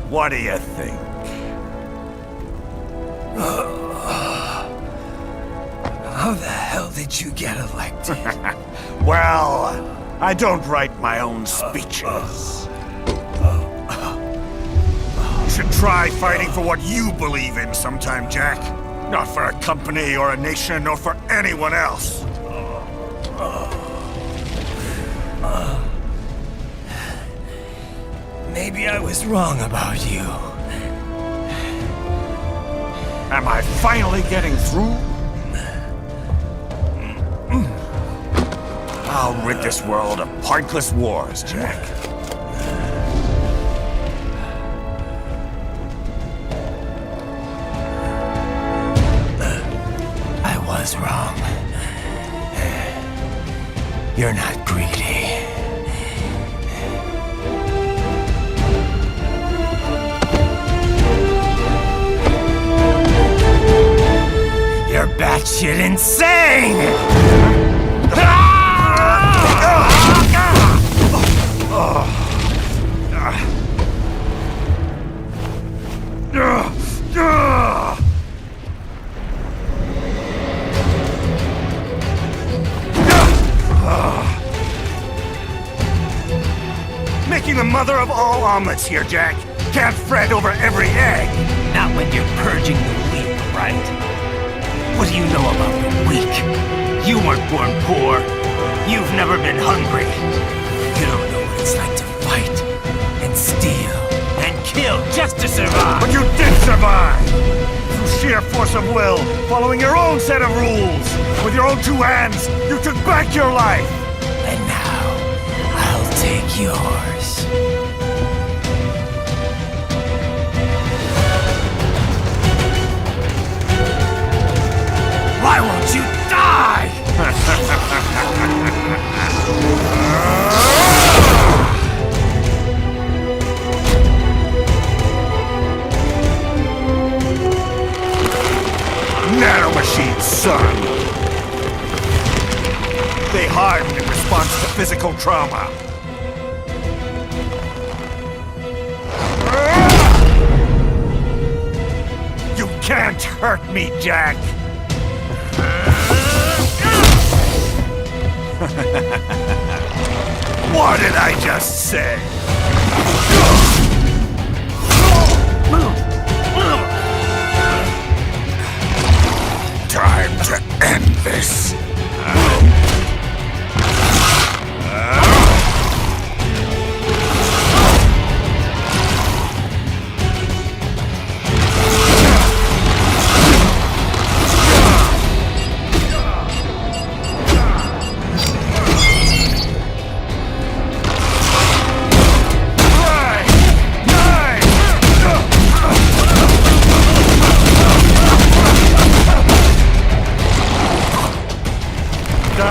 Speaker 21: what do you think?
Speaker 11: How the hell did you get elected?
Speaker 21: Well, I don't write my own speeches. You should try fighting for what you believe in sometime, Jack. Not for a company or a nation or for anyone else.
Speaker 11: Maybe I was wrong about you.
Speaker 21: Am I finally getting through? I'll rid this world of pointless wars, Jack.
Speaker 11: I was wrong. You're not greedy. You're batshit insane!
Speaker 21: Making the mother of all omelets here, Jack. Can't fret over every egg.
Speaker 11: Not when you're purging the weak, right? What do you know about the weak? You weren't born poor. You've never been hungry. You don't know what it's like to fight and steal and kill just to survive.
Speaker 21: But you did survive! Through sheer force of will, following your own set of rules. With your own two hands, you took back your life.
Speaker 11: And now, I'll take yours. Why won't you die?
Speaker 21: Nanomachines, son! They harden in response to physical trauma. You can't hurt me, Jack! What did I just say? Time to end this.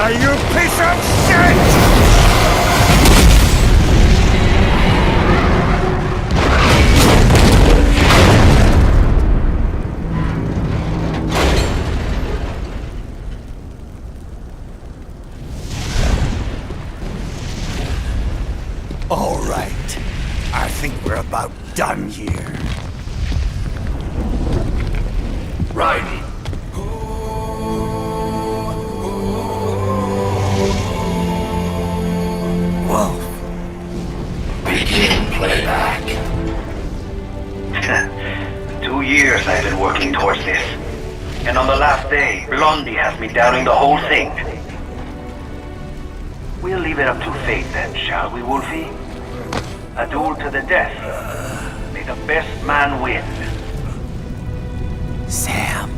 Speaker 21: You piece of shit! All right. I think we're about done here.
Speaker 4: Right. Begin playback.
Speaker 2: 2 years I've been working towards this. And on the last day, Blondie has me downing the whole thing. We'll leave it up to fate then, shall we, Wolfie? A duel to the death. May the best man win.
Speaker 11: Sam,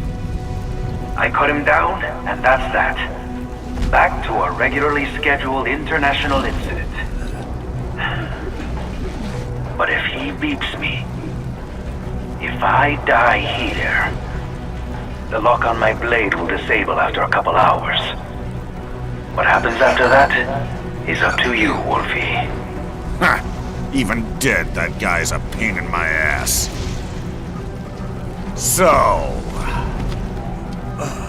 Speaker 2: I cut him down, and that's that. Back to a regularly scheduled international incident. But if he beeps me, if I die here, the lock on my blade will disable after a couple hours. What happens after that is up to you, Wolfie.
Speaker 21: Ha! Even dead, that guy's a pain in my ass. So...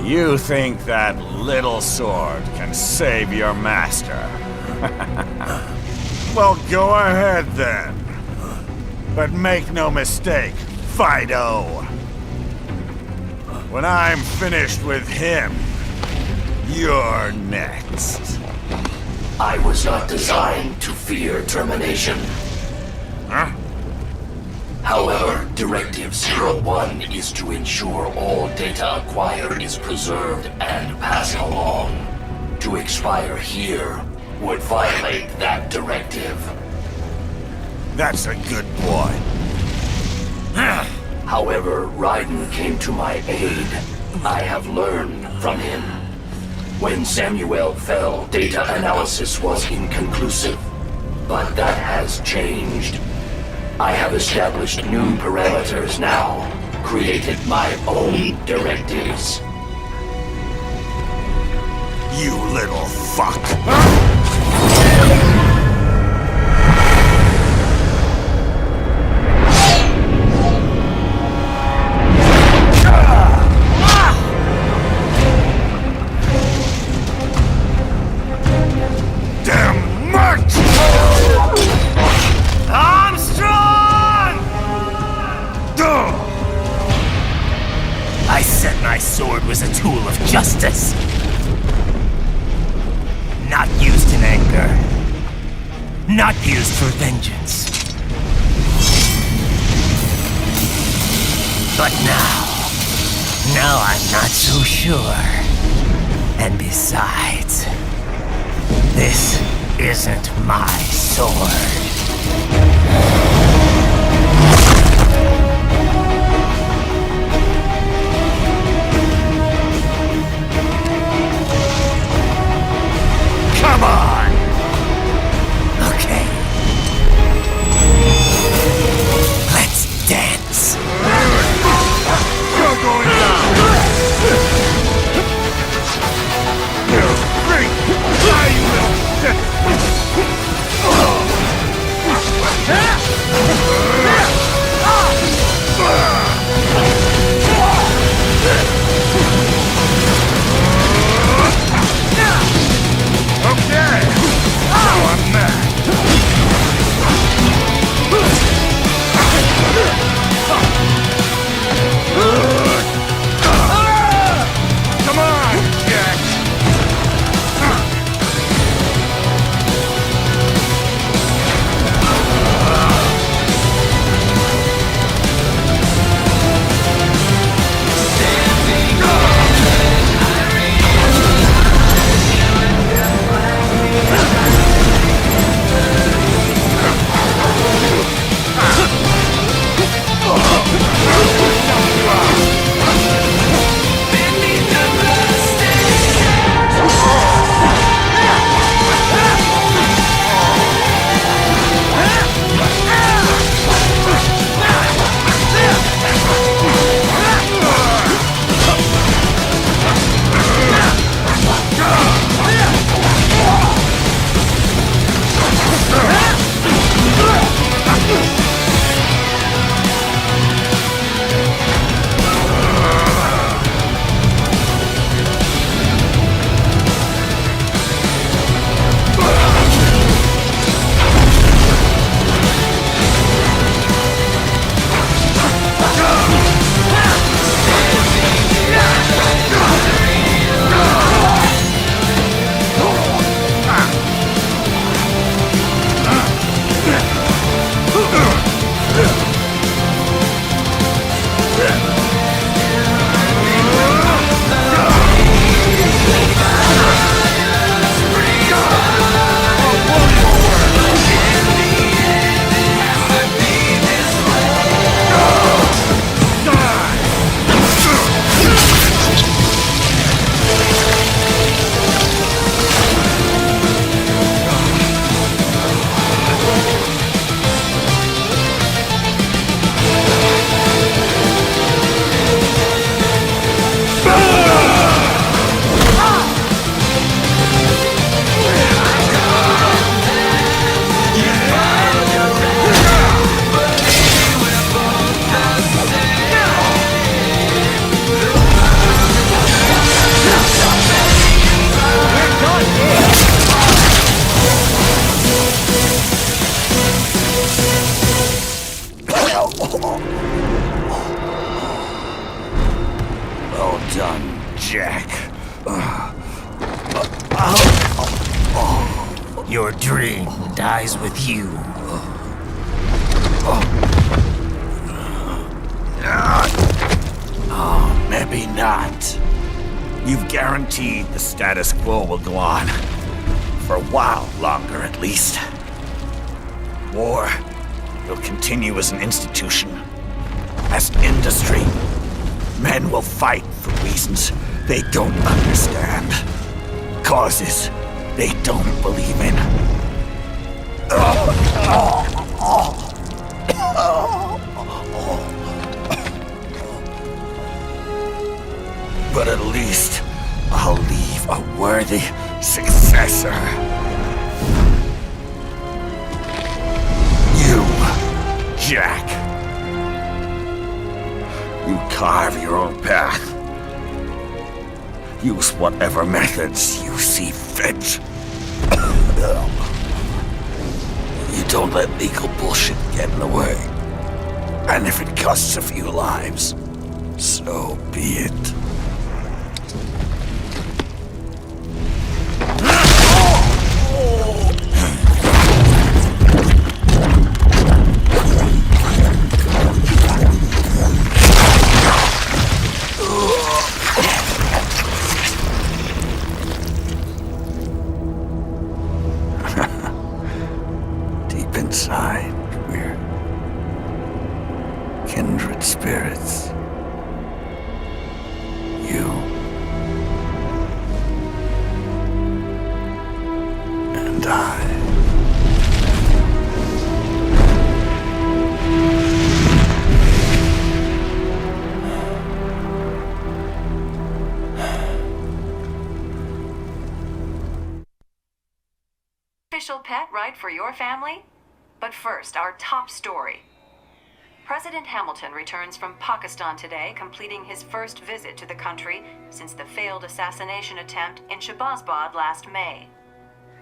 Speaker 21: you think that little sword can save your master? Well, go ahead then. But make no mistake, Fido. When I'm finished with him, you're next.
Speaker 4: I was not designed to fear termination.
Speaker 21: Huh?
Speaker 4: However, Directive 01 is to ensure all data acquired is preserved and passed along. To expire here would violate that directive.
Speaker 21: That's a good boy.
Speaker 4: However, Raiden came to my aid. I have learned from him. When Samuel fell, data analysis was inconclusive. But that has changed. I have established new parameters now, created my own directives.
Speaker 21: You little fuck.
Speaker 11: I said my sword was a tool of justice. Not used in anger. Not used for vengeance. But now I'm not so sure. And besides, this isn't my sword.
Speaker 21: Come on!
Speaker 11: Okay. Let's dance.
Speaker 21: You're going down! Great! I will...
Speaker 11: Your dream dies with you. Oh, maybe not. You've guaranteed the status quo will go on. For a while longer, at least. War will continue as an institution, as an industry. Men will fight for reasons they don't understand. Causes they don't believe in. But at least I'll leave a worthy successor. You, Jack. You carve your own path. Use whatever methods you see fit. You don't let legal bullshit get in the way. And if it costs a few lives, so be it. Inside, we're kindred spirits. You and I.
Speaker 17: Official pet right for your family? But first, our top story. President Hamilton returns from Pakistan today, completing his first visit to the country since the failed assassination attempt in Shahbazbad last May.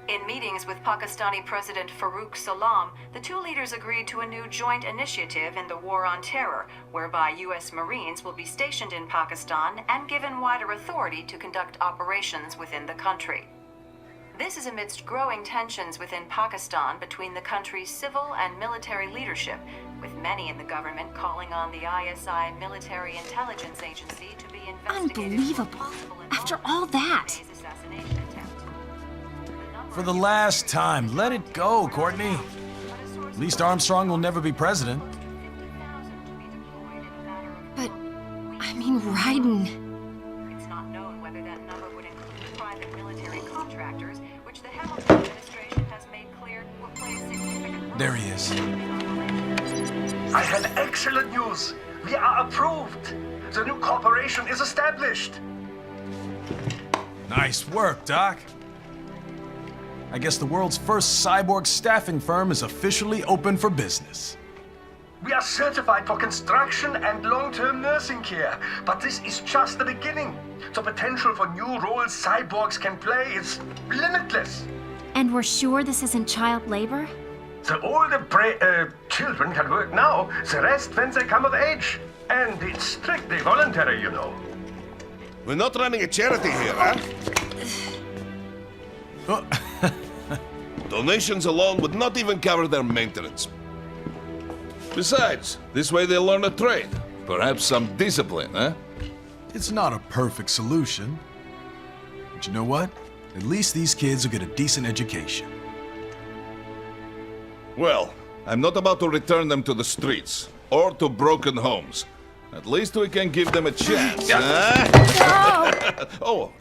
Speaker 17: In meetings with Pakistani President Farooq Salam, the two leaders agreed to a new joint initiative in the war on terror, whereby U.S. Marines will be stationed in Pakistan and given wider authority to conduct operations within the country. This is amidst growing tensions within Pakistan between the country's civil and military leadership, with many in the government calling on the ISI military intelligence agency to be investigated.
Speaker 7: Unbelievable. After all that.
Speaker 22: For the last time, let it go, Courtney. At least Armstrong will never be president.
Speaker 7: But, I mean, Raiden.
Speaker 22: There he is.
Speaker 6: I have excellent news. We are approved. The new corporation is established.
Speaker 22: Nice work, Doc. I guess the world's first cyborg staffing firm is officially open for business.
Speaker 6: We are certified for construction and long-term nursing care, but this is just the beginning. The potential for new roles cyborgs can play is limitless.
Speaker 7: And we're sure this isn't child labor?
Speaker 6: The older children can work now, the rest when they come of age. And it's strictly voluntary, you know.
Speaker 23: We're not running a charity here, huh? Donations alone would not even cover their maintenance. Besides, this way they'll learn a trade. Perhaps some discipline, huh?
Speaker 22: It's not a perfect solution. But you know what? At least these kids will get a decent education.
Speaker 23: Well, I'm not about to return them to the streets, or to broken homes. At least we can give them a chance, huh? Oh,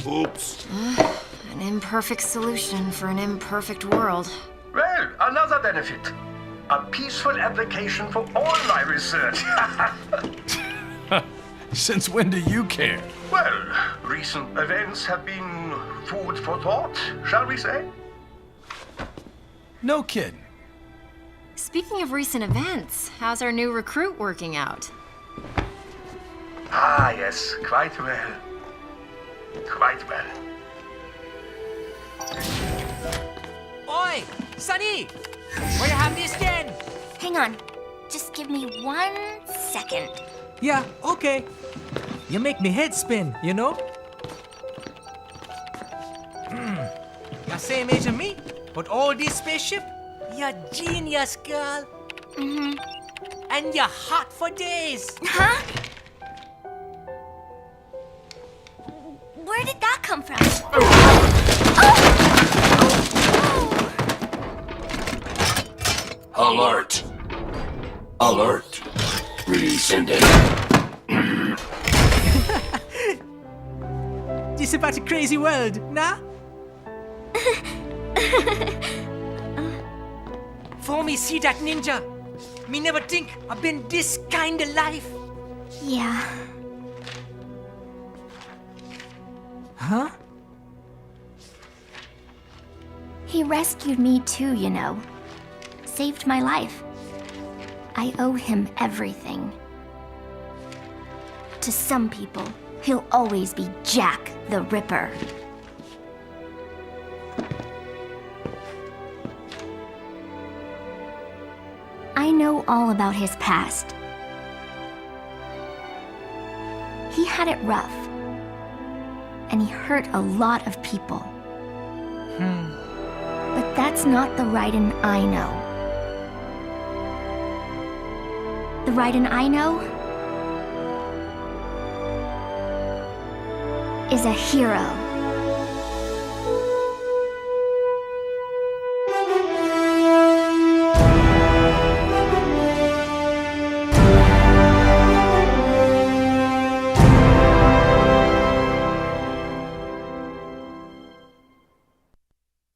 Speaker 23: oops.
Speaker 7: An imperfect solution for an imperfect world.
Speaker 6: Well, another benefit. A peaceful application for all my research.
Speaker 22: Since when do you care?
Speaker 6: Well, recent events have been food for thought, shall we say?
Speaker 22: No kidding.
Speaker 7: Speaking of recent events, how's our new recruit working out?
Speaker 6: Ah, yes, quite well. Quite well.
Speaker 19: Oi, Sunny! Where you have this then?
Speaker 16: Hang on. Just give me 1 second.
Speaker 19: Yeah, okay. You make me head spin, you know? same age as me, but all this spaceship, you're genius, girl.
Speaker 16: Mm-hmm.
Speaker 19: And you're hot for days.
Speaker 16: Huh? Where did that come from?
Speaker 4: Alert! Alert! Resending.
Speaker 19: This about a crazy world, nah? For me see that ninja, me never think I've been this kind of life.
Speaker 16: Yeah.
Speaker 19: Huh?
Speaker 16: He rescued me too, you know. Saved my life. I owe him everything. To some people, he'll always be Jack the Ripper. I know all about his past. He had it rough, and he hurt a lot of people. But that's not the Raiden I know. The Raiden I know is a hero.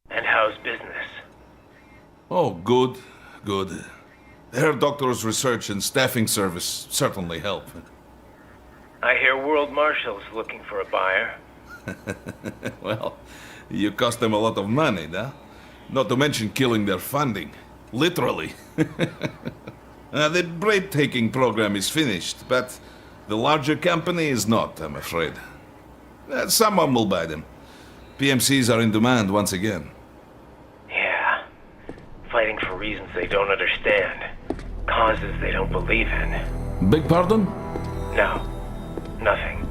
Speaker 2: And how's business?
Speaker 23: Oh, good, good. Herr Doctor's research and staffing service certainly help.
Speaker 2: I hear World Marshal's looking for a buyer.
Speaker 23: Well, you cost them a lot of money, huh? Not to mention killing their funding. Literally. The breathtaking program is finished, but the larger company is not, I'm afraid. Someone will buy them. PMCs are in demand once again.
Speaker 2: Yeah. Fighting for reasons they don't understand. Causes they don't believe in.
Speaker 23: Beg pardon?
Speaker 2: No. Nothing.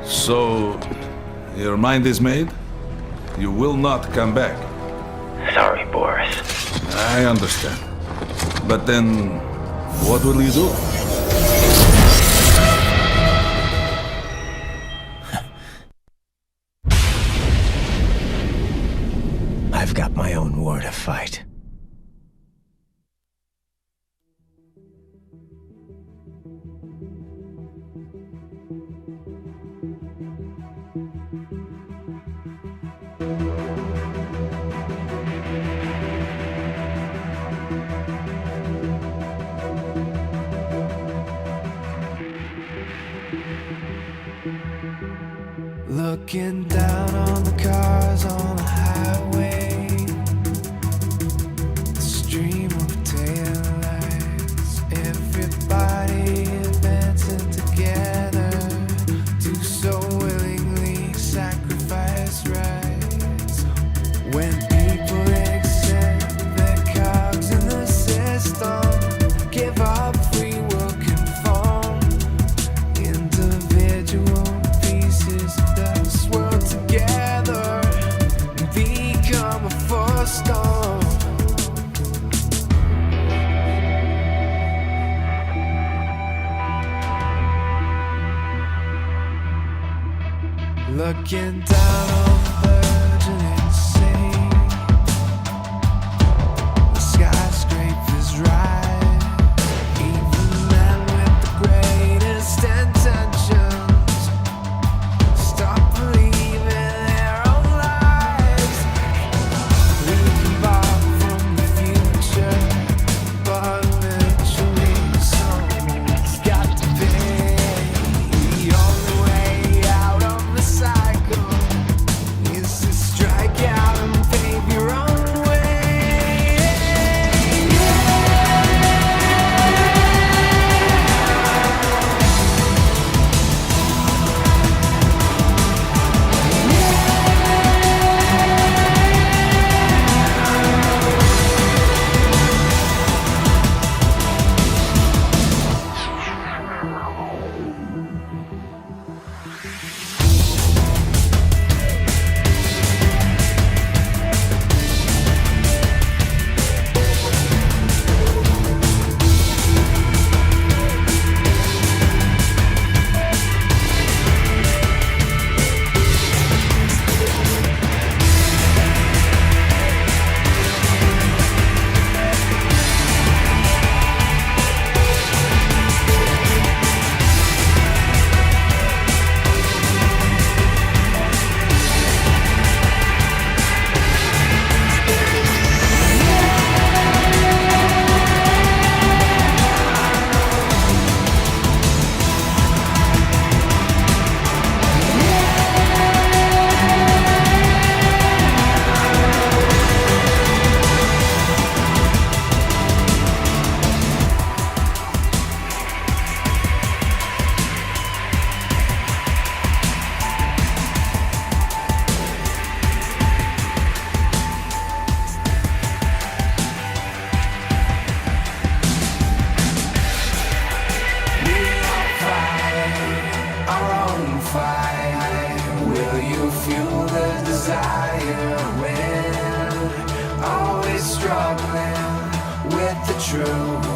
Speaker 23: So, your mind is made? You will not come back.
Speaker 2: Sorry, Boris.
Speaker 23: I understand. But then, what will you do?
Speaker 5: I've got my own war to fight.
Speaker 10: Looking down on the cars on the highway, the stream of taillights, everybody advancing together, do so willingly sacrifice rights. When people accept their cogs in the system, give up free will, conform, individual pieces that swirl together and become a force storm. Looking down on the virgin insane, the skyscrapers rise, even men with the greatest intentions stop believing their own lives. We can borrow from the future, but eventually someone's got to pay. The only way out of the cycle true.